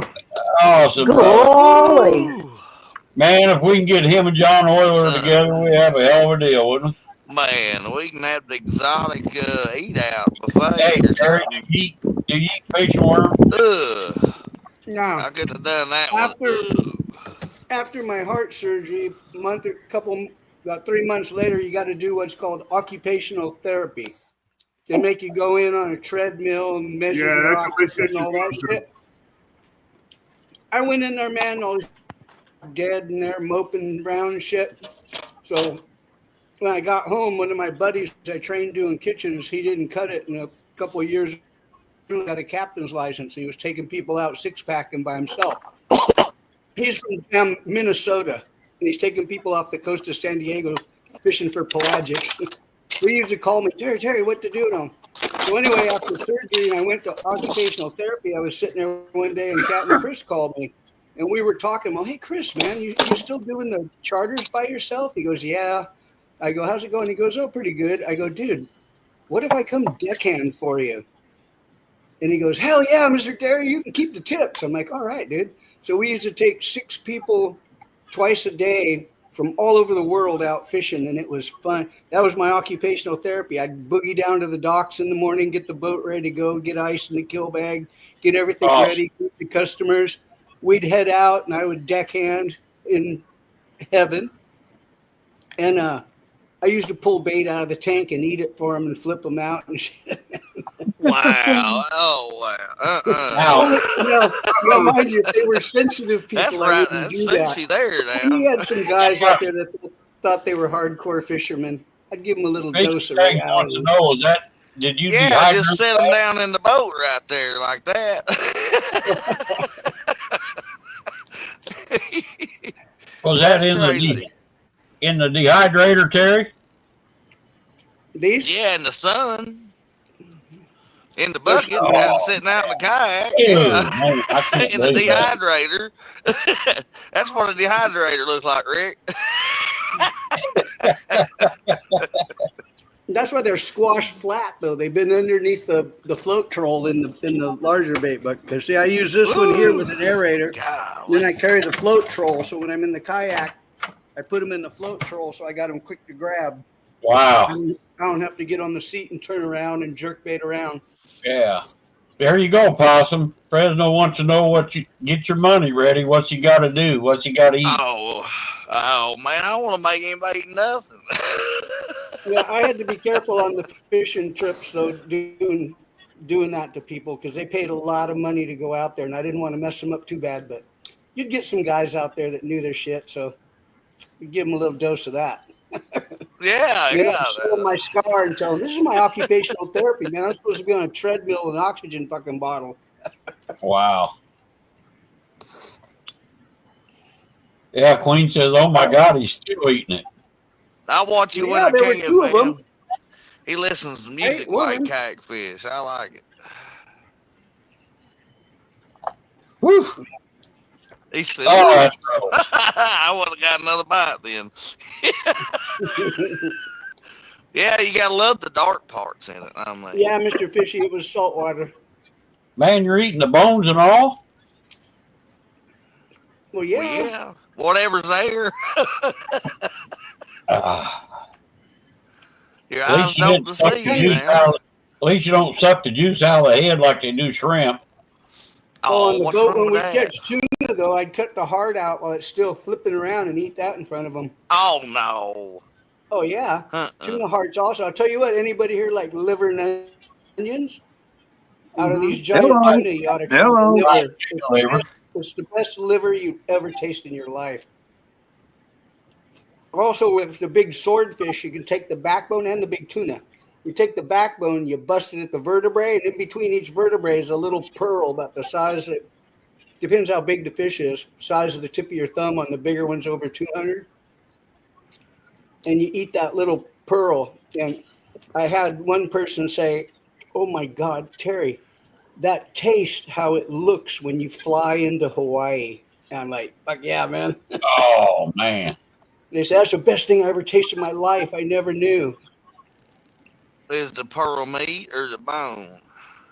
Awesome, brother. Golly. Man, if we can get him and John Oiler together, we have a hell of a deal, wouldn't we? Man, we can have the exotic eat out buffet. Hey, or Terry, something. do you eat fish and worms? Ugh. No. I couldn't have done that one. After my heart surgery, about 3 months later, you got to do what's called occupational therapy. They make you go in on a treadmill and measure your oxygen and all that shit. I went in there, man, I was dead in there moping around and shit. So when I got home, one of my buddies I trained doing kitchens, he didn't cut it in a couple of years. He got a captain's license. He was taking people out six-packing by himself. He's from Minnesota, and he's taking people off the coast of San Diego fishing for pelagic. He used to call me, Terry, what to do now? So anyway, after surgery, and I went to occupational therapy, I was sitting there one day, and Captain Chris called me, and we were talking. Well, hey, Chris, man, you still doing the charters by yourself? He goes, yeah. I go, how's it going? He goes, oh, pretty good. I go, dude, what if I come deckhand for you? And he goes, hell yeah, Mr. Terry, you can keep the tips. I'm like, all right, dude. So we used to take 6 people twice a day from all over the world out fishing, and it was fun. That was my occupational therapy. I'd boogie down to the docks in the morning, get the boat ready to go, get ice in the kill bag, get everything ready, get the customers. We'd head out, and I would deckhand in heaven. And I used to pull bait out of the tank and eat it for them and flip them out and shit. Wow. Oh, wow. Now, mind you, if they were sensitive people, That's right. I wouldn't That's do that. sushi there now. We had some guys out there that thought they were hardcore fishermen. I'd give them a little dose of reality. To know, is that, did you just set them down in the boat right there like that. Was that in the dehydrator, Terry? These? Yeah, in the sun. In the bucket, sitting out in the kayak. In the dehydrator. That's what a dehydrator looks like, Rick. That's why they're squashed flat, though. They've been underneath the float troll in the larger bait bucket. Because, see, I use this one here with an aerator. Then I carry the float troll. So when I'm in the kayak, I put them in the float troll, so I got them quick to grab. Wow. I don't have to get on the seat and turn around and jerk bait around. Yeah. There you go, Possum. Fresno wants to know get your money ready. What you got to do? What you got to eat? Oh, man, I don't want to make anybody eat nothing. Yeah, I had to be careful on the fishing trips, though, doing that to people because they paid a lot of money to go out there, and I didn't want to mess them up too bad. But you'd get some guys out there that knew their shit, so you'd give them a little dose of that. Yeah. Show them my scar and tell them, this is my occupational therapy, man. I'm supposed to be on a treadmill with an oxygen fucking bottle. Wow. Yeah, Queen says, oh, my God, he's still eating it. I watch you when I can, man. He listens to music like kayak fish. I like it. Whew. He said, that's gross. I would have got another bite then. Yeah, you got to love the dark parts in it. I mean. Yeah, Mr. Fishy, it was saltwater. Man, you're eating the bones and all? Well, yeah. Whatever's there. Your eyes don't deceive you, man. At least you don't suck the juice out of the head like they do shrimp. On the boat when we catch tuna, though, I'd cut the heart out while it's still flipping around and eat that in front of them. Oh, no. Oh, yeah. Tuna hearts also. I'll tell you what, anybody here like liver and onions? Out of these giant tuna, you ought to try liver. It's the best liver you've ever tasted in your life. Also, with the big swordfish, you can take the backbone and the big tuna. You take the backbone, you bust it at the vertebrae, and in between each vertebrae is a little pearl about the size that depends how big the fish is, size of the tip of your thumb. On the bigger ones, over 200. And you eat that little pearl. And I had one person say, "Oh my God, Terry, that taste how it looks when you fly into Hawaii." And I'm like, yeah, man. Oh, man. They said, that's the best thing I ever tasted in my life. I never knew. Is the pearl meat or the bone?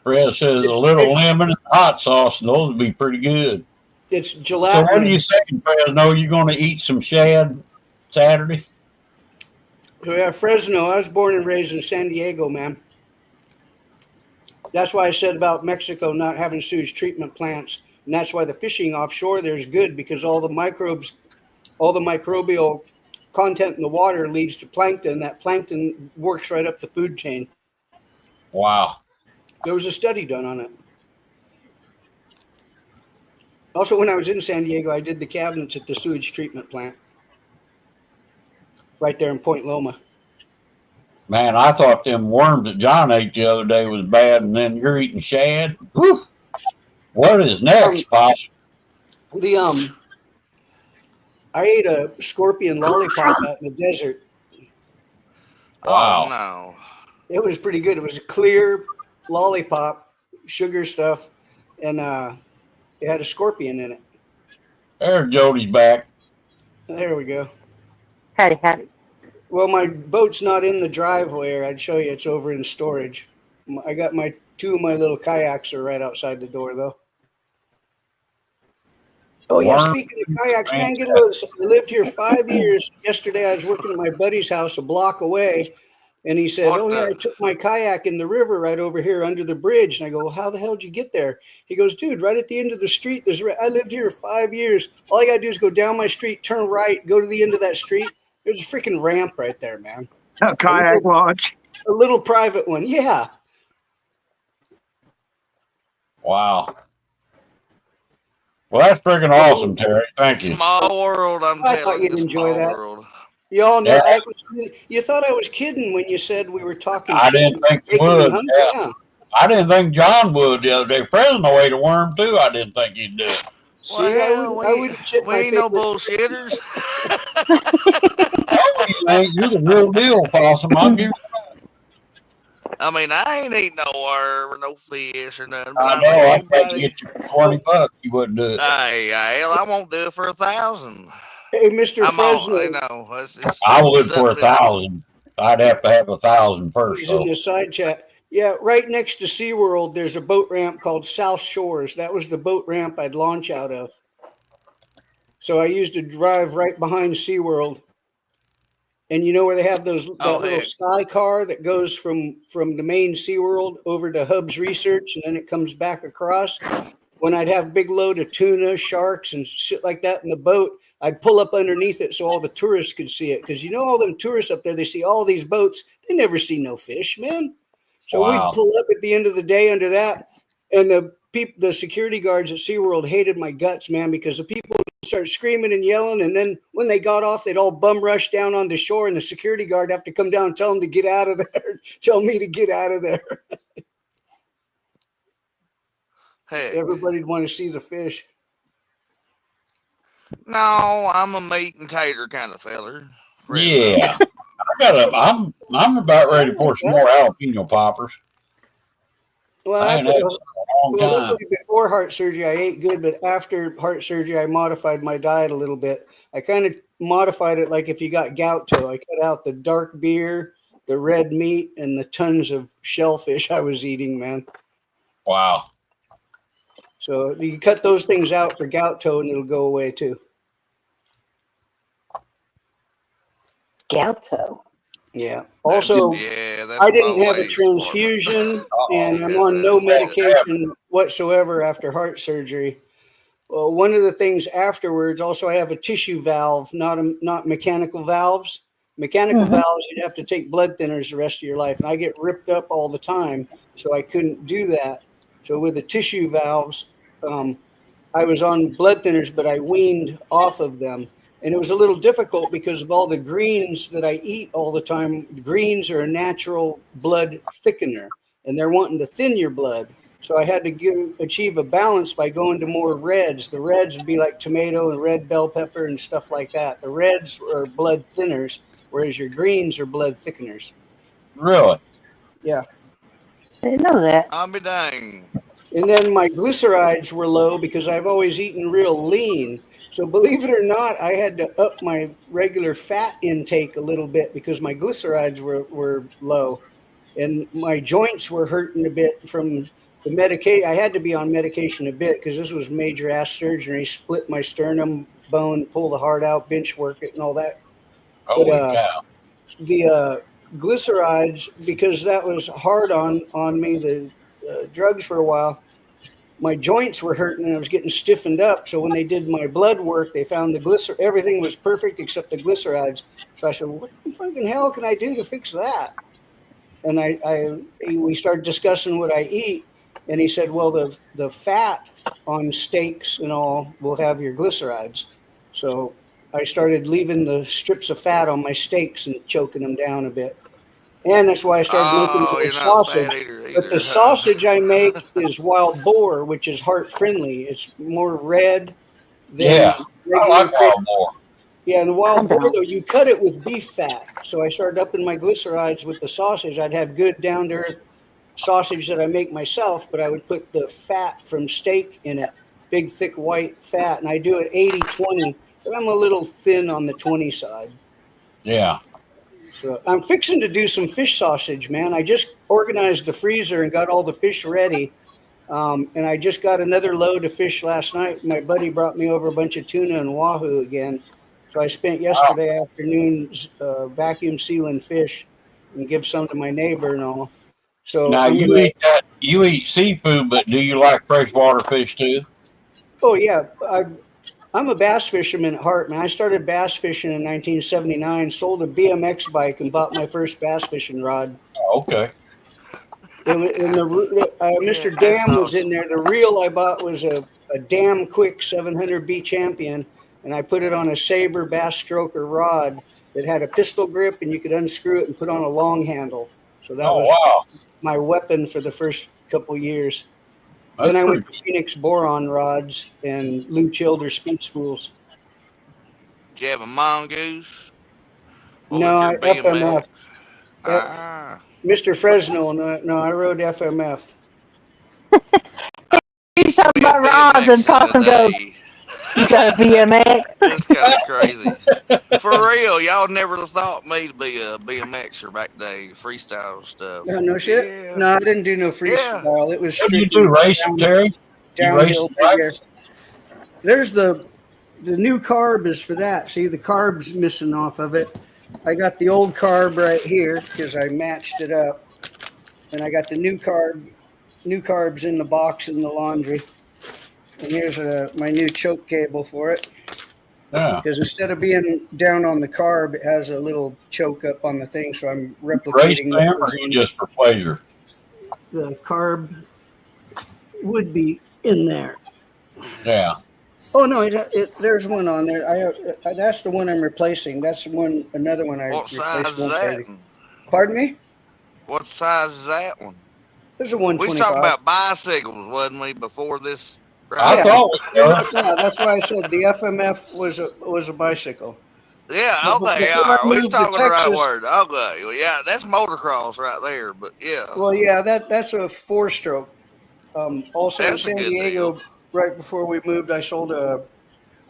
Fred says a little lemon and hot sauce, and those would be pretty good. It's gelatinous. So what are you saying, Fresno? You're going to eat some shad Saturday? So yeah, Fresno. I was born and raised in San Diego, man. That's why I said about Mexico not having sewage treatment plants. And that's why the fishing offshore there is good, because all the microbes, all the microbial content in the water leads to plankton. That plankton works right up the food chain. Wow. There was a study done on it. Also, when I was in San Diego, I did the cabinets at the sewage treatment plant right there in Point Loma. Man, I thought them worms that John ate the other day was bad, and then you're eating shad. Whew. What is next, Posh? The I ate a scorpion lollipop out in the desert. Wow. Oh no. It was pretty good. It was a clear lollipop, sugar stuff, and it had a scorpion in it. There's Jody's back. There we go. Howdy, howdy. Well, my boat's not in the driveway, or I'd show you. It's over in storage. I got two of my little kayaks are right outside the door, though. Oh yeah, Worm. speaking of kayaks, man, get a little. I lived here 5 years. Yesterday, I was working at my buddy's house a block away, and he said, What "Oh yeah, the- I took my kayak in the river right over here under the bridge." And I go, "Well, how the hell did you get there?" He goes, "Dude, right at the end of the street. I lived here 5 years. All I gotta do is go down my street, turn right, go to the end of that street. There's a freaking ramp right there, man. A kayak launch. A little private one, yeah." Wow. Well, that's freaking awesome, Terry. Thank you. Small world, I'm I telling thought you. you'd enjoy Small that. world. Y'all know. Yeah. You thought I was kidding when you said we were talking. I didn't think you chicken would. and hunger? Yeah. I didn't think John would the other day. Fresno ate a worm too. I didn't think he'd do it. See, Well, I wouldn't shit we my ain't no favorite- bullshitters. Oh, you ain't. You're the real deal, Possum. I'll give you. I mean, I ain't eating no worm or no fish or nothing. I but know. mean, I'd probably anybody- get you for $20. You wouldn't do it. Hey, hell, I won't do it for 1,000. Hey, Mr. I'm all, Fresno, you know, it's I would it's for up to them. 1,000. I'd have to have 1,000 first. he's in So the side chat. Yeah, right next to SeaWorld, there's a boat ramp called South Shores. That was the boat ramp I'd launch out of. So I used to drive right behind SeaWorld. And you know where they have that little heck. sky car that goes from the main SeaWorld over to Hub's Research, and then it comes back across? When I'd have a big load of tuna, sharks, and shit like that in the boat, I'd pull up underneath it so all the tourists could see it. Because you know all them tourists up there, they see all these boats. They never see no fish, man. So Wow. we'd pull up at the end of the day under that. And the security guards at SeaWorld hated my guts, man, because the people would start screaming and yelling. And then when they got off, they'd all bum rush down on the shore. And the security guard have to come down and tell them to get out of there. Tell me to get out of there. Heck, Everybody'd want to see the fish. no, I'm a meat and tater kind of feller. yeah, I'm about ready for some more jalapeno poppers. Well, I ain't after, had some in a long well, time. luckily before heart surgery, I ate good, but after heart surgery, I modified my diet a little bit. I kind of modified it like if you got gout toe. I cut out the dark beer, the red meat, and the tons of shellfish I was eating, man. Wow. So you cut those things out for gout toe, and it'll go away too. Galto. Yeah. Also, Yeah, that's I didn't my have a way for transfusion, and I'm on no medication whatsoever after heart surgery. Well, one of the things afterwards, also I have a tissue valve, not mechanical valves. Mechanical valves, you'd have to take blood thinners the rest of your life, and I get ripped up all the time, so I couldn't do that. So with the tissue valves, I was on blood thinners, but I weaned off of them. And it was a little difficult because of all the greens that I eat all the time. Greens are a natural blood thickener, and they're wanting to thin your blood. So I had to achieve a balance by going to more reds. The reds would be like tomato and red bell pepper and stuff like that. The reds are blood thinners, whereas your greens are blood thickeners. Really? Yeah. I didn't know that. I'll be dang. And then my glycerides were low because I've always eaten real lean. So believe it or not, I had to up my regular fat intake a little bit because my glycerides were low. And my joints were hurting a bit from the medication. I had to be on medication a bit because this was major ass surgery. Split my sternum bone, pull the heart out, bench work it and all that. Holy But, cow. The glycerides, because that was hard on me, the drugs for a while, my joints were hurting and I was getting stiffened up. So when they did my blood work, they found everything was perfect except the glycerides. So I said, what the fucking hell can I do to fix that? And we started discussing what I eat. And he said, well, the fat on steaks and all will have your glycerides. So I started leaving the strips of fat on my steaks and choking them down a bit. And that's why I started making Oh, my own you're not a fat sausage. eater But either. the sausage I make is wild boar, which is heart friendly. It's more red than Yeah, I regular like fish. wild boar. Yeah, and the wild I boar don't. though, you cut it with beef fat. So I started upping my glycerides with the sausage. I'd have good down to earth sausage that I make myself, but I would put the fat from steak in it, big thick white fat, and I do it 80-20, but I'm a little thin on the 20 side. Yeah. So I'm fixing to do some fish sausage, man. I just organized the freezer and got all the fish ready. And I just got another load of fish last night. My buddy brought me over a bunch of tuna and wahoo again. So I spent yesterday afternoon vacuum sealing fish and give some to my neighbor and all. So Now I'm you gonna. eat that. You eat seafood, but do you like freshwater fish too? Oh yeah, I'm a bass fisherman at heart, man. I started bass fishing in 1979. Sold a BMX bike and bought my first bass fishing rod. Okay. And Yeah, Mr. that's Dam was awesome. in there. The reel I bought was a Dam Quick 700B Champion, and I put it on a Saber Bass Stroker rod that had a pistol grip, and you could unscrew it and put on a long handle. So that Oh was wow, my weapon for the first couple years. that's Then I pretty. went to Phoenix Boron rods and Lou Childer speed spools. Did you have a mongoose? What No, was your I FMF. BMX? Ah, Mr. Fresno, no, I rode FMF. He's talking be a about rods and BMXer Possum goes, today. you got a BMX? That's kind of crazy. For real, y'all never thought me to be a BMXer back then, freestyle stuff. No shit. Yeah, No, I didn't do no yeah. freestyle. It was What do you strictly do, racing, Terry? You race downhill, big air. bikes? There's the new carb is for that. See, the carb's missing off of it. I got the old carb right here because I matched it up, and I got the new carbs in the box in the laundry. And here's my new choke cable for it. Yeah. Because instead of being down on the carb, it has a little choke up on the thing, so I'm Race replicating them those or on just for pleasure? the carb would be in there. Yeah. Oh no, there's one on there. That's the one I'm replacing. That's another one I What size replaced is once that already. one? Pardon me? What size is that one? There's a We was 125. talking about bicycles, wasn't we, before this? I Right? thought we were. Yeah, that's why I said the FMF was a bicycle. Yeah, But okay, before I all right. We was moved to talking the right Texas, word. Okay, well, yeah, that's motocross right there, but yeah, well, yeah, that's a 4-stroke. Also in that's a San good deal. Diego, right before we moved, I sold a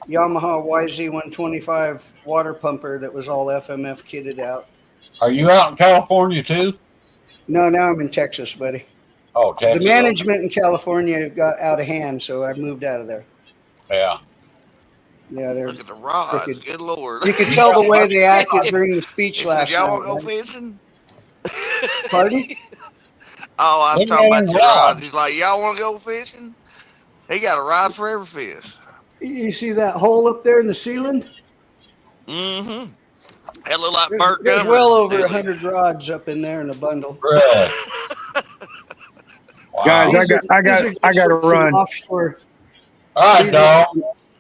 Yamaha YZ125 water pumper that was all FMF kitted out. Are you out in California too? No, now I'm in Texas, buddy. Oh, The Texas. management in California got out of hand, so I moved out of there. Yeah. Yeah, they're Look at the rods. crooked. Good Lord. You could tell the way they acted during the speech He said, last y'all want night. to go fishing? Pardon? Oh, I was Look talking at about them your rods. rods. He's like, y'all want to go fishing? He got a rod for every fish. You see that hole up there in the ceiling? Mm-hmm. That look like Burt There's Gummer's. well over Dilly. 100 rods up in there in a bundle. Bruh. Wow. Guys, I got to run. Offshore. All right, dog.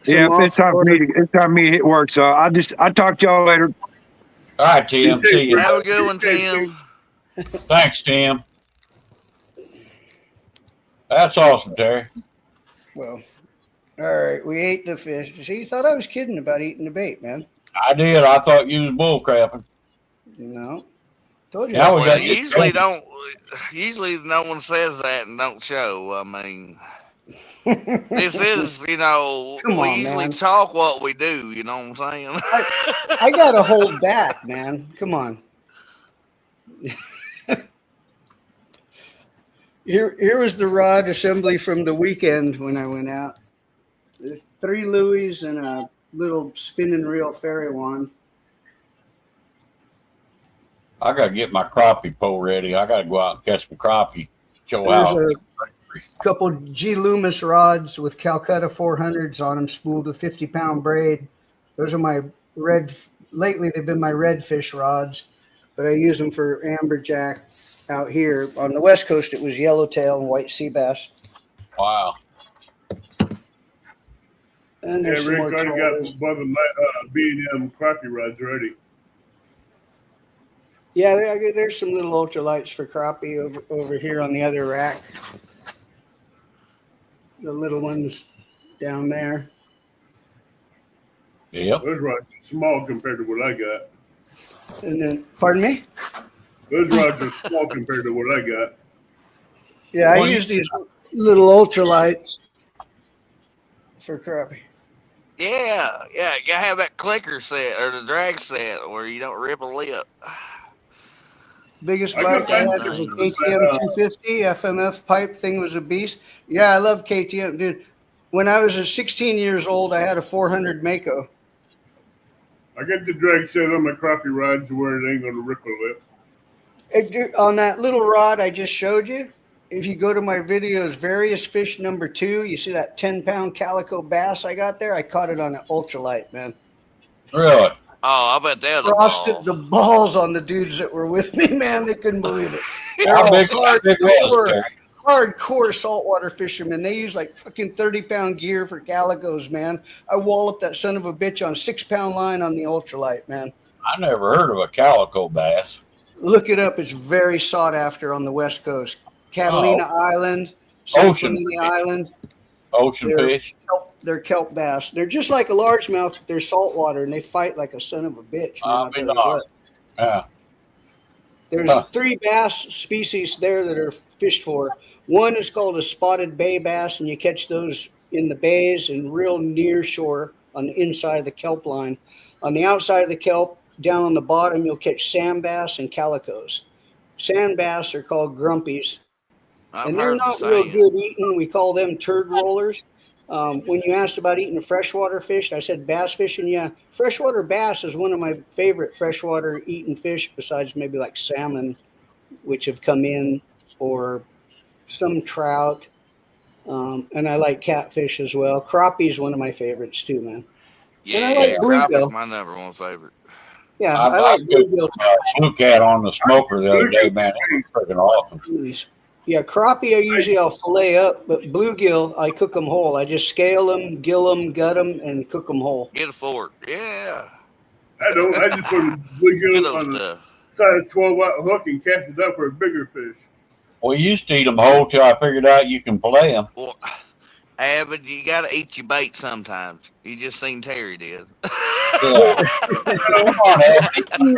Yeah, it's time for me to hit work. So I'll talk to y'all later. All right, Tim. See you. Have a good one, Tim. Thanks, Tim. That's awesome, Terry. Well, all right, we ate the fish. See, you thought I was kidding about eating the bait, man. I did. I thought you was bull crapping. No. Told you. Now we Well, got usually no one says that and don't show. I mean, this is, Come we on, usually man. talk what we do, you know what I'm saying? I got to hold back, man. Come on. Here was the rod assembly from the weekend when I went out. There's 3 Louis and a little spinning reel fairy wand. I got to get my crappie pole ready. I got to go out and catch some crappie. Show There's out. a couple G Loomis rods with Calcutta 400s on them, spooled with 50-pound braid. Those are my lately they've been my redfish rods, but I use them for amberjack out here. On the West Coast, it was yellowtail and white sea bass. Wow. And Yeah, there's some more Rick already trawlers. got Bubba B&M crappie rods ready. Yeah, there's some little ultralights for crappie over here on the other rack. The little ones down there. Yep. Those rods are small compared to what I got. And then, pardon me? Those rods are small compared to what I got. Yeah, I use these little ultralights for crappie. Yeah, you gotta have that clicker set or the drag set where you don't rip a lip. Biggest bite I had was a KTM 250 FMF pipe thing. Was a beast. Yeah, I love KTM, dude. When I was 16 years old, I had a 400 Mako. I got the drag set on my crappie rods where it ain't gonna rip a lip. On that little rod I just showed you, if you go to my videos, various fish #2, you see that 10-pound calico bass I got there? I caught it on an ultralight, man. Really? Oh, I bet they're the Frosted balls. the balls on the dudes that were with me, man. They couldn't believe it. They're How all big was it? hardcore saltwater fishermen. They use like fucking 30-pound gear for calicos, man. I walloped that son of a bitch on 6-pound line on the ultralight, man. I never heard of a calico bass. Look it up. It's very sought after on the West Coast. Catalina Island, San Ocean Clemente fish. Island. Ocean fish. They're kelp bass. They're just like a largemouth, but they're saltwater, and they fight like a son of a bitch. Man, I'll tell you what. Yeah. There's 3 bass species there that are fished for. One is called a spotted bay bass, and you catch those in the bays and real near shore on the inside of the kelp line. On the outside of the kelp, down on the bottom, you'll catch sand bass and calicos. Sand bass are called grumpies, and they're not real good eating. We call them turd rollers. When you asked about eating a freshwater fish, I said bass fishing. Yeah, freshwater bass is one of my favorite freshwater eating fish, besides maybe like salmon, which have come in, or some trout. And I like catfish as well. Crappie is one of my favorites too, man. Yeah, and I like bluegill. My #1 favorite. Yeah, I like bluegill. Blue cat on the smoker the other day, man. It was freaking awesome. Yeah, crappie I'll fillet up, but bluegill I cook them whole. I just scale them, gill them, gut them, and cook them whole. Get a fork. Yeah. I don't. I just put a bluegill on a size 12-aught hook and cast it up for a bigger fish. We used to eat them whole till I figured out you can fillet them. Well, Abbott, you got to eat your bait sometimes. You just seen Terry did. Come on, Abbott. I'm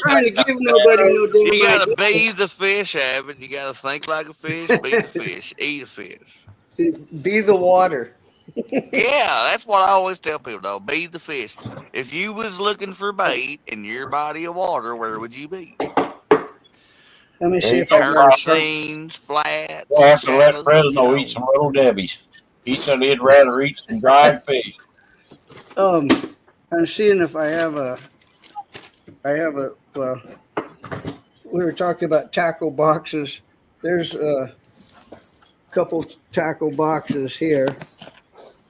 trying to give nobody no damn. You got to be the fish, Abbott. You got to think like a fish, be the fish, eat a fish. Be the water. Yeah, that's what I always tell people, though. Be the fish. If you was looking for bait in your body of water, where would you be? Let me see if I can. Scenes, flats. We'll have to let Fresno eat some Little Debbie's. He said he'd rather eat some dried fish. I'm seeing if I have a. Well, we were talking about tackle boxes. There's a couple tackle boxes here.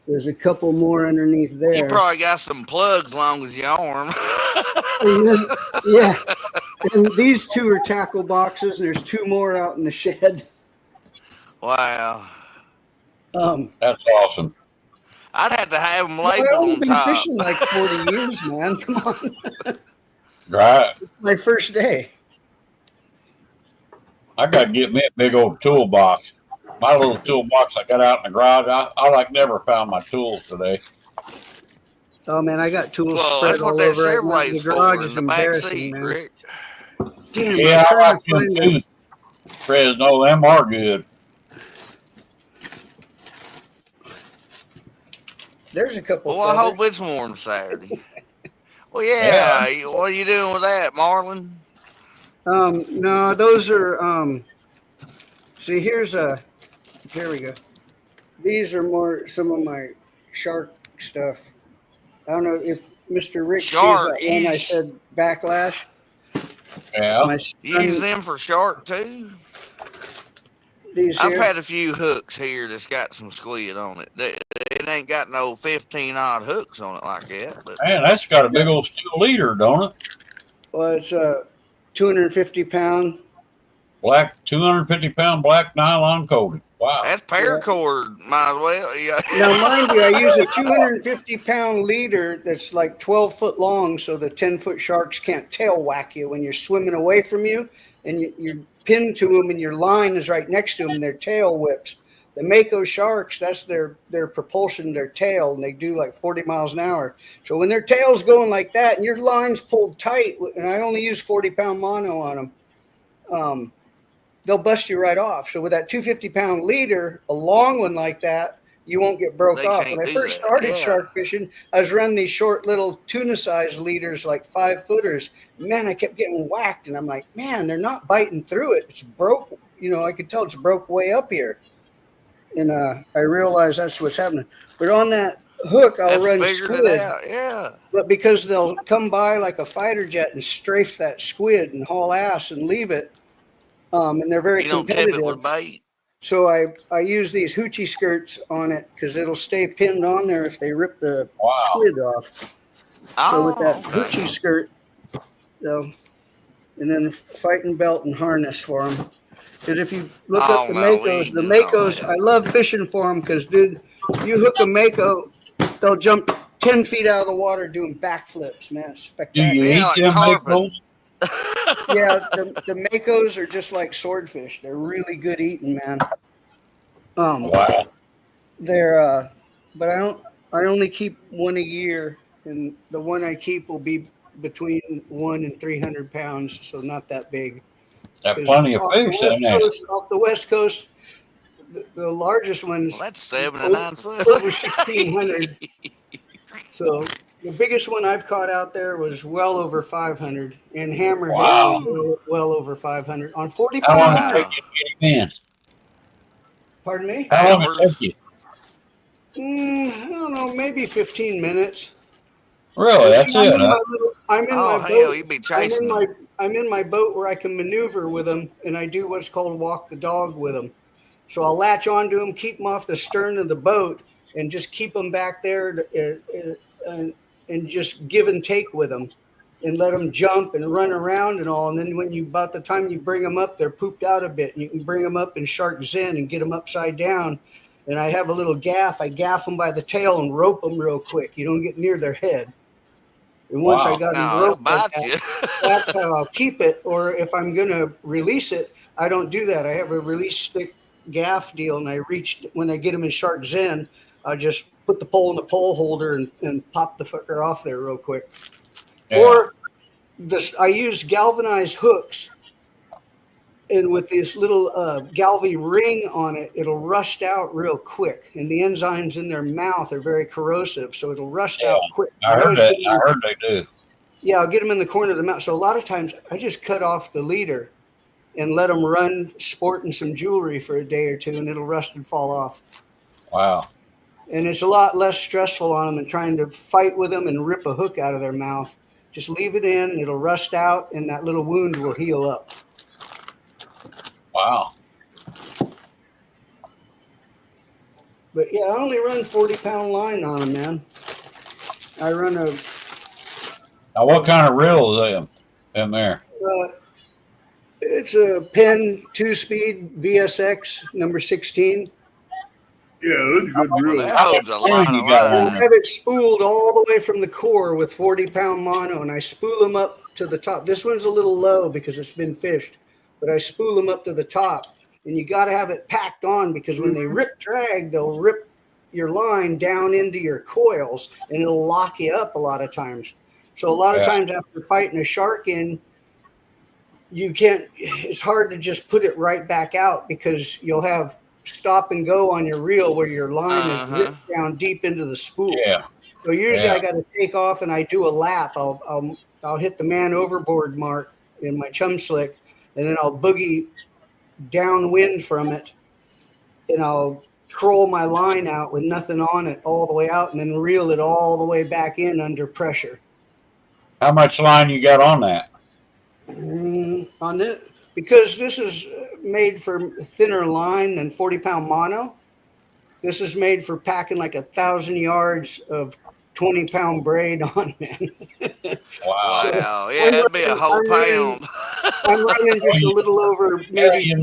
There's a couple more underneath there. You probably got some plugs long as your arm. Yeah. And these 2 are tackle boxes. There's 2 more out in the shed. Wow. That's awesome. I'd have to have them labeled I've only on been top. fishing like 40 years, man. Come on. Right. My first day. I got to get me a big old toolbox. My little toolbox I got out in the garage, I like never found my tools today. Oh, man, I got tools Well, spread that's what all that over. Right now. The Chevrolet's garage for, is in the back embarrassing, seat, man. Rick. Damn, Yeah, I'm I trying like to them find too. Fresno, them are good. There's a couple. Well, I hope it's warm Saturday. Well, yeah. What are you doing with that, Marlin? No, those are. See, here we go. These are more some of my shark stuff. I don't know if Mr. Rick sees that one I said backlash. Yeah. You use them for shark too? I've had a few hooks here that's got some squid on it. It ain't got no 15-odd hooks on it like that. But man, that's got a big old steel leader, don't it? Well, it's a 250-pound. Black, 250-pound black nylon coated. Wow. That's paracord, might as well. Yeah. Now, mind you, I use a 250-pound leader that's like 12 foot long, so the 10-foot sharks can't tail whack you when you're swimming away from you, and you're pinned to them, and your line is right next to them, and their tail whips. The Mako sharks, that's their propulsion, their tail, and they do like 40 miles an hour. So when their tail's going like that, and your line's pulled tight, and I only use 40-pound mono on them, they'll bust you right off. So with that 250-pound leader, a long one like that, you won't get broke They off. can't When I do first that. started Yeah. shark fishing, I was running these short little tuna-sized leaders, like 5-footers. Man, I kept getting whacked, and I'm like, man, they're not biting through it. It's broke. You know, I could tell it's broke way up here. And I realized that's what's happening. But on that hook, I'll run Figured squid. it out. Yeah. But because they'll come by like a fighter jet and strafe that squid and haul ass and leave it, and they're very You don't tip it with competitive. bait. So I use these hoochie skirts on it because it'll stay pinned on there if they rip the squid off. So with that hoochie skirt, and then fighting belt and harness for them. Because if you look up the Makos, I love fishing for them because, dude, you hook a Mako, they'll jump 10 feet out of the water doing backflips, man. It's spectacular. Do you eat them Makos? Yeah, the Makos are just like swordfish. They're really good eating, man. Wow. They're but I only keep one a year, and the one I keep will be between 100 and 300 pounds, so not that big. Got plenty of fish in there. Off the West Coast, the largest one's that's 7 to 9 foot. over 1,600. So the biggest one I've caught out there was well over 500, and hammerhead was well over 500 on 40 pounds. How long did it take you to get him in? Pardon me? How long did it take you? I don't know, maybe 15 minutes. Really? That's See, it, huh? I'm in my hell, boat. you'd be chasing them. I'm in my boat where I can maneuver with them, and I do what's called walk the dog with them. So I'll latch onto them, keep them off the stern of the boat, and just keep them back there and just give and take with them, and let them jump and run around and all. And then about the time you bring them up, they're pooped out a bit. And you can bring them up in shark zen and get them upside down. And I have a little gaff. I gaff them by the tail and rope them real quick. You don't get near their head. And once I got them roped like that, that's how I'll keep it. Or if I'm going to release it, I don't do that. I have a release stick gaff deal, and when I get them in shark zen, I just put the pole in the pole holder and pop the fucker off there real quick. Yeah. Or I use galvanized hooks, and with this little galvy ring on it, it'll rust out real quick. And the enzymes in their mouth are very corrosive, so it'll rust out quick. I heard that. I heard they do. Yeah, I'll get them in the corner of the mouth. So a lot of times I just cut off the leader and let them run sporting some jewelry for a day or two, and it'll rust and fall off. Wow. And it's a lot less stressful on them than trying to fight with them and rip a hook out of their mouth. Just leave it in, it'll rust out, and that little wound will heal up. Wow. But yeah, I only run 40-pound line on them, man. I run a... Now, what kind of reel is them in there? It's a Penn 2-speed VSX number 16. Yeah, those are good reels. That holds a lot of I line. have it spooled all the way from the core with 40-pound mono, and I spool them up to the top. This one's a little low because it's been fished, but I spool them up to the top. And you got to have it packed on, because when they rip drag, they'll rip your line down into your coils, and it'll lock you up a lot of times. So a lot of times after fighting a shark in, it's hard to just put it right back out, because you'll have stop and go on your reel where your line is ripped down deep into the spool. Yeah. So usually I got to take off and I do a lap. I'll hit the man overboard mark in my chum slick, and then I'll boogie downwind from it, and I'll troll my line out with nothing on it all the way out, and then reel it all the way back in under pressure. How much line you got on that? On this, because this is made for thinner line than 40-pound mono. This is made for packing like 1,000 yards of 20-pound braid on, man. Wow. Wow. Yeah, that'd be a whole pound. I'm running just a little over maybe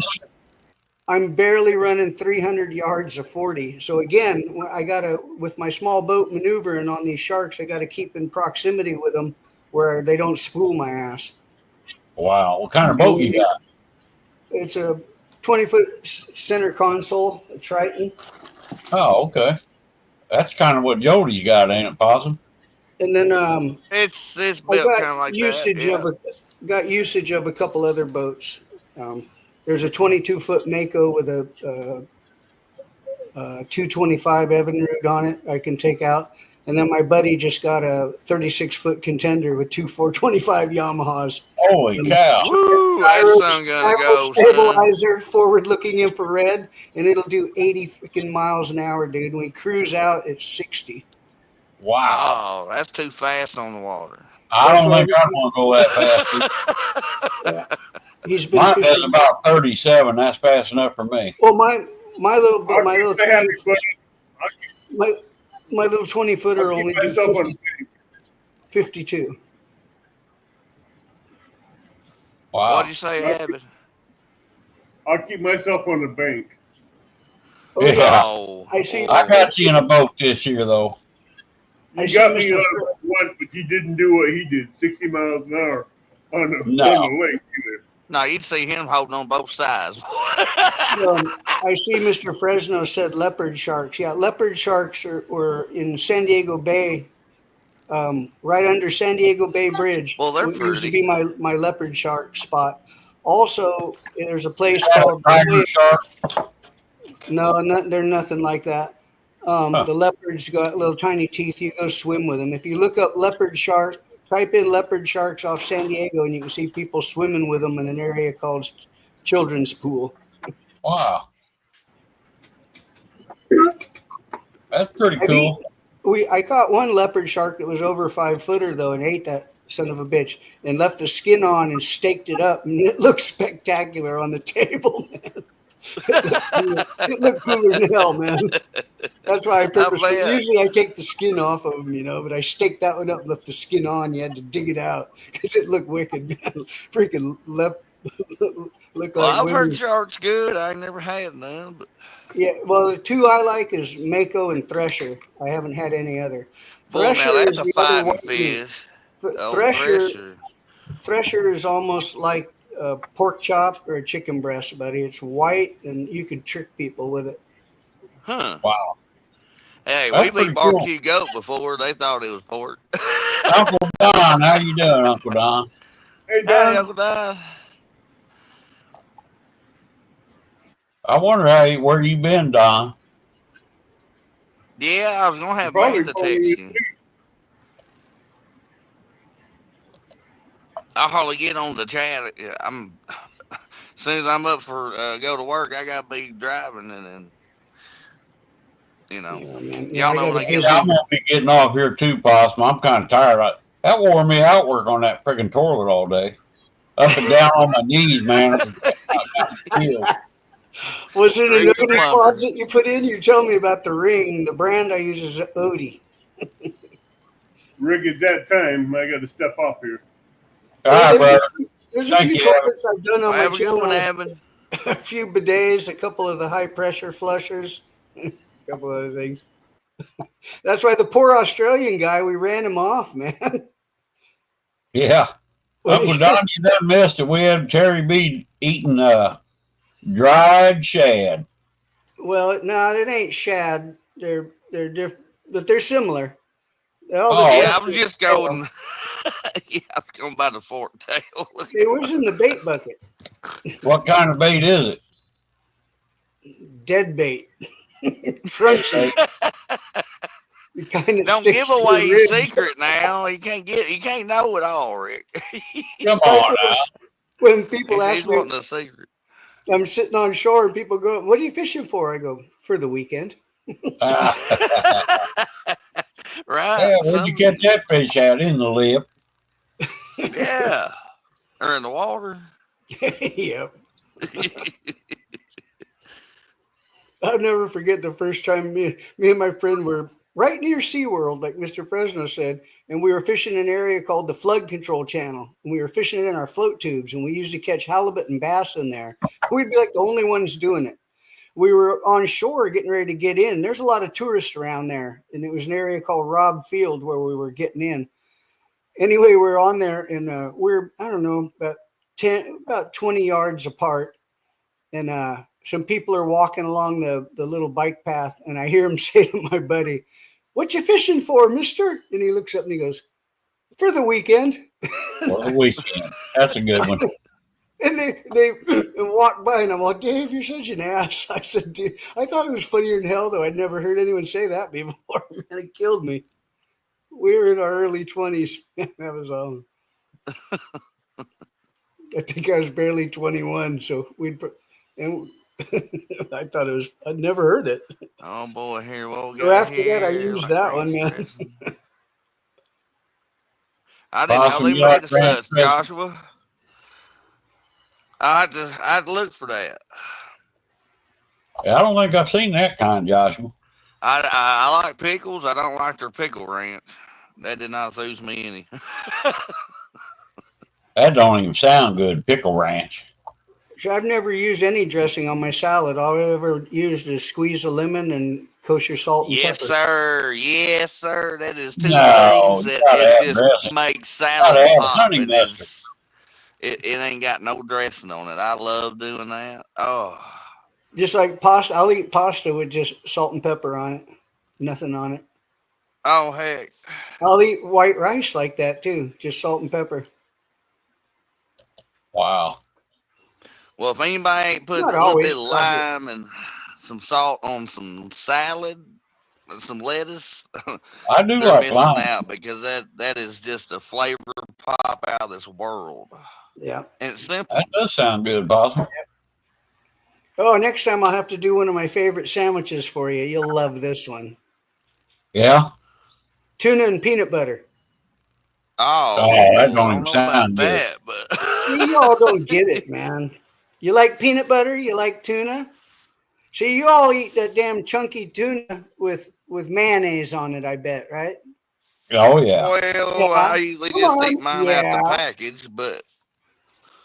I'm barely running 300 yards of 40. So again, I gotta, with my small boat maneuvering on these sharks, I gotta keep in proximity with them where they don't spool my ass. Wow. What kind of boat you got? It's a 20-foot center console, a Triton. Oh, okay. That's kind of what Jody's got, ain't it, Possum? And then It's I built got kind of like usage that. Yeah. got usage of a couple other boats. There's a 22-foot Mako with a 225 Evinrude on it I can take out. And then my buddy just got a 36-foot contender with two 425 Yamahas. Holy cow. Woo, that sun gonna go, son. Stabilizer, forward-looking infrared, and it'll do 80 freaking miles an hour, dude. When we cruise out, it's 60. Wow. Oh, that's too fast on the water. I don't think I want to go that fast. Yeah. He's been Mine fishing. does about 37. That's fast enough for me. Well, my little I'll my keep little the happy 20, foot. my little 20-footer I'll only keep do myself 50, on. 52. Wow. What'd you say, Abbott? I'll keep myself on the bank. Oh, Yeah. Oh, I see. I got you in a boat this year, though. I You see got me Mr. on one, but you didn't do what he did, 60 miles an hour on the lake either. no, you'd see him holding on both sides. I see Mr. Fresno said leopard sharks. Yeah, leopard sharks were in San Diego Bay, right under San Diego Bay Bridge. Well, they're It used to pretty. be my leopard shark spot. Also, there's a place Tiger called shark. No, they're nothing like that. The leopards got little tiny teeth. You go swim with them. If you look up leopard shark, type in leopard sharks off San Diego, and you can see people swimming with them in an area called Children's Pool. Wow. That's pretty cool. I caught one leopard shark that was over 5-footer though, and ate that son of a bitch, and left the skin on and staked it up, and it looked spectacular on the table, man. It looked cooler than hell, man. That's why I purposely. Usually I take the skin off of them, but I staked that one up, left the skin on. You had to dig it out because it looked wicked, man. Freaking looked like. Well, I've heard sharks good. I ain't never had none, but yeah. Well, the two I like is Mako and Thresher. I haven't had any other. well, Thresher now that's is a the other fighting one. fish. Thresher is almost like a pork chop or a chicken breast, buddy. It's white, and you can trick people with it. Huh. Wow. Hey, That's we've pretty eaten barbecue goat before. They thought it was pork. Uncle Don, how you doing, Uncle Don? Hey, Don. Hey, Uncle Don. I wonder where you been, Don. Yeah, I was gonna have Probably Amanda text you. I'll hardly get on the chat. As soon as I'm up for go to work, I gotta be driving, and then y'all know when I get. I'm gonna be getting off here too, Possum. I'm kind of tired. That wore me out working on that friggin' toilet all day, up and down on my knees, man. Was it an Odie closet you put in? You told me about the ring. The brand I use is Odie. Rig, it's that time. I got to step off here. All right, brother. There's a few toilets I've done on my Have a good one, channel. Evan. A few bidets, a couple of the high pressure flushers, a couple other things. That's why the poor Australian guy, we ran him off, man. Yeah. Uncle Don, you done missed it. We had Terry B eating dried shad. Well, no, it ain't shad. They're different, but they're similar. Yeah, I was just going. Yeah, I was going by the fork tail. It was in the bait bucket. What kind of bait is it? Dead bait. Crunchy. Don't give away your secret now. You can't know it all, Rick. Come on now. When people ask me, the secret. I'm sitting on shore and people go, "What are you fishing for?" I go, "For the weekend." Right. Yeah, where'd you catch that fish at? In the lip. Yeah. Or in the water. Yep. I'll never forget the first time me and my friend were right near SeaWorld, like Mr. Fresno said. And we were fishing an area called the Flood Control Channel. And we were fishing in our float tubes, and we used to catch halibut and bass in there. We'd be like the only ones doing it. We were on shore getting ready to get in. There's a lot of tourists around there. And it was an area called Robb Field where we were getting in. Anyway, we're on there, and we're, I don't know, about 20 yards apart. And some people are walking along the little bike path, and I hear him say to my buddy, "What you fishing for, mister?" And he looks up and he goes, "For the weekend." For the weekend. That's a good one. And they walk by, and I'm like, "Dave, you're such an ass." I said, "Dude, I thought it was funnier than hell, though. I'd never heard anyone say that before." Man, it killed me. We were in our early 20s. That was all. I think I was barely 21, so and I thought it was, I'd never heard it. Oh boy, here what we So got after here. that, I used that one, man. I didn't know they made a such, Ranch. Joshua. I'd look for that. Yeah, I don't think I've seen that kind, Joshua. I like pickles. I don't like their pickle ranch. That did not enthuse me any. That don't even sound good, pickle ranch. So I've never used any dressing on my salad. All I ever used is squeeze a lemon and kosher salt and Yes, pepper. sir. Yes, sir. That is two No, things you that gotta have it just dressing. makes Gotta salad have pop. honey It mustard. is. It ain't got no dressing on it. I love doing that. Oh, Just like pasta. I'll eat pasta with just salt and pepper on it. Nothing on it. oh heck. I'll eat white rice like that too. Just salt and pepper. Wow. Well, if anybody ain't put Not a little always, bit of lime and some salt on some salad, some lettuce, I do they're like missing lime. out, because that is just a flavor pop out of this world. Yeah. And it's simple. That does sound good, Possum. Oh, next time I'll have to do one of my favorite sandwiches for you. You'll love this one. Yeah? Tuna and peanut butter. Oh, that I don't don't even know about sound good. that, but See, you all don't get it, man. You like peanut butter? You like tuna? See, you all eat that damn chunky tuna with mayonnaise on it, I bet, right? Oh, yeah. well, I usually Come just on. eat mine out the Yeah. package, but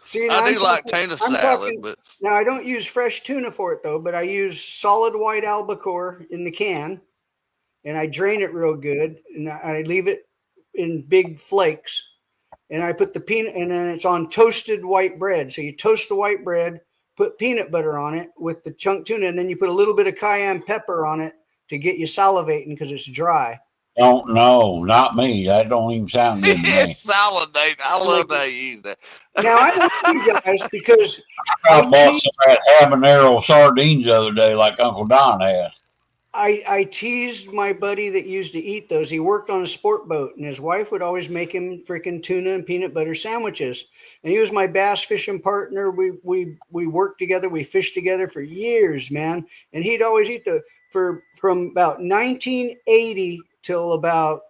See, now I I'm do like talking- tuna I'm salad, talking- but Now, I don't use fresh tuna for it, though, but I use solid white albacore in the can, and I drain it real good, and I leave it in big flakes, and I put the peanut, and then it's on toasted white bread. So you toast the white bread, put peanut butter on it with the chunk tuna, and then you put a little bit of cayenne pepper on it to get you salivating because it's dry. Don't know. Not me. That don't even sound good to me. it's solid, Nate. I love how you use that. Now, I know you guys because I bought some of that habanero sardines the other day like Uncle Don has. I teased my buddy that used to eat those. He worked on a sport boat, and his wife would always make him freaking tuna and peanut butter sandwiches. And he was my bass fishing partner. We worked together. We fished together for years, man. And he'd always eat from about 1980 till about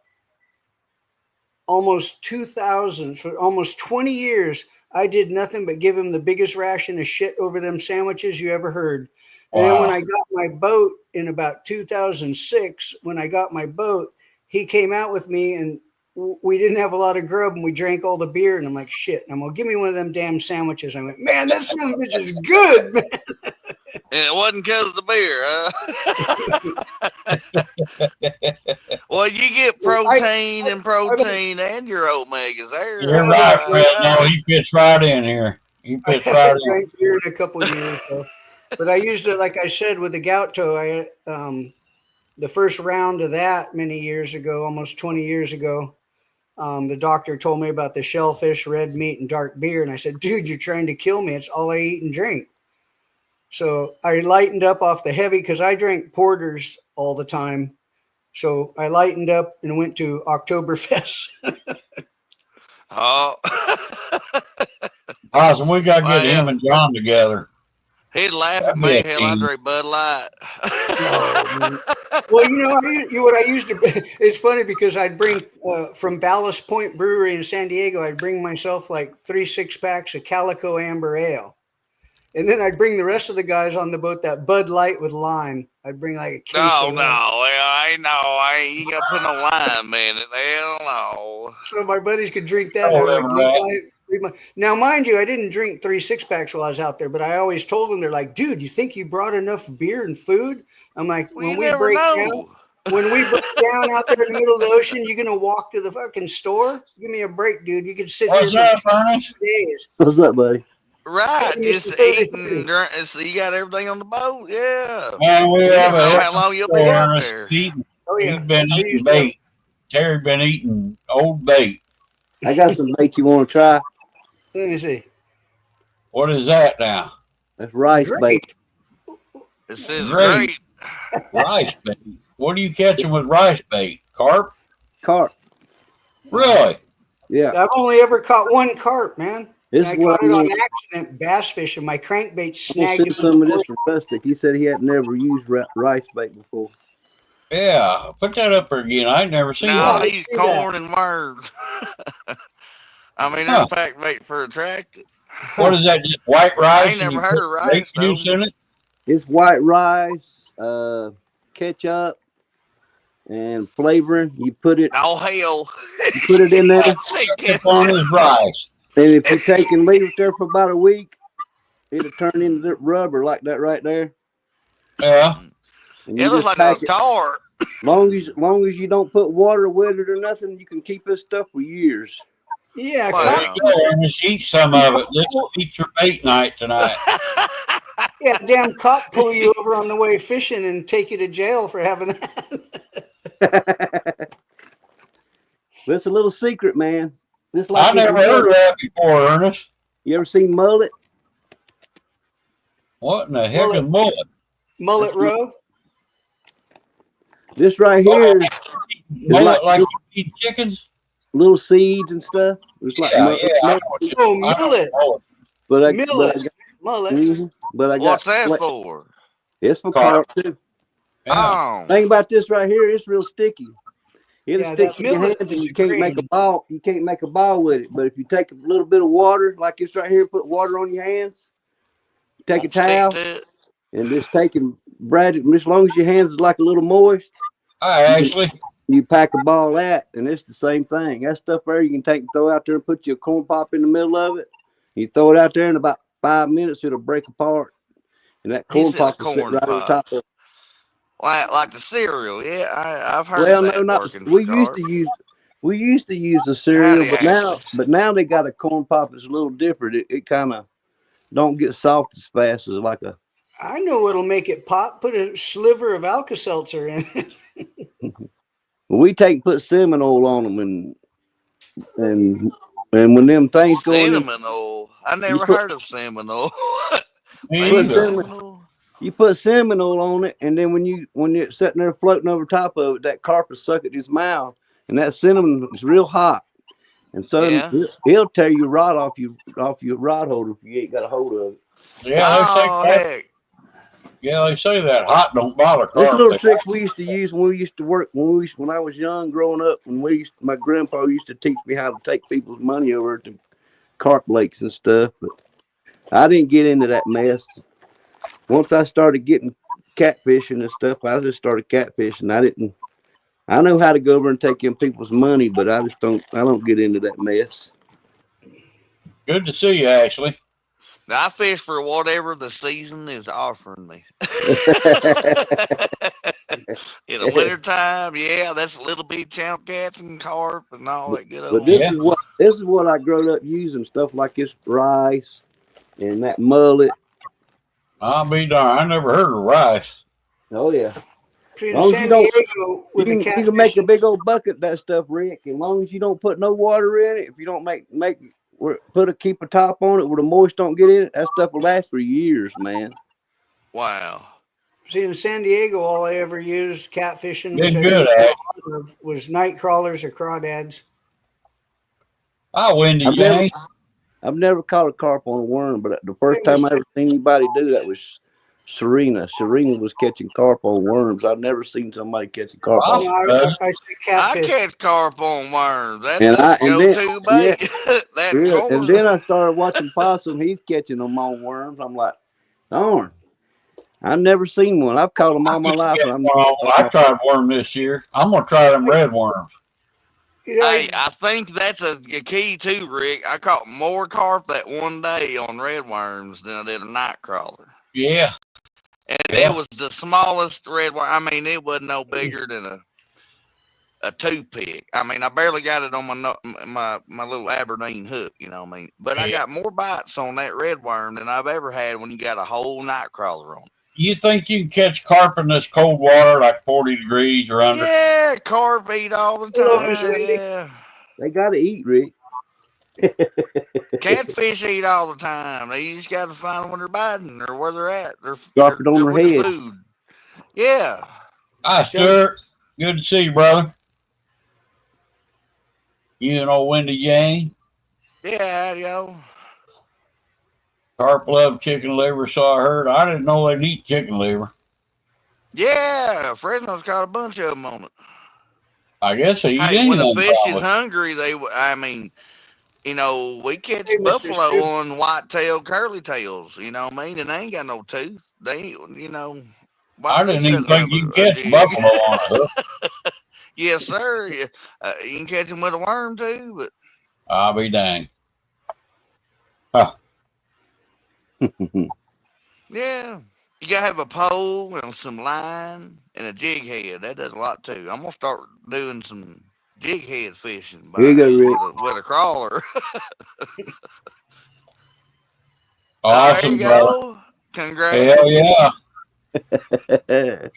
almost 2000. For almost 20 years, I did nothing but give him the biggest ration of shit over them sandwiches you ever heard. And then when I got my boat in about 2006, when I got my boat, he came out with me, and we didn't have a lot of grub, and we drank all the beer. And I'm like, shit. And I'm going to give me one of them damn sandwiches. I went, man, that son of a bitch is good, man. And it wasn't because of the beer, huh? Well, you get protein and your omegas there. You're right, Fred. No, he fits right in here. He fits I right haven't in. drank beer in a couple of years, though. But I used it, like I said, with the gout toe. The first round of that many years ago, almost 20 years ago, the doctor told me about the shellfish, red meat, and dark beer. And I said, dude, you're trying to kill me. It's all I eat and drink. So I lightened up off the heavy because I drank porters all the time. So I lightened up and went to Oktoberfest. Oh. Awesome. We got to get him and John together. He'd laugh at me. Hell, I drink Bud Light. Well, what I used to. It's funny because I'd bring from Ballast Point Brewery in San Diego. I'd bring myself like 3 6-packs of Calico Amber Ale, and then I'd bring the rest of the guys on the boat that Bud Light with lime. I'd bring like a case. No, of no, I ain't gonna put no lime in it. Hell no. So my buddies could drink that. Oh, They're like, right. now, mind you, I didn't drink 3 6-packs while I was out there, but I always told them, they're like, dude, you think you brought enough beer and food? I'm like, Well, you never know. When we break down out there in the middle of the ocean, you're gonna walk to the fucking store? Give me a break, dude. You can sit What's here up, for Ernest? 2 days. What's up, buddy? Right, just eating, drink, so you got everything on the boat, yeah. Man, we You have never know a how long you'll be out there. Oh, yeah. He's been eating bait. Terry been eating old bait. I got some bait you want to try. Let me see. What is that now? That's rice bait. It says Great. great. Rice bait. What are you catching with rice bait? Carp? Carp. Really? Yeah. I've only ever caught one carp, man. This And I is what caught it on I'm accident bass fishing. My crankbait gonna snagged send it. some of this for Rustic. He said he had never used rice bait before. Yeah. Put that up there again. I've never seen No, that. he's corn and worms. I mean, Huh. in fact, bait for attractive. What is that? Just white rice? I ain't and never you heard put of rice, grape juice though. in it? It's white rice, ketchup, and flavoring. You put it. Oh, hell. You put it in there. It's on his rice. And if you take and leave it there for about a week, it'll turn into rubber like that right there. Yeah. And It you looks just like pack a it. tar. Long as you don't put water with it or nothing, you can keep this stuff for years. Yeah, Wow. There you go. Ernest, eat some of it. Let's eat your bait night tonight. yeah, damn cop pull you over on the way fishing and take you to jail for having that. That's a little secret, man. Just I like never heard of that before, Ernest. You ever seen mullet? What in the heck is mullet? Mullet row? This right here is Mullet like you eat chickens? little seeds and stuff. It's like Yeah, mullet. yeah. I know what you- Oh, I know mullet. mullet. But I Millet. Mullet. but I got What's that for? It's for Carp. carp too. Yeah. Oh. Thing about this right here, it's real sticky. It'll Yeah, stick that to your millet hands and is you can't make a green. ball. You can't make a ball with it. But if you take a little bit of water, like this right here, put water on your hands, take a Won't stick towel, to it. and just take and brad it. And as long as your hands is like a little moist, I actually, you pack a ball that, and it's the same thing. That stuff there you can take and throw out there and put your corn pop in the middle of it. You throw it out there in about 5 minutes, it'll break apart. And that He corn said pop will sit corn right on pop. top of it. Like the cereal, yeah, I've heard Well, of that no, not working we for used carp. to use the cereal, Howdy, but now they got a corn pop that's a little different. It kind of don't get soft as fast as like a. I know what'll make it pop. Put a sliver of Alka-Seltzer in it. We put cinnamon oil on them and when them things go in, Cinnamon oil. I never put- heard of cinnamon oil. me Man, put either. cinnamon- oil. you put cinnamon oil on it, and then when you're sitting there floating over top of it, that carp will suck at his mouth, and that cinnamon is real hot, and so Yeah. it'll tear your rod off your rod holder if you ain't got a hold of it. Yeah, Oh, they say heck. they say that hot don't bother There's carp. little tricks we used to use when we used to work when I was young growing up. My grandpa used to teach me how to take people's money over to carp lakes and stuff, but I didn't get into that mess. Once I started getting catfishing and stuff, I just started catfishing. I know how to go over and take in people's money, but I don't get into that mess. Good to see you, Ashley. I fish for whatever the season is offering me. In the wintertime, yeah, that's little bitty champ cats and carp and all that good But old. this is what I grew up using, stuff like this rice and that mullet. I'll be darned. I never heard of rice. Oh yeah. In Long as San you don't- Diego with the You can make a catfish. big old bucket of that stuff, Rick. As long as you don't put no water in it, if you don't keep a top on it where the moist don't get in it, that stuff will last for years, man. Wow. See, in San Diego, all I ever used catfishing, which Been I good didn't at know it. a lot of, was night crawlers or crawdads. I'll win the I've never- game. I've never caught a carp on a worm, but the first time I ever seen anybody do that was Serena. Serena was catching carp on worms. I've never seen somebody catching carp Wow. on No, I say I catfish. catch carp on worms. That's And that's and go-to bait. That Yeah, corn. and then I started watching Possum. He's catching them on worms. I'm like, darn. I've never seen one. I've caught them all my life. And I tried worm this year. I'm gonna try them red worms. Hey, I think that's a key too, Rick. I caught more carp that one day on red worms than I did a night crawler. Yeah. And it was the smallest red worm. I mean, it wasn't no bigger than a toothpick. I mean, I barely got it on my little Aberdeen hook, you know what I mean? But I got more bites on that red worm than I've ever had when you got a whole night crawler on it. You think you can catch carp in this cold water, like 40 degrees or under? Yeah, carp eat all the time. Yeah. They got to eat, Rick. Catfish eat all the time. You just got to find them when they're biting or where they're at. Drop it on their head. Food. Yeah. Hi, Stuart. Good to see you, brother. You and old Wendy Jane. Yeah, yo. Carp love chicken liver, so I heard. I didn't know they'd eat chicken liver. Yeah, Fresno's got a bunch of them on it. I guess they eat Hey, when the anything, fish probably. is hungry, I mean, you know, we catch buffalo on white-tailed curly tails, you know what I mean? And they ain't got no tooth. They ain't, you know. I didn't even think you could catch buffalo on a hook. Yes, sir. You can catch them with a worm, too, but. I'll be dang. Huh. Yeah. You got to have a pole and some line and a jig head. That does a lot, too. I'm going to start doing some jig head fishing Here you go, Rick. with a crawler. Awesome, there you brother. go. Congrats. Hell yeah.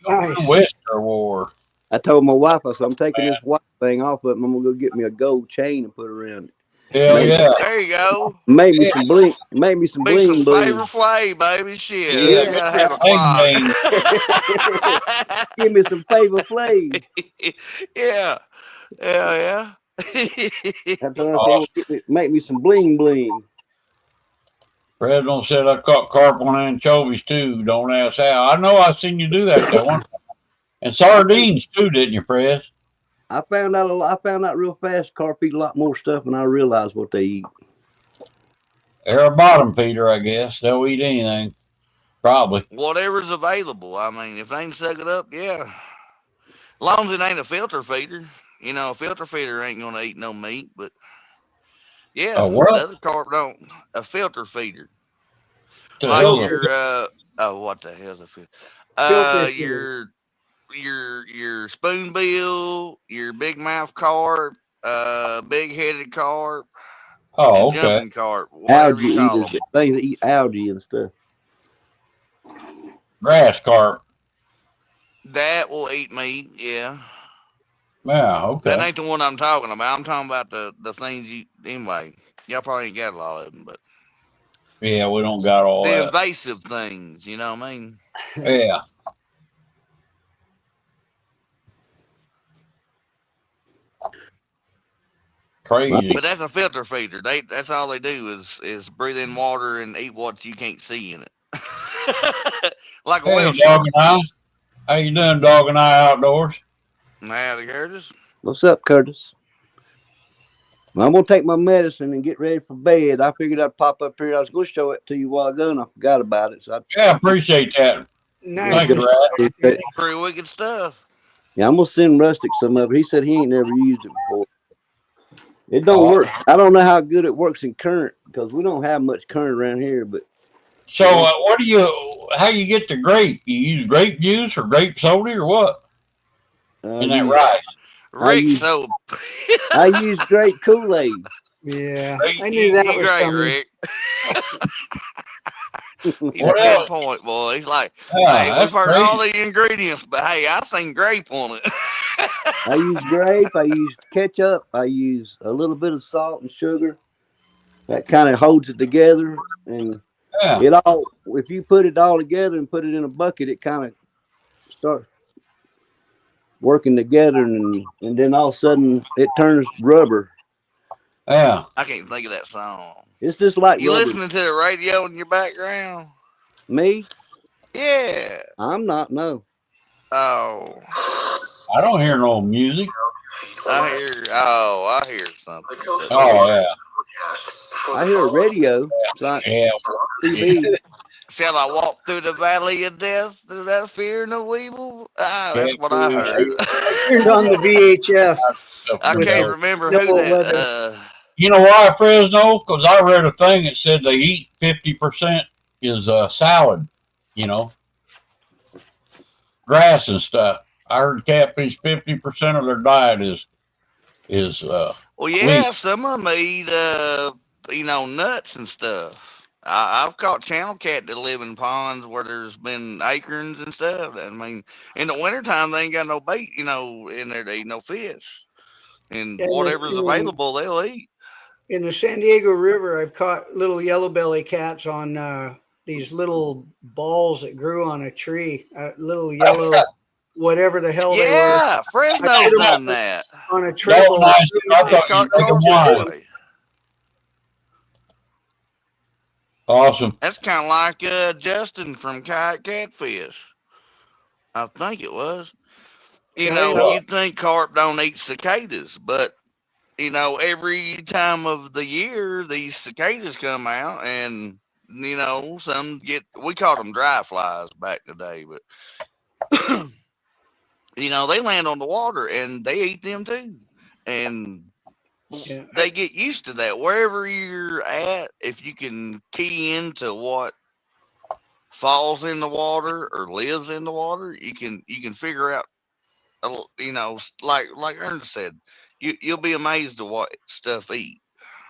Nice. Western War. I told my wife, I said, I'm taking this white thing off of it, and I'm going to go get me a gold chain and put it around it. Hell yeah. There you go. Make me some bling. Make me some Be bling some bling. favorite flay, baby. Shit. Yeah, You gotta have a clock. Give me some favorite flay. Yeah. Yeah. I told her, make me some bling bling. President said I caught carp on anchovies too. Don't ask how. I know I seen you do that one. And sardines too, didn't you, Prez? I found out real fast. Carp eat a lot more stuff than I realized what they eat. They're a bottom feeder, I guess. They'll eat anything, probably. Whatever's available. I mean, if they ain't suck it up, yeah. As long as it ain't a filter feeder. You know, a filter feeder ain't gonna eat no meat, but yeah, the other carp don't. A filter feeder. Like your what the hell's a filter? Your spoonbill, your big mouth carp, big headed carp, okay. jumping carp, algae eaters, things that eat algae and stuff. Grass carp. That will eat meat, yeah. Yeah, okay. That ain't the one I'm talking about. I'm talking about the things you anyway. Y'all probably ain't got a lot of them, but yeah, we don't got all the that. invasive things, you know what I mean? Yeah. Crazy. But that's a filter feeder. That's all they do is breathe in water and eat what you can't see in it. Like a whale shark. How you doing, Dog and I Outdoors? Howdy, Curtis. What's up, Curtis? Well, I'm gonna take my medicine and get ready for bed. I figured I'd pop up here. I was gonna show it to you a while ago, and I forgot about it. So I appreciate that. Nice. Pretty wicked stuff. Yeah, I'm gonna send Rustic some of it. He said he ain't never used it before. It don't work. I don't know how good it works in current because we don't have much current around here. But so, how you get the grape? You use grape juice or grape soda or what? In that rice? Rick soap. I use grape Kool-Aid. Yeah, I knew that was great, coming. Rick. He's a good point, boy. He's like, hey, we've heard all the ingredients, but hey, I seen grape on it. I use grape. I use ketchup. I use a little bit of salt and sugar. That kind of holds it together, and it all. If you put it all together and put it in a bucket, it kind of starts working together, and then all of a sudden it turns rubber. Yeah. I can't think of that song. It's just like you rubber. listening to the radio in your background? Me? Yeah. I'm not. No. Oh. I don't hear no music. I hear something. Oh yeah. I hear a radio. It's like yeah. TV. Shall I walk through the valley of death without fear no evil? Ah, that's what I heard. Turned on the VHF. I can't remember who that. You know why, Fresno? Because I read a thing that said they eat 50% is salad, you know, grass and stuff. I heard catfish 50% of their diet is well, yeah, wheat. some of them eat nuts and stuff. I've caught channel cat that live in ponds where there's been acorns and stuff. I mean, in the wintertime, they ain't got no bait, in there to eat no fish. And whatever's available, they'll eat. In the San Diego River, I've caught little yellow belly cats on these little balls that grew on a tree, little yellow, whatever the hell they were. Yeah, Fresno's done that. On a treble. Awesome. That's kind of like Justin from Kayak Catfish. I think it was. You'd think carp don't eat cicadas, but every time of the year these cicadas come out, and some we called them dry flies back in the day, but they land on the water and they eat them too, and they get used to that. Wherever you're at, if you can key into what falls in the water or lives in the water, you can figure out. Like Ernest said, you'll be amazed at what stuff eat.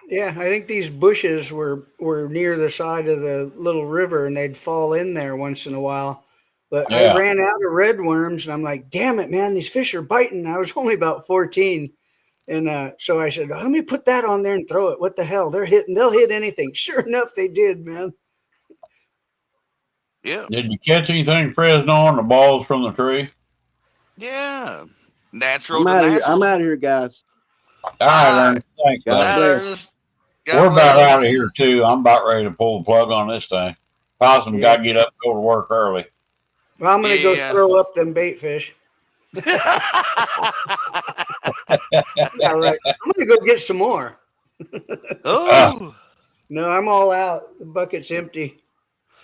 Yeah, I think these bushes were near the side of the little river, and they'd fall in there once in a while. But I ran out of red worms, and I'm like, damn it, man, these fish are biting. I was only about 14. And so I said, let me put that on there and throw it. What the hell? They'll hit anything. Sure enough, they did, man. Yeah. Did you catch anything, Fresno, on the balls from the tree? Yeah. Natural. I'm out of here, guys. All right, Ernest. Thanks, buddy. We're about out of here, too. I'm about ready to pull the plug on this thing. Possum got to get up and go to work early. Well, I'm going to go throw up them bait fish. Yeah, right. I'm going to go get some more. Oh. No, I'm all out. The bucket's empty.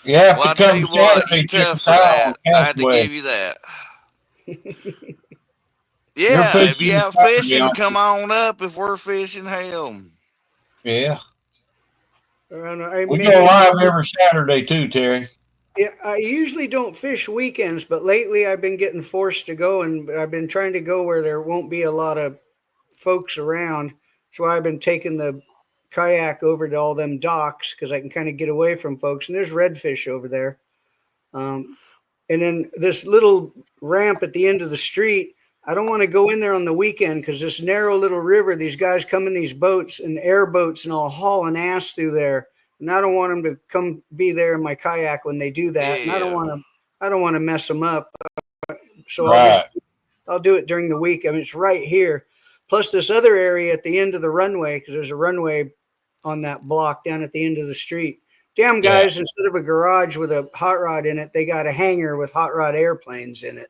Yeah, well, I'll tell you what, you tough for that. I had to give you that. Yeah, if you out fishing, come on up if we're fishing. Hell. Yeah. We go live every Saturday too, Terry. Yeah, I usually don't fish weekends, but lately I've been getting forced to go, and I've been trying to go where there won't be a lot of folks around. So I've been taking the kayak over to all them docks because I can kind of get away from folks. And there's redfish over there. And then this little ramp at the end of the street, I don't want to go in there on the weekend because this narrow little river, these guys come in these boats and airboats and all hauling ass through there. And I don't want them to come be there in my kayak when they do that. And I don't want to mess them up. So I'll do it during the week. I mean, it's right here. Plus this other area at the end of the runway, because there's a runway on that block down at the end of the street. Damn guys, instead of a garage with a hot rod in it, they got a hangar with hot rod airplanes in it.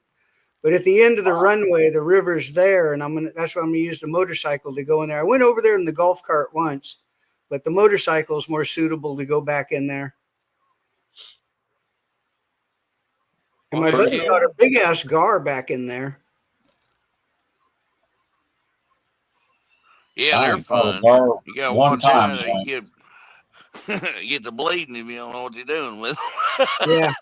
But at the end of the runway, the river's there, and that's why I'm gonna use the motorcycle to go in there. I went over there in the golf cart once, but the motorcycle is more suitable to go back in there. And my buddy got a big ass gar back in there. Yeah, they're fun. You got one time you get the bleeding if you don't know what you're doing with them. Yeah.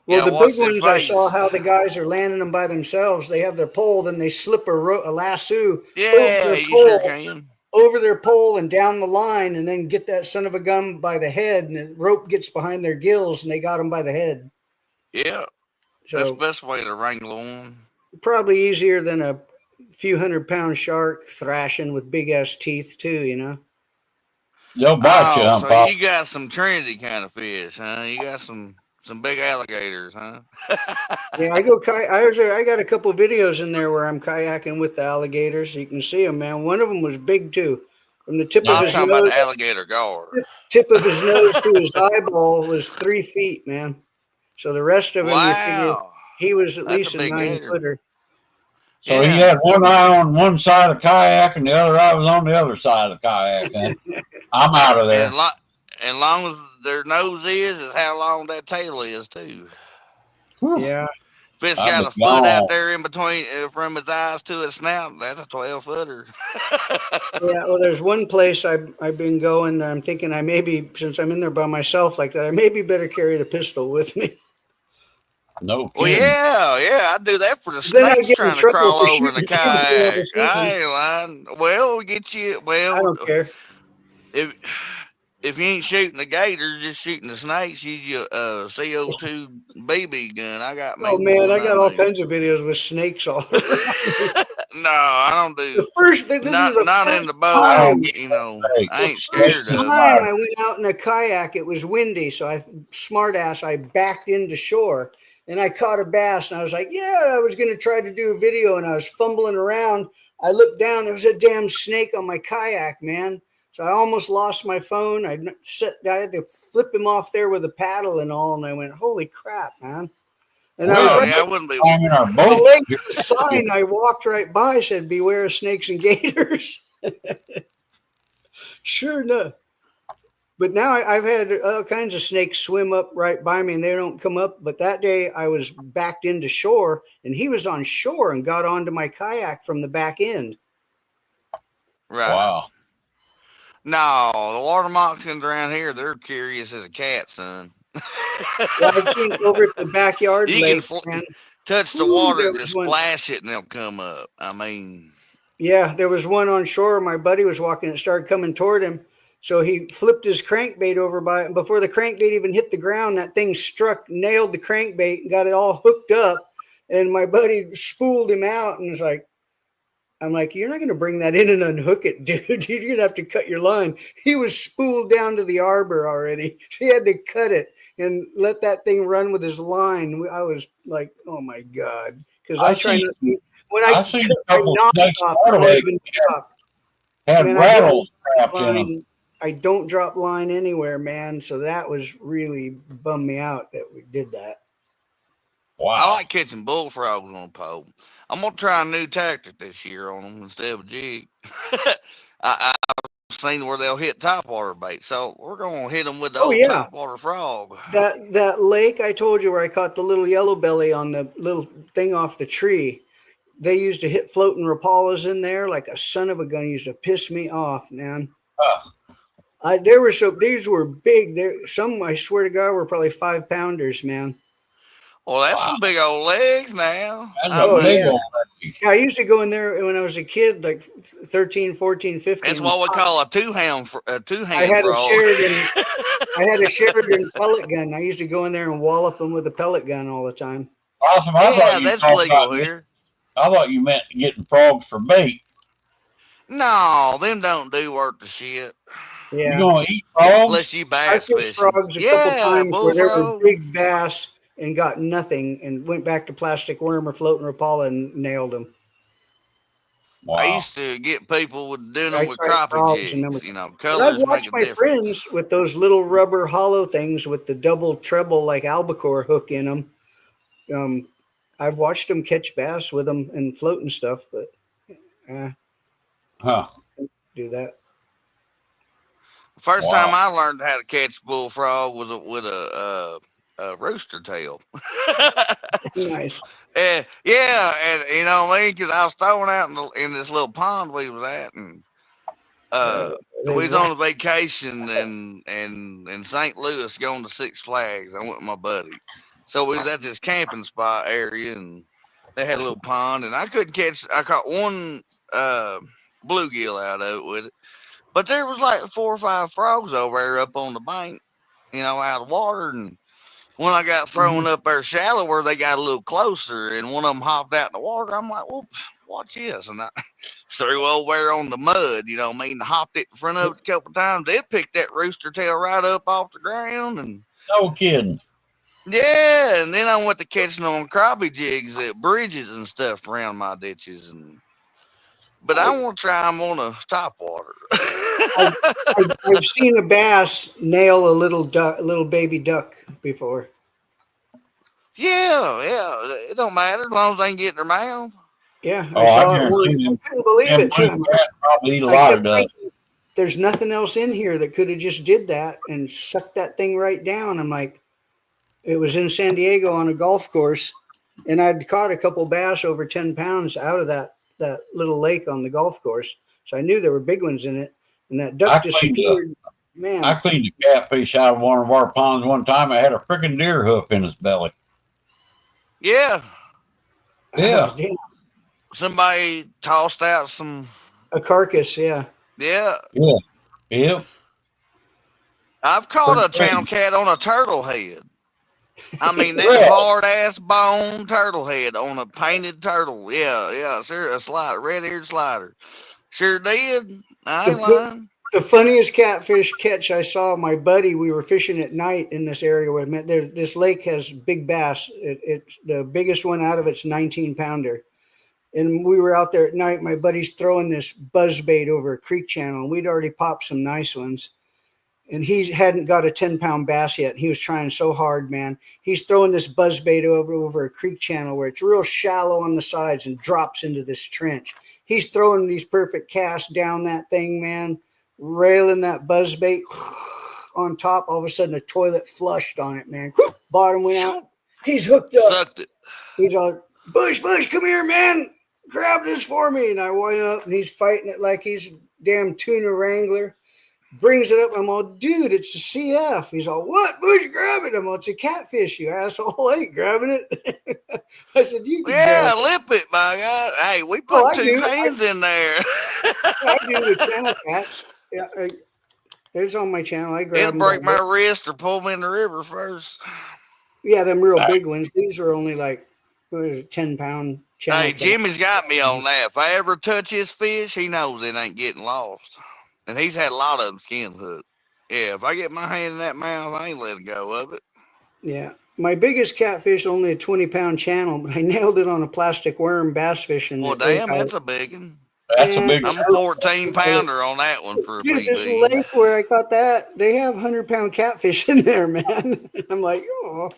Well, the big ones, I saw how the guys are landing them by themselves. They have their pole, then they slip a lasso over their pole and down the line, and then get that son of a gun by the head, and the rope gets behind their gills, and they got them by the head. Yeah, so that's the best way to wrangle them. Probably easier than a few 100-pound shark thrashing with big-ass teeth, too, you know? They'll bite you. So you got some Trinity kind of fish, huh? You got some big alligators, huh? Yeah, I got a couple of videos in there where I'm kayaking with the alligators. You can see them, man. One of them was big too. From the tip of his nose, about the alligator gar. Tip of his nose to his eyeball was 3 feet, man. So the rest of him, you figure, he was at least a 9-footer. So he had one eye on one side of the kayak and the other eye was on the other side of the kayak. I'm out of there. And long as their nose is how long that tail is too. Yeah. If it's I'll got be a foot out gone. there in between from its eyes to its snout, that's a 12-footer. Yeah, well, there's one place I've been going. I'm thinking I maybe, since I'm in there by myself like that, I maybe better carry the pistol with me. No Well, kidding. yeah, I do that for the Then I snakes get in trying to trouble crawl for over in the shooting kids during the kayak. I season. ain't lying. Well, we get you. I Well, don't care. if if you ain't shooting the gator, just shooting the snakes, use your CO2 BB gun. I got me Oh man, one. I I got all mean, kinds of videos with snakes all around. no, I don't do. The first, this is the Not in first the boat. I time. don't get snakes. I The ain't first scared Snakes of is 'em. time my I went out in a kayak, it was windy, so smart ass, I backed into shore and I caught a bass, and I was like, yeah, I was going to try to do a video, and I was fumbling around. I looked down, there was a damn snake on my kayak, man. So I almost lost my phone. I had to flip him off there with a paddle and all, and I went, holy crap, man. And I was Oh right yeah, I wouldn't be. time in our the boat. lake, the sign I walked right by said, beware of snakes and gators. Sure enough. But now I've had all kinds of snakes swim up right by me and they don't come up. But that day I was backed into shore and he was on shore and got onto my kayak from the back end. Right. Wow. No, the water moccasins around here, they're curious as a cat, son. Yeah, I've seen over at the backyard You lake, can man. touch the Ooh, water there and was just one. splash it and they'll come up. I mean, Yeah, there was one on shore. My buddy was walking and started coming toward him. So he flipped his crankbait over by it. Before the crankbait even hit the ground, that thing nailed the crankbait and got it all hooked up. And my buddy spooled him out and was like, I'm like, you're not going to bring that in and unhook it, dude. You're going to have to cut your line. He was spooled down to the arbor already. So he had to cut it and let that thing run with his line. I was like, oh my God. Because I try not to. When I I've seen cut a my couple knots snakes off, in I our don't lake even drop. had Man, rattle traps in them. line. I don't drop line anywhere, man. So that was really bummed me out that we did that. Wow. I like catching bullfrogs on a pole. I'm gonna try a new tactic this year on them instead of a jig. I've seen where they'll hit topwater bait, so we're gonna hit them with the old Yeah. topwater frog. That lake I told you where I caught the little yellow belly on the little thing off the tree. They used to hit floating rapalas in there like a son of a gun. Used to piss me off, man. These were big. Some, I swear to God, were probably 5-pounders, man. Well, that's some big old legs now. That's I a big mean, old leg. Yeah, I used to go in there when I was a kid, like 13, 14, 15. that's what we call a two-hand I frog. had a Sheridan pellet gun. I used to go in there and wallop them with a pellet gun all the time. Awesome. Yeah, that's legal here. I thought you meant getting frogs for bait. No, them don't do worth the shit. Yeah. You gonna eat frogs? Unless you I bass fished fishing. frogs a couple times where there were bullfrog. big bass and got nothing and went back to plastic worm or floating rapala and nailed them. Wow. I used to get people with doing them with tried crappie frogs and jigs. You know, I've colors make watched a my difference. friends with those little rubber hollow things with the double treble like albacore hook in them. I've watched them catch bass with them and floating stuff, but do that. First time I learned how to catch bullfrog was with a rooster tail. Nice. Yeah, and you know what I mean? Because I was throwing out in this little pond we was at, and we was on a vacation in St. Louis going to Six Flags. I went with my buddy. So we was at this camping spot area, and they had a little pond, and I couldn't catch. I caught one bluegill out of it with it, but there was like 4 or 5 frogs over there up on the bank, you know, out of water. And when I got thrown up there shallower, they got a little closer, and one of them hopped out in the water. I'm like, well, watch this. And I threw over there on the mud, you know what I mean? Hopped it in front of it a couple times. They picked that rooster tail right up off the ground. And no kidding. Yeah, and then I went to catching on crappie jigs at bridges and stuff around my ditches. But I want to try them on a topwater. I've seen a bass nail a little baby duck before. Yeah, it don't matter as long as they can get in their mouth. Yeah, I saw it. I couldn't believe it too. Probably eat a lot of duck. there's nothing else in here that could have just did that and sucked that thing right down. I'm like, it was in San Diego on a golf course, and I'd caught a couple bass over 10 pounds out of that little lake on the golf course. So I knew there were big ones in it, and that duck disappeared. Man, I cleaned a catfish out of one of our ponds one time. I had a freaking deer hoof in his belly. Yeah. Yeah. Somebody tossed out a carcass. Yeah. Yeah. Yeah. Yeah. I've caught a channel cat on a turtle head. I mean, that hard ass bone turtle head on a painted turtle. Yeah, sure. A slider, red-eared slider. Sure did. I ain't lying. The funniest catfish catch I saw, my buddy, we were fishing at night in this area where I met there. This lake has big bass. It's the biggest one out of it's 19-pounder. And we were out there at night. My buddy's throwing this buzzbait over a creek channel. And we'd already popped some nice ones. And he hadn't got a 10-pound bass yet. He was trying so hard, man. He's throwing this buzzbait over a creek channel where it's real shallow on the sides and drops into this trench. He's throwing these perfect casts down that thing, man, railing that buzzbait on top. All of a sudden, the toilet flushed on it, man. Bottom went out. He's hooked up. Sucked it. He's all, Bush, come here, man. Grab this for me. And I went up, and he's fighting it like he's a damn tuna wrangler. Brings it up. I'm all, dude, it's a CF. He's all, what? Bush, grab it. I'm all, it's a catfish, you asshole. I ain't grabbing it. I said, you can lip it, by God. Hey, we put 2 pans in there. I do the channel cats. Yeah, it's on my channel. I grab It'll them. break my wrist or pull me in the river first. Yeah, them real big ones. These are only like, what is it, 10-pound channel. Hey, Jimmy's got me on that. If I ever touch his fish, he knows it ain't getting lost. And he's had a lot of them skin hooked. Yeah, if I get my hand in that mouth, I ain't letting go of it. Yeah. My biggest catfish, only a 20-pound channel, but I nailed it on a plastic worm bass fishing. Well, damn, that's a big one. That's a big one. I'm a 14-pounder on that one for a PB. This lake where I caught that, they have 100-pound catfish in there, man. I'm like, oh.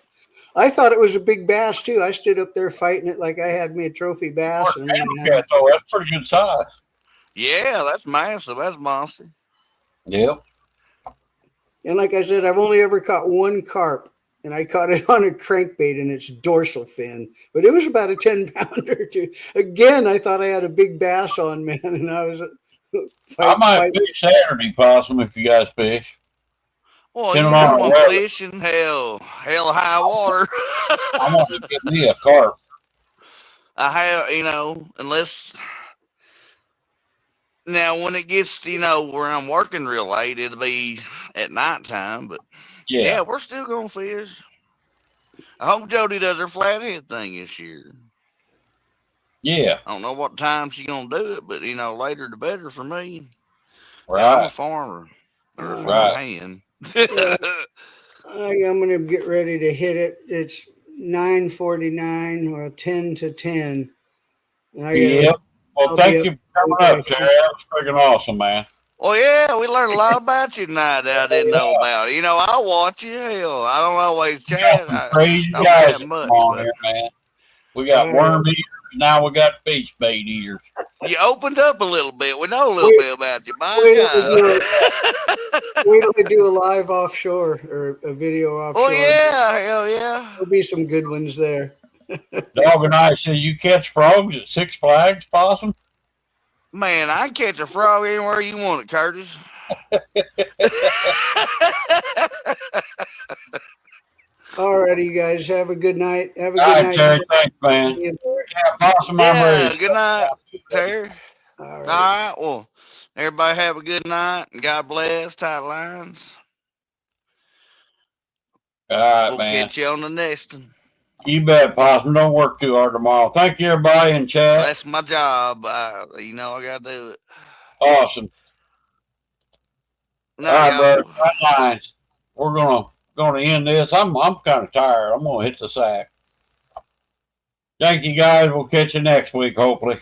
I thought it was a big bass, too. I stood up there fighting it like I had me a trophy bass. Oh, that's pretty good size. Yeah, that's massive. That's monster. Yep. And like I said, I've only ever caught one carp, and I caught it on a crankbait in its dorsal fin. But it was about a 10-pounder, too. Again, I thought I had a big bass on, man, and I was I might fish Saturday, Possum, if you guys fish. Well, you're going fishing, hell high water. I'm going to get me a carp. I have, unless... Now, when it gets, where I'm working real late, it'll be at nighttime. But, yeah we're still going to fish. I hope Jody does her flathead thing this year. Yeah. I don't know what time she's going to do it, but, later the better for me. Right. I'm a farmer. Right. I'm going to get ready to hit it. It's 9:49 or 10 to 10. Yep. Well, thank you for coming up, Terry. That was freaking awesome, man. Well, yeah, we learned a lot about you tonight that I didn't know about. I'll watch you. Hell, I don't always chat. Crazy guys on here, man. We got worm eaters. Now we got fish bait eaters. You opened up a little bit. We know a little bit about you. Wait till we do a live offshore or a video offshore. Oh, yeah. Hell, yeah. There'll be some good ones there. Dog and I say you catch frogs at Six Flags, Possum? Man, I can catch a frog anywhere you want it, Curtis. All righty, you guys. Have a good night. Have a good night. Terry, thanks, man. Yeah, Possum, I'm ready. Good night, Terry. All right. Well, everybody have a good night. And God bless. Tight lines. All right, we'll man. Catch you on the next one. You bet, Possum. Don't work too hard tomorrow. Thank you, everybody in chat. That's my job. I got to do it. Awesome. No, all right, brother. Tight lines. We're gonna end this. I'm kind of tired. I'm gonna hit the sack. Thank you, guys. We'll catch you next week, hopefully.